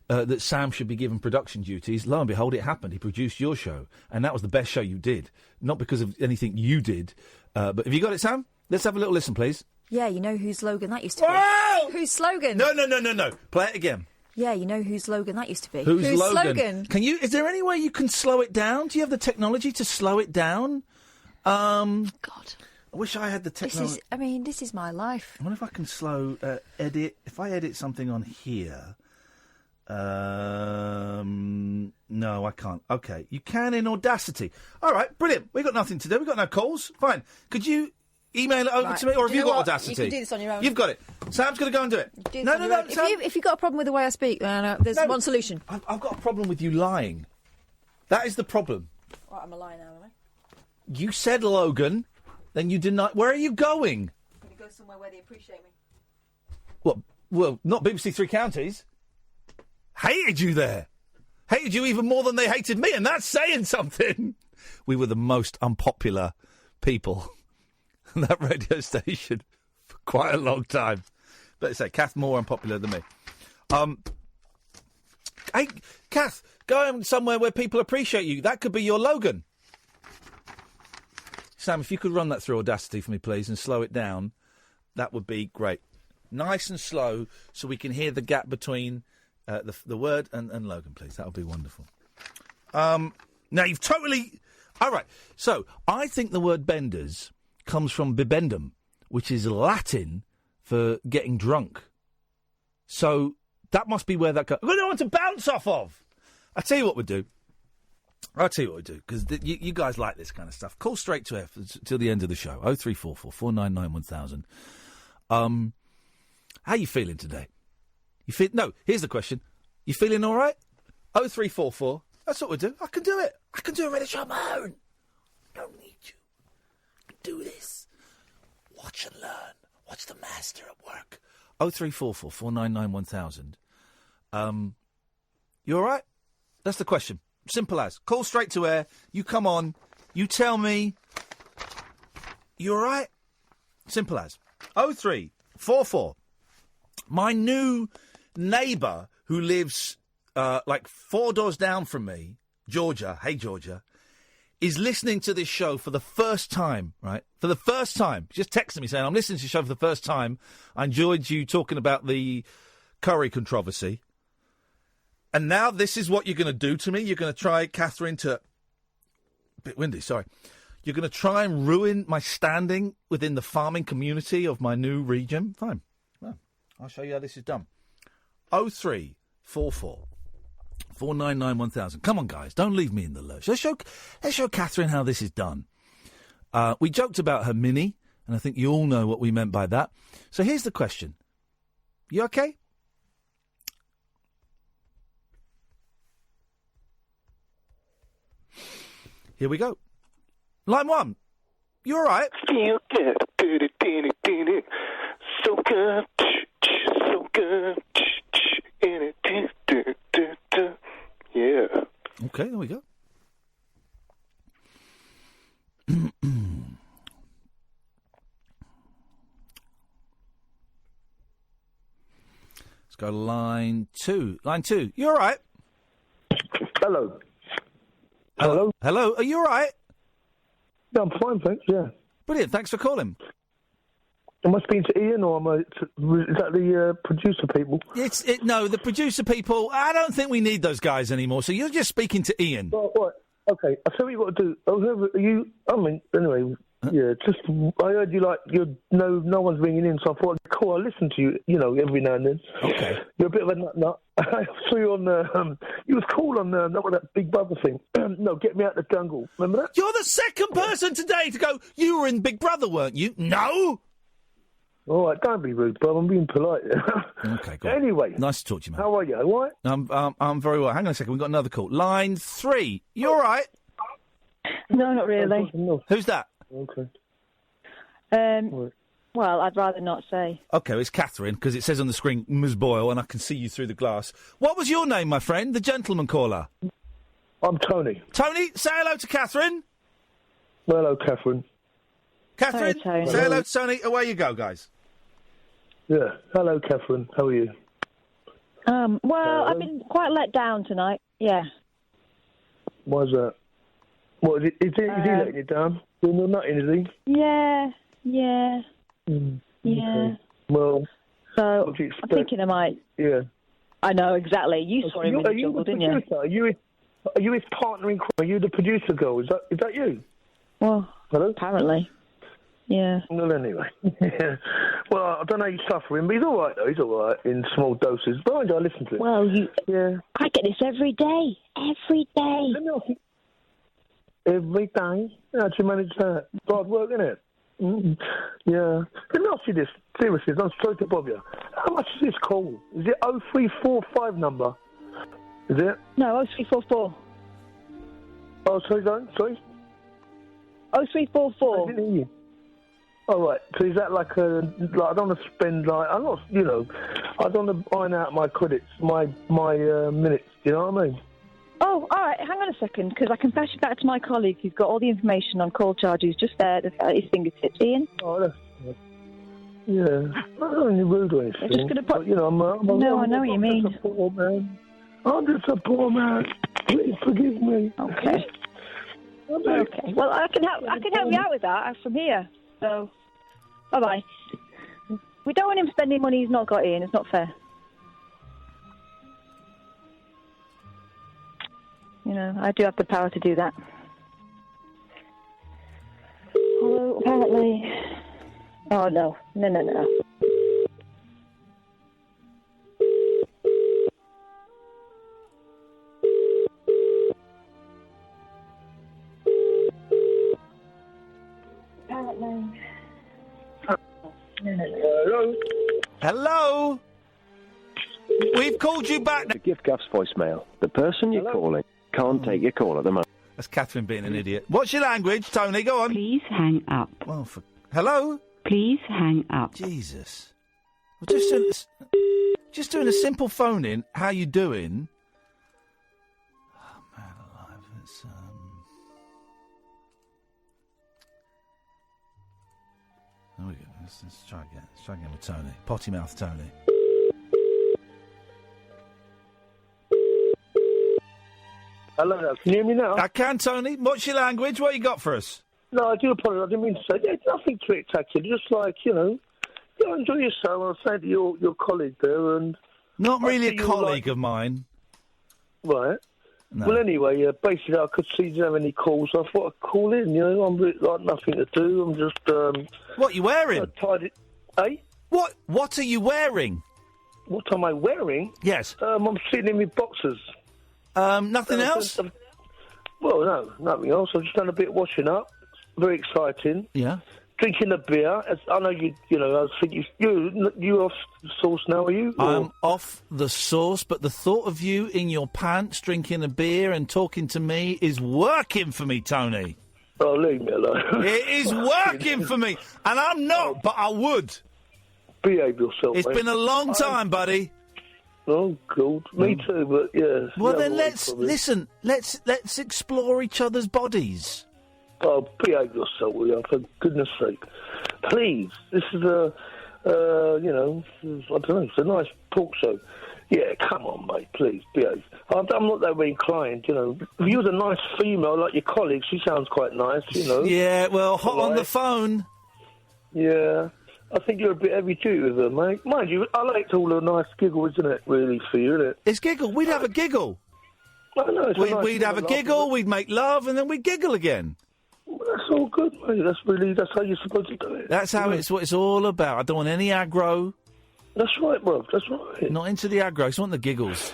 That Sam should be given production duties. Lo and behold, it happened. He produced your show, and that was the best show you did. Not because of anything you did. But have you got it, Sam? Let's have a little listen, please. Yeah, you know whose slogan that used to be. Whoa! Whose slogan? No. Play it again. Yeah, you know whose slogan that used to be. Whose slogan? Can you? Is there any way you can slow it down? Do you have the technology to slow it down? God. I wish I had the technology. This is my life. I wonder if I can slow edit. If I edit something on here. No, I can't. Okay, you can in Audacity. All right, brilliant. We've got nothing to do. We've got no calls. Fine. Could you email it over Right. to me, or have Do you you know got what? Audacity? You can do this on your own. You've got it. Sam's going to go and do it. Do No, this on your own. Sam. If you've got a problem with the way I speak, there's one solution. I've got a problem with you lying. That is the problem. Right, I'm a liar now, am I? You said Logan, then you denied. Where are you going? I'm going to go somewhere where they appreciate me. What? Well, not BBC Three Counties. Hated you there. Hated you even more than they hated me, and that's saying something. We were the most unpopular people on that radio station for quite a long time. Let's say Kath more unpopular than me. Hey, Kath, go somewhere where people appreciate you. That could be your Logan. Sam, if you could run that through Audacity for me, please, and slow it down, that would be great. Nice and slow, so we can hear the gap between the word and Logan, please. That would be wonderful. Now, you've totally... All right, so I think the word benders comes from bibendum, which is Latin for getting drunk. So that must be where that goes. I don't know what to bounce off of. I'll tell you what we do. Because you guys like this kind of stuff. Call straight to F till the end of the show. 0344 499 1000. How you feeling today? No, here's the question. You feeling all right? 0344. That's what we do. I can do it. I can do a radio show on my own. Don't need you. Do this. Watch and learn. Watch the master at work. 0344 499 1000. You all right? That's the question. Simple as. Call straight to air. You come on. You tell me. You all right? Simple as. 0344. My new neighbour who lives like 4 doors down from me, Georgia, hey Georgia, is listening to this show for the first time, right? For the first time. Just texted me saying, I'm listening to the show for the first time. I enjoyed you talking about the curry controversy. And now this is what you're going to do to me? You're going to try, Katherine, to... A bit windy, sorry. You're going to try and ruin my standing within the farming community of my new region? Fine. Well, I'll show you how this is done. 0344 499 1000. Come on, guys. Don't leave me in the lurch. Let's show Katherine how this is done. We joked about her mini, and I think you all know what we meant by that. So here's the question. You okay? Here we go. Line 1. You all right? Feel good. So good. So good. In it. OK, there we go. Let's go to line 2. Line 2, you all right? Hello. Hello? Hello, are you all right? Yeah, I'm fine, thanks, yeah. Brilliant, thanks for calling. Am I speaking to Ian or is that the producer people? No, the producer people, I don't think we need those guys anymore, so you're just speaking to Ian. Right. Okay, I'll tell you what to do. Anyway, yeah, I heard no one's ringing in, so I thought, cool, I'll listen to you, every now and then. Okay. You're a bit of a nut. I saw you on, you was cool on, that Big Brother thing. No, Get Me Out the Jungle. Remember that? You're the second person today to go, you were in Big Brother, weren't you? No! All right, don't be rude, bro. I'm being polite. Okay, go on. Anyway. Nice to talk to you, man. How are you, all right? I'm very well. Hang on a second, we've got another call. Line 3. You all right? No, not really. Who's that? Okay. Well, I'd rather not say. Okay, it's Katherine, because it says on the screen, Ms. Boyle, and I can see you through the glass. What was your name, my friend? The gentleman caller. I'm Tony. Tony, say hello to Katherine. Hello, Katherine. Katherine, Hello, Tony. say hello to Tony. Away you go, guys. Yeah. Hello, Katherine. How are you? Well, I've been quite let down tonight. Yeah. Why's that? What, is he letting you down? Doing no nothing, is he? Yeah. Yeah. Okay. Well, so I'm thinking I might. Yeah. I know, exactly. You saw him in the jungle, didn't you? Are you his partner in crime? Are you the producer girl? Is that you? Well, hello? Apparently. Yeah. Well, anyway. Yeah. Well, I don't know how he's suffering, but he's all right, though. He's all right in small doses. But I listen to him. Well, yeah. I get this every day. Every day. Every day? How'd you manage that? Hard work, isn't it? Yeah. Let me ask you this. Seriously, I'm sorry to bother you. How much is this call? Is it 0345 number? Is it? No, 0344. Oh, sorry. 0344. I didn't hear you. All right. So is that like I don't want to spend I don't want to iron out my credits, my minutes. Do you know what I mean? Oh, all right. Hang on a second, because I can pass you back to my colleague who's got all the information on call charges just there at his fingertips. Ian? Oh, that's good. Yeah. I'm not only rude or anything. I'm just going to put... But, I know what you mean. I'm just a poor man. I'm just a poor man. Please forgive me. Okay. Okay. Well, I can help you out with that from here. So, bye-bye. We don't want him spending money he's not got, Ian. It's not fair. I do have the power to do that. Although, apparently... Oh, no. No. Apparently... Hello? Hello? We've called you back. The gift Gaff's voicemail. The person you're calling can't take your call at the moment. That's Katherine being an idiot. What's your language, Tony? Go on. Please hang up. Well, hello? Please hang up. Jesus. We're just doing a simple phone-in. How you doing? Oh, man alive. There we go. Let's try again. Let's try again with Tony. Potty mouth Tony. Hello, can you hear me now? I can, Tony. What's your language? What you got for us? No, I do apologise. I didn't mean to say. Yeah, nothing spectacular. Just like, enjoy yourself. I was saying to your colleague there, and not really a colleague of mine. Right. No. Well, anyway, basically, I could see you didn't have any calls. So I thought I'd call in. I'm like nothing to do. I'm just. What are you wearing? Tidy. Eh? What are you wearing? What am I wearing? Yes. I'm sitting in my boxers. Nothing else? Well, no, nothing else. I've just done a bit of washing up. Very exciting. Yeah. Drinking a beer. I know I think you off the sauce now, are you? I'm off the sauce, but the thought of you in your pants drinking a beer and talking to me is working for me, Tony. Oh, leave me alone. It is working for me, and I'm not, but I would. Behave yourself, It's mate. been a long time, buddy. Oh, God. Me too, but yeah. Well, then listen. Let's explore each other's bodies. Oh, behave yourself, will you? For goodness sake. Please. This is I don't know, it's a nice talk show. Yeah, come on, mate, please, behave. I'm not that way inclined, you know. If you was a nice female like your colleague, she sounds quite nice, you know. Yeah, well, hot on the phone. Yeah. I think you're a bit heavy-duty with her, mate. Mind you, I liked all the nice giggle, isn't it, really, for you, isn't it? It's giggle. We'd have a giggle. I know, we'd have a giggle, we'd make love, and then we'd giggle again. Well, that's all good, mate. That's how you're supposed to do it. That's how it's what it's all about. I don't want any aggro. That's right, bro. That's right. Not into the aggro. I just want the giggles.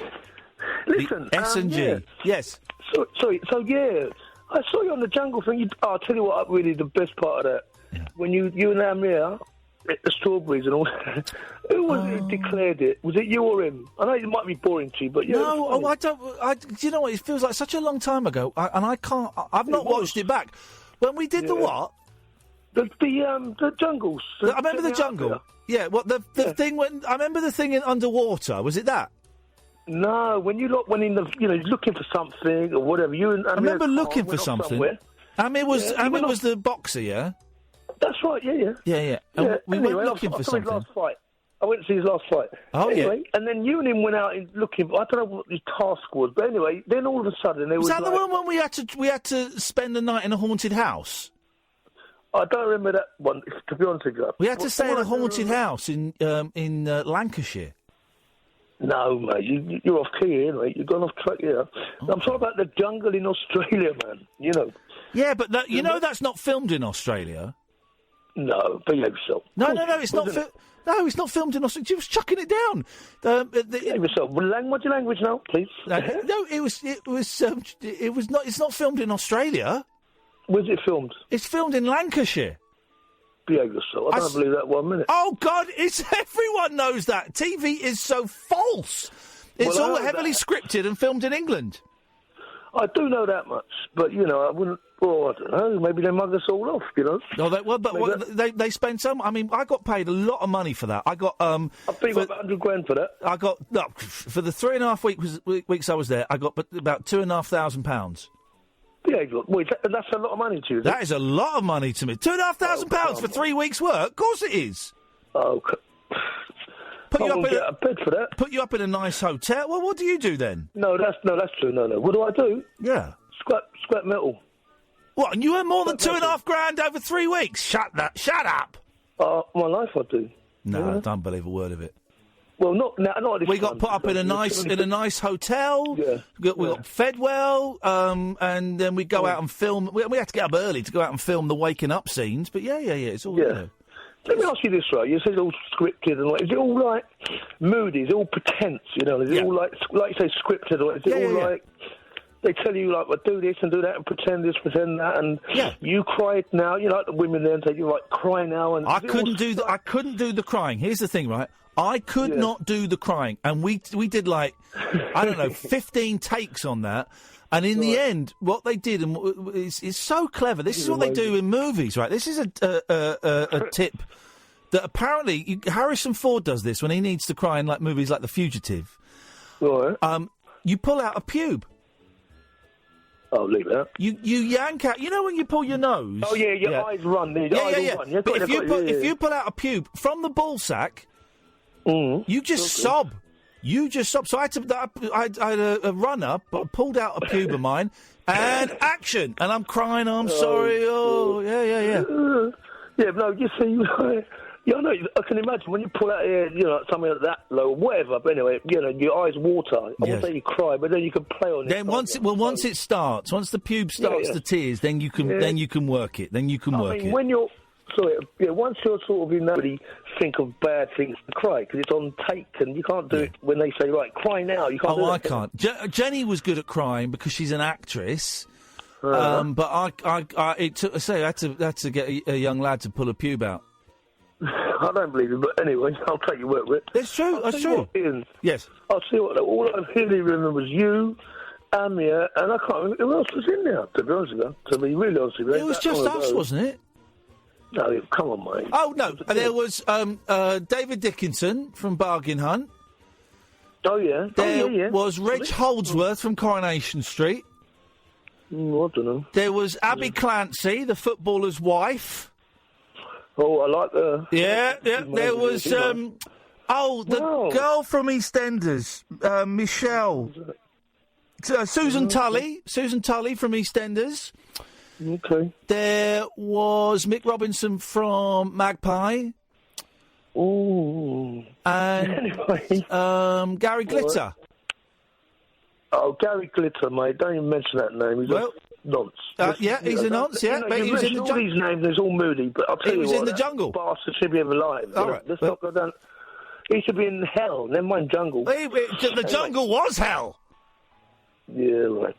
Listen, the S&G. Yeah. Yes. So yeah, I saw you on the jungle thing. I'll tell you what, really, the best part of that. Yeah. When you and Amir ate the strawberries and all that. Who was it who declared it? Was it you or him? I know it might be boring to you, but yeah. No, I don't. Do you know what? It feels like such a long time ago, and I can't. I've not watched it back. When we did the what? The jungles. I remember the jungle. Yeah, what the thing when I remember the thing in underwater. Was it that? No, when you went in the looking for something or whatever. I remember looking for something. Amir was the boxer, yeah. That's right. Yeah. And we went looking for something. Last fight. I went to see his last fight. Oh anyway, and then you and him went out looking. I don't know what his task was, but anyway, then all of a sudden there was. Was that the one when we had to spend the night in a haunted house? I don't remember that one, to be honest with you. We had to stay in a haunted house in Lancashire. No, mate, you're off key here, mate. You've gone off track here. Oh. I'm talking about the jungle in Australia, man. You know. Yeah, but that's not filmed in Australia. No, behave yourself. No, it's not. No, it's not filmed in Australia. She was chucking it down. Behave yourself. What's your language now, please? No, it was not. It's not filmed in Australia. Where's it filmed? It's filmed in Lancashire. Behave yourself. I don't believe that 1 minute. Oh, God, everyone knows that. TV is so false. It's all heavily scripted and filmed in England. I do know that much, but, I wouldn't... Well, I don't know. Maybe they mug us all off, They spend some... I mean, I got paid a lot of money for that. I got... I paid about $100,000 for that. I got... No, for the 3.5 weeks I was there, I got about £2,500. Yeah, that's a lot of money to you. That is a lot of money to me. £2,500 for 3 weeks' work? Of course it is. Oh, Put you up in a bed for that. Put you up in a nice hotel. Well, what do you do then? No, that's true. No. What do I do? Yeah, scrap metal. What? And you earn more than $2,500 over 3 weeks? Shut up. My life I do. No, I don't believe a word of it. Well, not this. We got put up in a nice hotel. Yeah. We got fed well, and then we go out and film. We had to get up early to go out and film the waking up scenes. But yeah, it's all. Yeah. Let me ask you this, right? You say it's all scripted, and is it all like moody? Is it all pretense? Is it all like you say scripted, or is it all like they tell you like, well, do this and do that, and pretend this, pretend that, and you cry now. You like the women there and say you like cry now, and I couldn't do I couldn't do the crying. Here's the thing, right? I could not do the crying, and we did like, I don't know, 15 takes on that, and in the end, what they did is so clever. This is what they do in movies, right? This is a tip that apparently Harrison Ford does this when he needs to cry in like movies like The Fugitive. Right. You pull out a pube. Oh, leave that. You yank out. You know when you pull your nose? Oh yeah, your eyes run. Yeah. But if you pull out a pube from the ball sack. You just sob. You just sob. So I had a run-up, but pulled out a pube of mine, and action. And I'm crying, I'm sorry. Oh, yeah. Yeah, no, you see, I know, I can imagine when you pull out, something like that low, whatever, but anyway, your eyes water. I won't say you cry, but then you can play on it. Then once the pube starts to tears, then you can work it. Then you can work it. When you're... once you're sort of really think of bad things to cry, because it's on take, and you can't do it when they say, right, cry now. You can't do it. I can't. Jenny was good at crying because she's an actress, but I had to get a young lad to pull a pube out. I don't believe it, but anyway, I'll take your word for it. It's true, that's true. What, Ian, yes. I'll see what, all I really remember was you, Amir, and I can't remember who else was in there, to be honest with you. To be really honest with you. It was just us, wasn't it? No, come on, mate. Oh, no. There was David Dickinson from Bargain Hunt. Oh, yeah. There was Reg Holdsworth from Coronation Street. I don't know. There was Abby Clancy, the footballer's wife. Oh, I like the... Yeah. There was, the girl from EastEnders, Michelle. Susan Tully from EastEnders. Okay. There was Mick Robinson from Magpie. Oh. And Gary Glitter. Oh, Gary Glitter, mate. Don't even mention that name. He's a nonce. He's a nonce, yeah. But he was in the jungle. All these names, it's all moody, but I'll tell you what. He was in the jungle. Bastard should be alive. All right. Let's not go down. He should be in hell, never mind jungle. The jungle was hell. Yeah, right.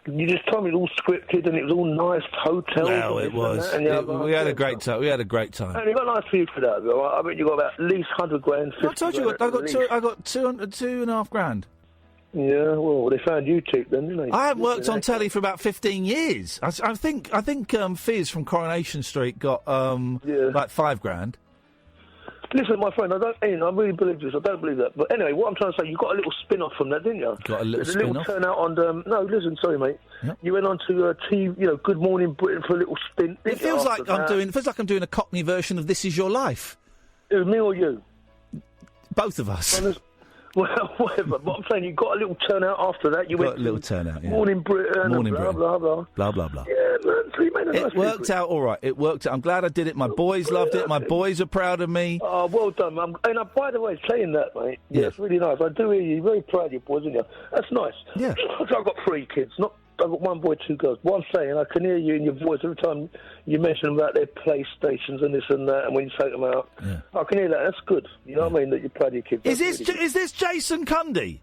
You just told me it was all scripted and it was all nice hotels. Well, it was. We had a great time. And you got nice view for that, though. I mean, you got about at least 100 grand. 50 I told you, I got $2.5 Yeah, well, they found you cheap then, didn't they? I haven't worked on telly for about 15 years. I think Fizz from Coronation Street got like $5,000. Listen, my friend, I really believe this. I don't believe that. But anyway, what I'm trying to say, you got a little spin-off from that, didn't you? Got a little spin-off? spin-off? Turnout on no, listen, sorry, mate. Yep. You went on to TV, Good Morning Britain for a little spin. It feels like I'm doing a Cockney version of This Is Your Life. It was me or you? Both of us. Well, whatever. But I'm saying you got a little turnout after that. You went a little turnout, yeah. Morning Britain, Morning blah, Britain. blah, blah. Blah, blah, blah. Yeah, man, so you made a nice It worked out all right. It worked out. I'm glad I did it. My boys loved it. My boys are proud of me. Oh, well done. By the way, saying that, mate, yeah, it's really nice. I do hear you. You're very proud of your boys, aren't you? That's nice. Yeah. I've got 3 kids. I've got 1 boy, 2 girls. What I'm saying, I can hear you in your voice every time you mention about their PlayStations and this and that, and when you take them out. Yeah. I can hear that. That's good. You know what I mean? That you're proud of your kids. Is this Jason Cundy?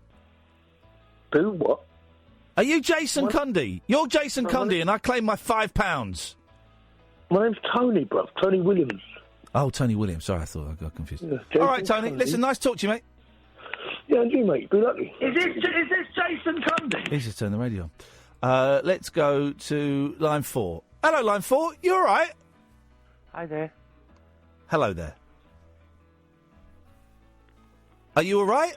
Do what? Are you Jason Cundy? You're Jason Cundy, and I claim my £5. My name's Tony, bruv. Tony Williams. Oh, Tony Williams. Sorry, I thought I got confused. Yeah, all right, Tony. Listen, nice to talk to you, mate. Yeah, and you, mate. Good lucky. Is this Jason Cundy? Please just turn the radio on. Let's go to line 4. Hello, line 4. You all right? Hi there. Hello there. Are you all right?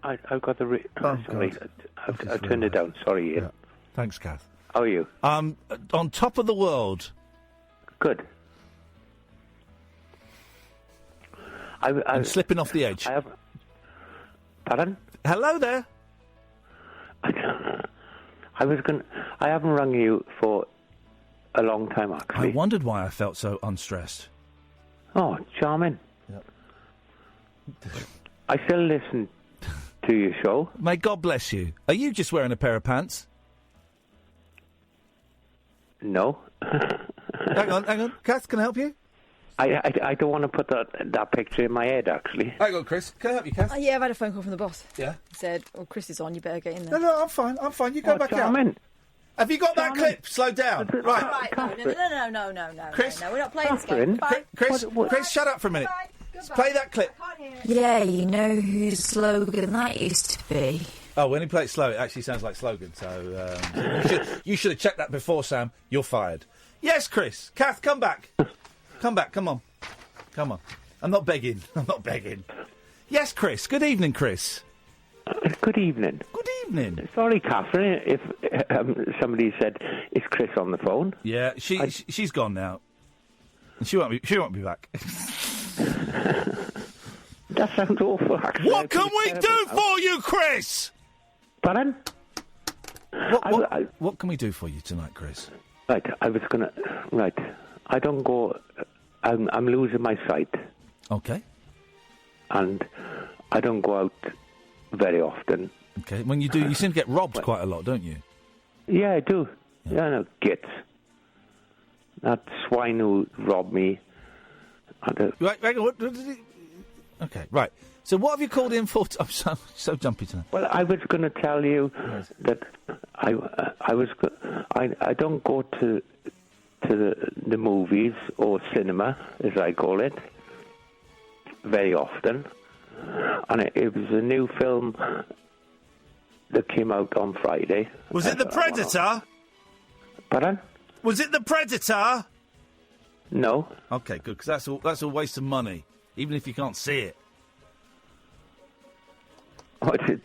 I've got the... sorry, I've turned it down. Sorry, Ian. Yeah. Thanks, Kath. How are you? On top of the world. Good. I'm slipping off the edge. Pardon? Hello there. I haven't rung you for a long time, actually. I wondered why I felt so unstressed. Oh, charming. Yep. I still listen to your show. May God bless you. Are you just wearing a pair of pants? No. Hang on. Kath, can I help you? I don't want to put that picture in my head, actually. Hang on, Chris. Can I help you, Kath? Yeah, I've had a phone call from the boss. Yeah? He said, Chris is on, you better get in there. No, I'm fine. You go back out. Have you got that clip? Slow down. Right. No. Chris? No, we're not playing this game. Bye. Chris, shut up for a minute. Play that clip. Yeah, you know whose slogan that used to be. Oh, when he plays slow, it actually sounds like slogan. So you should have checked that before, Sam. You're fired. Yes, Chris. Kath, come back. Come on. I'm not begging. Yes, Chris. Good evening, Chris. Good evening. Good evening. Sorry, Catherine, if somebody said, is Chris on the phone? Yeah, she's gone now. She won't be back. That sounds awful, actually. What can we do for you, Chris? Pardon? What can we do for you tonight, Chris? Right, I don't go... I'm losing my sight. Okay. And I don't go out very often. Okay. When you do, you seem to get robbed quite a lot, don't you? Yeah, I do. Yeah, no, gits. That swine who robbed me. Right, what did he... Okay, right. So what have you called in for? I'm so jumpy tonight. Well, I was going to tell you that I don't go to the movies or cinema, as I call it, very often. And it was a new film that came out on Friday. Was it The Predator? Pardon? Was it The Predator? No. Okay, good, because that's a waste of money, even if you can't see it.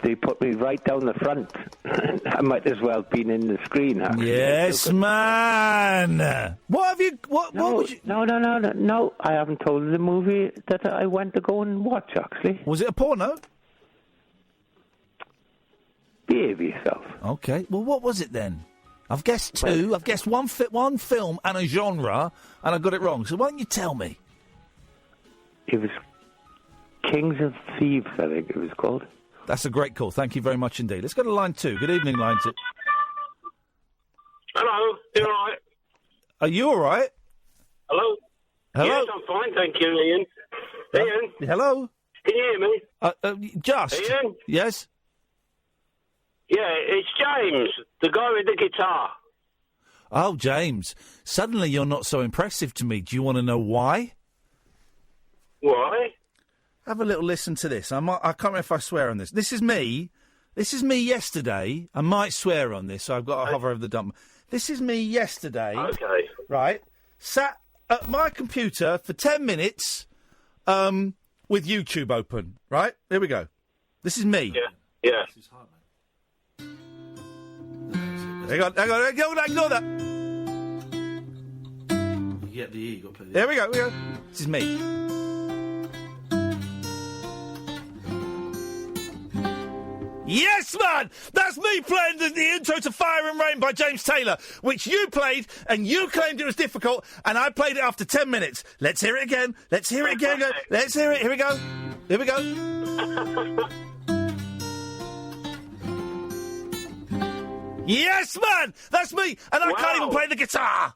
They put me right down the front. I might as well have been in the screen. Actually. Yes, man. What have you? What would you? No. I haven't told you the movie that I went to go and watch. Actually, was it a porno? Behave yourself. Okay. Well, what was it then? I've guessed two. I've guessed one film and a genre, and I got it wrong. So why don't you tell me? It was Kings of Thieves, I think it was called. That's a great call. Thank you very much indeed. Let's go to line 2. Good evening, line 2. Hello, you all right? Are you all right? Hello? Hello? Yes, I'm fine, thank you, Ian. Ian? Hello? Can you hear me? Just. Ian? Yes? Yeah, it's James, the guy with the guitar. Oh, James. Suddenly you're not so impressive to me. Do you want to know why? Why? Have a little listen to this. I can't remember if I swear on this. This is me. This is me yesterday. I might swear on this, so I've got to hover over the dump. This is me yesterday. Okay. Right. Sat at my computer for 10 minutes with YouTube open. Right? Here we go. This is me. Yeah. Hang on, ignore that. You get the E, you got to play the There we go. This is me. Yes, man! That's me playing the intro to Fire and Rain by James Taylor, which you played, and you claimed it was difficult, and I played it after 10 minutes. Let's hear it again. Let's hear it. Here we go. Yes, man! That's me! And I can't even play the guitar!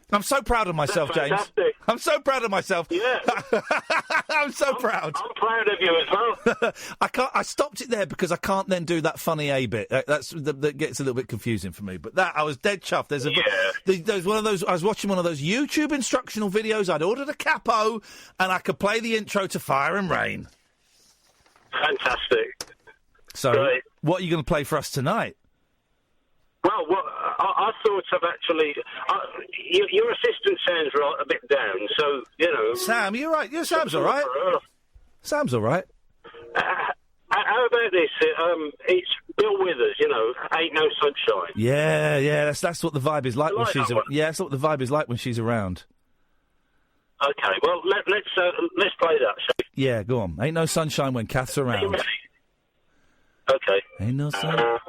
I'm so proud of myself, James. Fantastic. I'm so proud of myself. Yeah. I'm proud. I'm proud of you as well. I stopped it there because I can't then do that funny A bit. That gets a little bit confusing for me. But I was dead chuffed. There's one of those. I was watching one of those YouTube instructional videos. I'd ordered a capo, and I could play the intro to Fire and Rain. Fantastic. So, Great. What are you going to play for us tonight? Well, I thought of actually... your assistant sounds a bit down, so, you know... Sam, you're right. Sam's all right. Sam's all right. How about this? It's Bill Withers, you know, Ain't No Sunshine. Yeah, that's what the vibe is like when like she's... that one? Yeah, that's what the vibe is like when she's around. Okay, well, let's play that, shall we? Yeah, go on. Ain't no sunshine when Kath's around. Are you ready? Okay. Ain't no sunshine.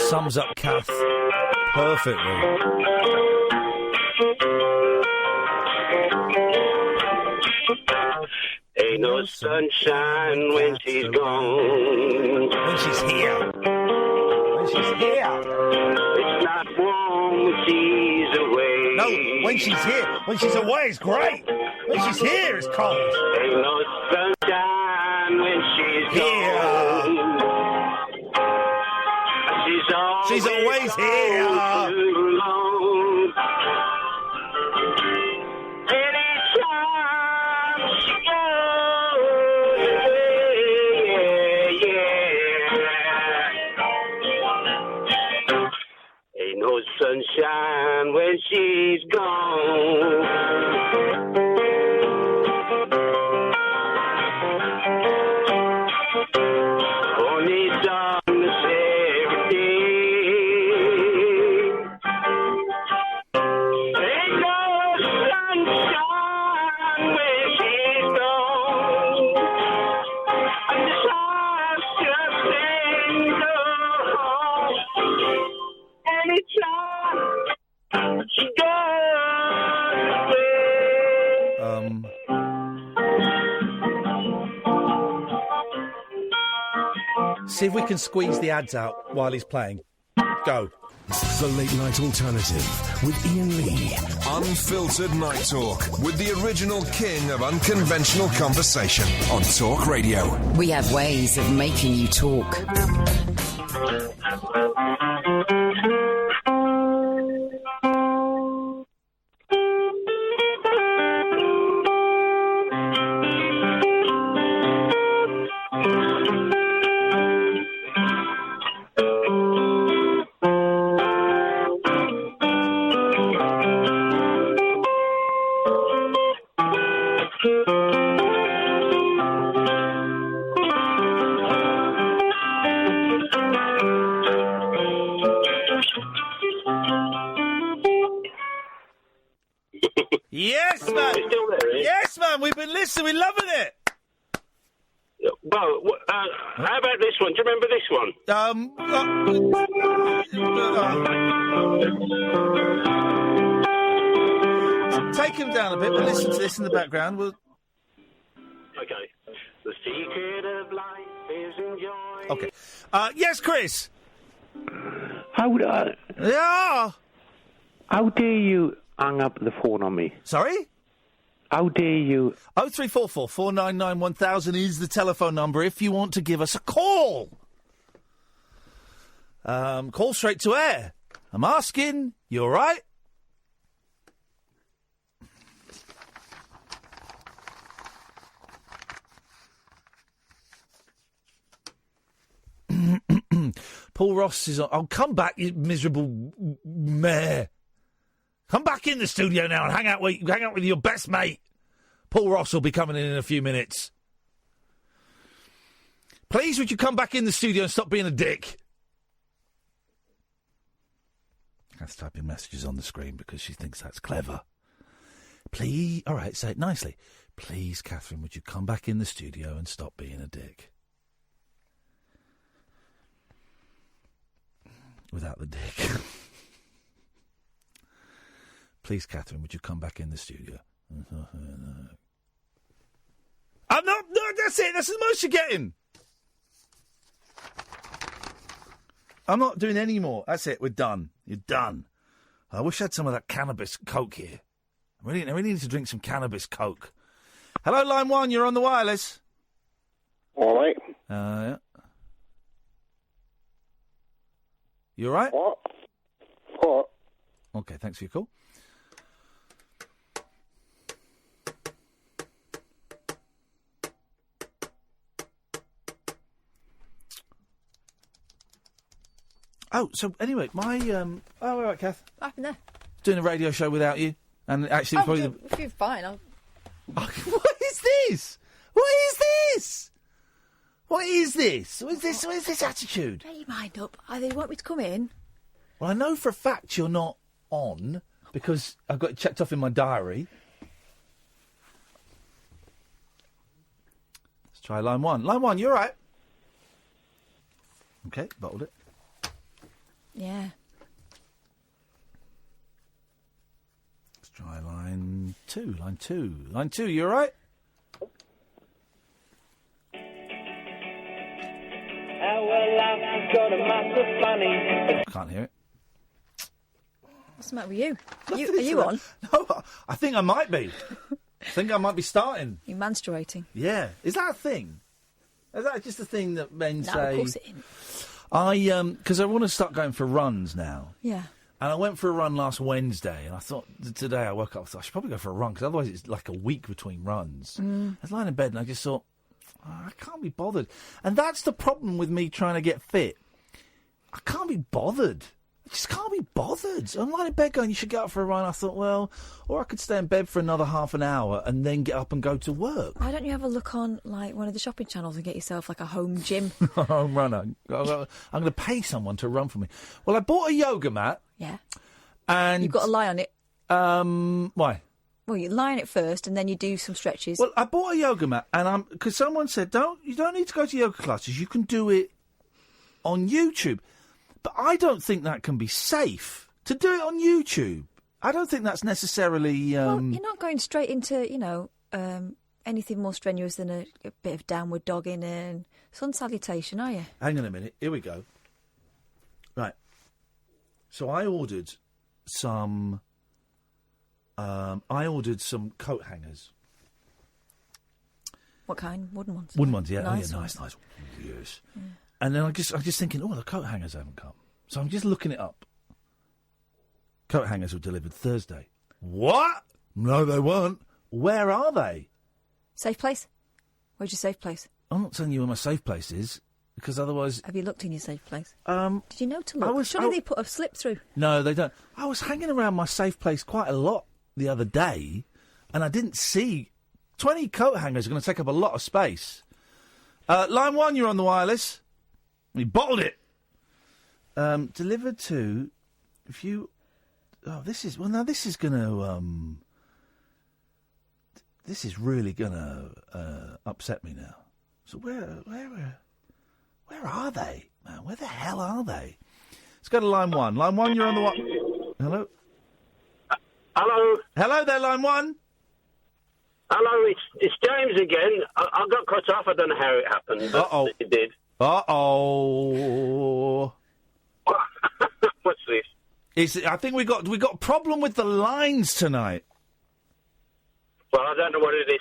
Sums up Kath perfectly. Ain't no sunshine when she's gone. When she's here. It's not warm when she's away. No, when she's here. When she's away is great. When she's here it's cold. Ain't no sunshine when she's gone. She's always here. Too long. Anytime she goes away, ain't no sunshine when she's gone. Only darkness every day. Ain't no sunshine when she's gone. And the stars just ain't no home. Anytime she goes away. See if we can squeeze the ads out while he's playing. Go. The Late Night Alternative with Iain Lee. Unfiltered Night Talk with the original king of unconventional conversation on Talk Radio. We have ways of making you talk. Yes, man. You're still there, Ian? Yes, man. We've been listening. We're loving it. Well, how about this one? Do you remember this one? Take him down a bit. We'll listen to this in the background. We'll... Okay. The secret of life is enjoying. Okay. Yes, Chris. Yeah. How dare you hang up the phone on me? Sorry? How dare you? 0344 499 1000 is the telephone number if you want to give us a call. Call straight to air. I'm asking. You all right? Paul Ross is on. Oh, come back, you miserable mare. Come back in the studio now and hang out with your best mate. Paul Ross will be coming in a few minutes. Please, would you come back in the studio and stop being a dick? That's typing messages on the screen because she thinks that's clever. Please, all right, say it nicely. Please, Catherine, would you come back in the studio and stop being a dick? Without the dick. Please, Catherine, would you come back in the studio? I'm not. No, that's it. That's the most you're getting. I'm not doing any more. That's it. We're done. You're done. I wish I had some of that cannabis coke here. I really need to drink some cannabis coke. Hello, line 1. You're on the wireless. All right. Yeah. You all right? What? Okay, thanks for your call. Oh, so anyway, my oh, all right, Kath. What happened there? Doing a radio show without you, and actually, it's probably if you're fine, I'll... What is this? What is this? What is this? What is this attitude? Make your mind up. Either you want me to come in. Well, I know for a fact you're not on because I've got it checked off in my diary. Let's try line 1. Line 1, you all right? Okay, bottled it. Yeah. Let's try line 2. Line 2. Line 2, you all right? Can't hear it. What's the matter with you? Are you on? No, I think I might be. I think I might be starting. You're menstruating. Yeah. Is that a thing? Is that just a thing that men say? No, of course it isn't. Because I want to start going for runs now. Yeah. And I went for a run last Wednesday, and I thought, today I woke up, I thought, I should probably go for a run, because otherwise it's like a week between runs. I was lying in bed, and I just thought, I can't be bothered. And that's the problem with me trying to get fit. I can't be bothered. I just can't be bothered. So I'm lying in bed going, you should get up for a run. I thought, well, or I could stay in bed for another half an hour and then get up and go to work. Why don't you have a look on, like, one of the shopping channels and get yourself, like, a home gym? A home runner. I'm going to pay someone to run for me. Well, I bought a yoga mat. Yeah. And you've got to lie on it. Why? Well, you lie on it first, and then you do some stretches. Well, I bought a yoga mat, and because someone said, you don't need to go to yoga classes. You can do it on YouTube. But I don't think that can be safe to do it on YouTube. I don't think that's necessarily. Well, you're not going straight into, anything more strenuous than a bit of downward dogging and sun salutation, are you? Hang on a minute. Here we go. Right. So I ordered some. Coat hangers. What kind? Wooden ones? Wooden ones, yeah. Nice nice. Yes. Yeah. And then I'm just thinking, the coat hangers haven't come. So I'm just looking it up. Coat hangers were delivered Thursday. What? No, they weren't. Where are they? Safe place? Where's your safe place? I'm not telling you where my safe place is, because otherwise... Have you looked in your safe place? Did you know to look? Surely they put a slip through. No, they don't. I was hanging around my safe place quite a lot the other day, and I didn't see... 20 coat hangers are going to take up a lot of space. Line 1, you're on the wireless. We bottled it. Delivered to... If you... Oh, this is... Well, now this is going to... This is really going to upset me now. So where are they, man? Where the hell are they? Let's go to line 1. Line 1, you're on the Hello? Hello? Hello there, line 1. Hello, it's James again. I got cut off. I don't know how it happened. Uh-oh. It did. Uh-oh. What's this? I think we got a problem with the lines tonight. Well, I don't know what it is.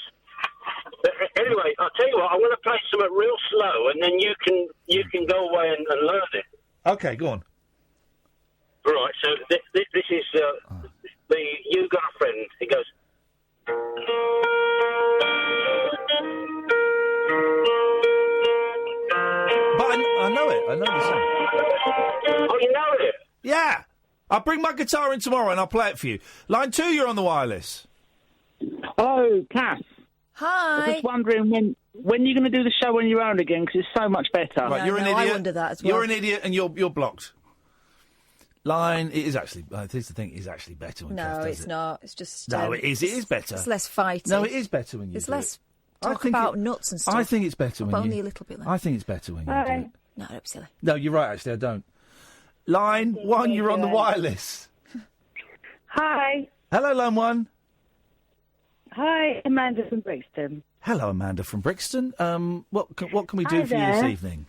But anyway, I'll tell you what. I'm going to play something real slow, and then you can go away and learn it. Okay, go on. Right. So this is the You Got a Friend. It goes. But I know it. I know the song. Oh, you know it? Yeah. I'll bring my guitar in tomorrow and I'll play it for you. Line 2, you're on the wireless. Oh, Kath. Hi. I'm just wondering when you're going to do the show on your own again, because it's so much better. Right, you're an idiot. I wonder that as well. You're an idiot and you're blocked. Line, it is actually, here's the thing, it is actually better when Kath does it's not. It's just... No, it is. It is better. It's less fighting. No, it is better when you It's do less it. talk about nuts and stuff. I think it's better when but you... only a little bit less. I think it's better when you do it. No, don't be silly. No, you're right, actually, I don't. Line 1, you're on the wireless. Hi. Hello, line 1. Hi, Amanda from Brixton. Hello, Amanda from Brixton. What can we do Hi for you there. this evening?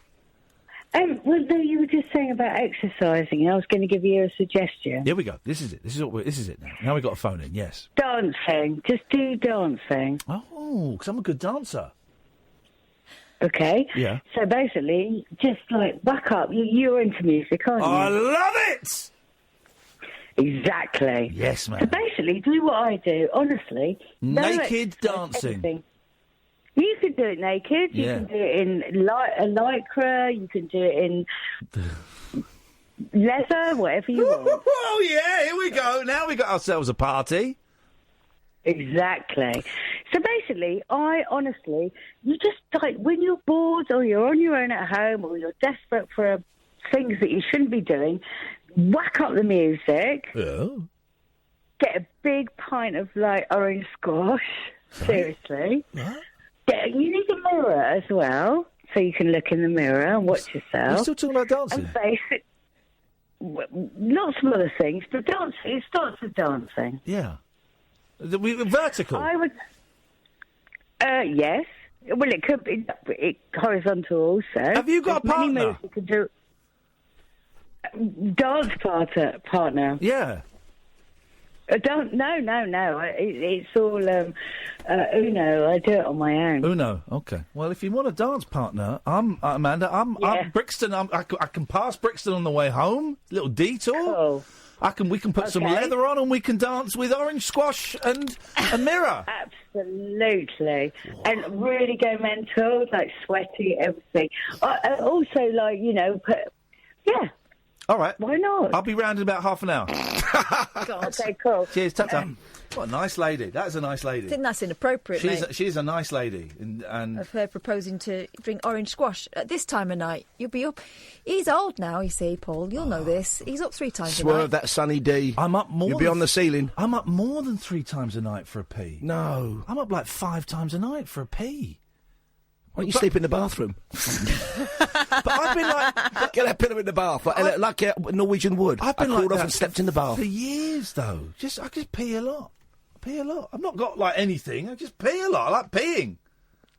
Well, no, you were just saying about exercising. I was going to give you a suggestion. Here we go. This is it. This is it now. Now we've got a phone in, yes. Dancing. Just do dancing. Oh, because I'm a good dancer. Okay. Yeah. So basically, just like whack up. You're into music, aren't you? I love it! Exactly. Yes, man. So basically, do what I do, honestly. Naked dancing. Anything. You can do it naked. You can do it in a lycra. You can do it in leather, whatever you want. Oh, yeah, here we go. Now we got ourselves a party. Exactly. So basically, you just, like, when you're bored or you're on your own at home or you're desperate for things that you shouldn't be doing, whack up the music. Oh. Get a big pint of, like, orange squash. Seriously. What? You need a mirror as well, so you can look in the mirror and watch yourself. We're still talking about dancing? And basic, lots of other things, but dancing, it starts with dancing. Yeah. Vertical? I would... yes. Well, it could be horizontal also. Have you got a partner? Many moves you can do. Dance partner. Yeah. No. It's all Uno. I do it on my own. Uno. Okay. Well, if you want a dance partner, Amanda. I'm Brixton. I can pass Brixton on the way home. Little detour. Cool. We can put some leather on and we can dance with orange squash and a mirror. Absolutely. And really go mental, like sweaty, everything. Also, like, yeah. All right. Why not? I'll be round in about half an hour. Okay, cool. Cheers, ta-ta. What a nice lady. That is a nice lady. I think that's inappropriate, mate. She's a nice lady. And of her proposing to drink orange squash at this time of night. You'll be up. He's old now, you see, Paul. You'll know this. He's up 3 times a night. Swerve that sunny D. I'm up more. You'll be on the ceiling. I'm up more than 3 times a night for a pee. No. I'm up like 5 times a night for a pee. Why don't you sleep in the bathroom? But I've been like... Get that pillow in the bath, like Norwegian wood. I've been crawled like off and slept in the bath. For years, though. I just pee a lot. I've not got, like, anything. I just pee a lot. I like peeing.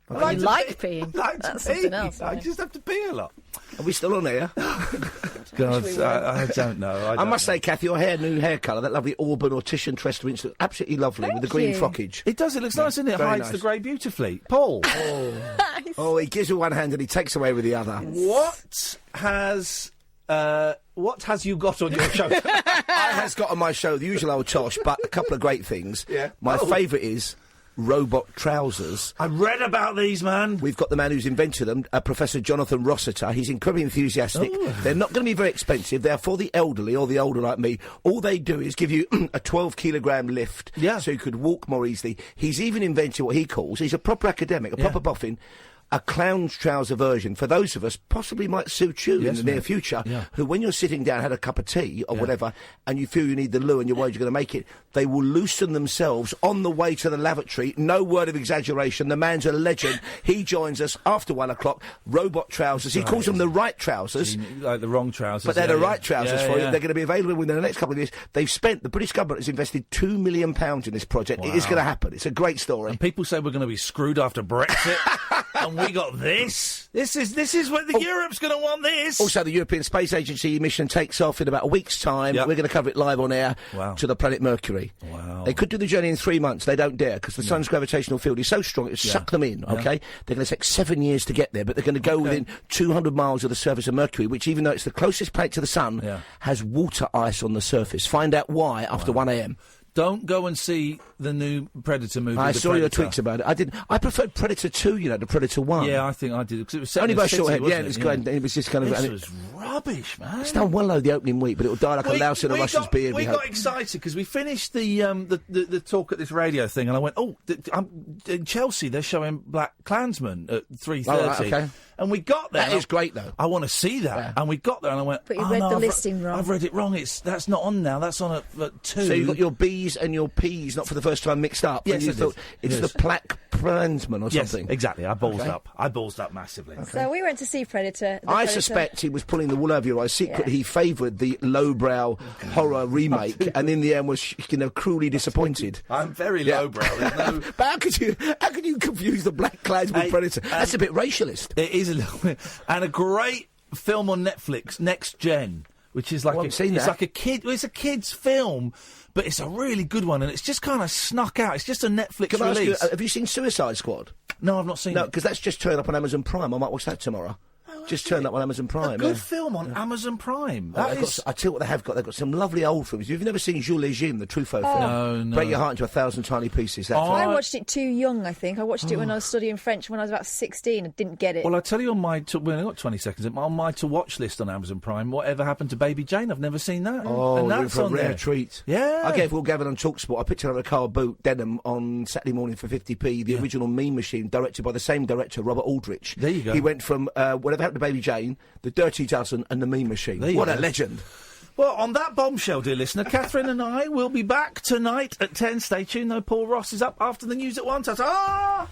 You like peeing? I like That's to pee. something else. I just have to pee a lot. Are we still on air? God, I don't know. I must say, Kathy, your new hair colour, that lovely auburn or Titian Trust, looks absolutely lovely with the green frockage. It does. It looks nice, doesn't it? It Very hides nice. the grey beautifully. Paul. Oh, he gives with one hand and he takes away with the other. What has you got on your show? I has got on my show the usual old tosh, but a couple of great things. Yeah. My favourite is robot trousers. I read about these, man. We've got the man who's invented them, Professor Jonathan Rossiter. He's incredibly enthusiastic. Oh. They're not going to be very expensive. They're for the elderly or the older like me. All they do is give you a 12-kilogram lift, so you could walk more easily. He's even invented what he calls, he's a proper academic, a proper boffin, a clown's trouser version for those of us possibly might suit you in the near future, who when you're sitting down, had a cup of tea or whatever, and you feel you need the loo and you're worried you're going to make it, they will loosen themselves on the way to the lavatory. No word of exaggeration. The man's a legend. He joins us after 1 o'clock. Robot trousers. He calls them the right trousers. Like the wrong trousers. But they're the right trousers for you. They're going to be available within the next couple of years. The British government has invested £2 million in this project. Wow. It is going to happen. It's a great story. And people say we're going to be screwed after Brexit. And we got this. This is what Europe's going to want this. Also, the European Space Agency mission takes off in about a week's time. We're going to cover it live on air to the planet Mercury. Wow. They could do the journey in 3 months. They don't dare because the sun's gravitational field is so strong it'll suck them in, okay? They're going to take 7 years to get there, but they're going to go within 200 miles of the surface of Mercury, which, even though it's the closest planet to the sun, has water ice on the surface. Find out why after 1 a.m. Don't go and see the new Predator movie. I saw your tweets about it. I didn't. I preferred Predator 2, to Predator 1. Yeah, I think I did. Because it was set only in by a city, short head. wasn't Yeah, it was good. It was just kind of. This was rubbish, man. It's done well, though, the opening week, but it'll die like a louse in a Russian's beard. We got excited because we finished the talk at this radio thing, and I went, in Chelsea, they're showing Black Klansman at 3:30. Oh, right, okay. And we got there. That is great, though. I want to see that. Yeah. And we got there, and I went, but you read the listing wrong. I've read it wrong. That's not on now. That's on at 2. So you've got your B's and your P's, not for the first time, mixed up. Yes, and you thought it's the Black Klansman or something. Exactly. I ballsed up. I ballsed up massively. Okay. So we went to see Predator. I suspect he was pulling the wool over your eyes. Secretly, he favoured the lowbrow horror remake, and in the end was, cruelly disappointed. I'm very lowbrow. But how could you confuse the Black Klansman with Predator? That's a bit racialist. It is a little bit. And a great film on Netflix, Next Gen, which is like like a kid. Well, it's a kid's film, but it's a really good one, and it's just kind of snuck out. It's just a Netflix release. Have you seen Suicide Squad? No, I've not seen it. No, because that's just turned up on Amazon Prime. I might watch that tomorrow. Just turned up on Amazon Prime. A good film on Amazon Prime. I tell you what they have got. They've got some lovely old films. You've never seen Jules Legime, the Truffaut film? No. Break your heart into 1,000 tiny pieces. I watched it too young, I think. I watched it when I was studying French when I was about 16 and didn't get it. Well, I tell you on my... we only got 20 seconds. On my to-watch list on Amazon Prime, Whatever Happened to Baby Jane? I've never seen that. Oh, and that's you're in for on a rare there. treat. Yeah. I gave Will Gavin on TalkSport. I picked up a car boot, denim, on Saturday morning for 50p, the original Mean Machine, directed by the same director, Robert Aldrich. There you go. He went from Whatever Happened to Baby Jane, The Dirty Dozen, and The Mean Machine. What a legend. Well, on that bombshell, dear listener, Katherine and I will be back tonight at 10. Stay tuned, though. Paul Ross is up after the news at 1. Ta-ta!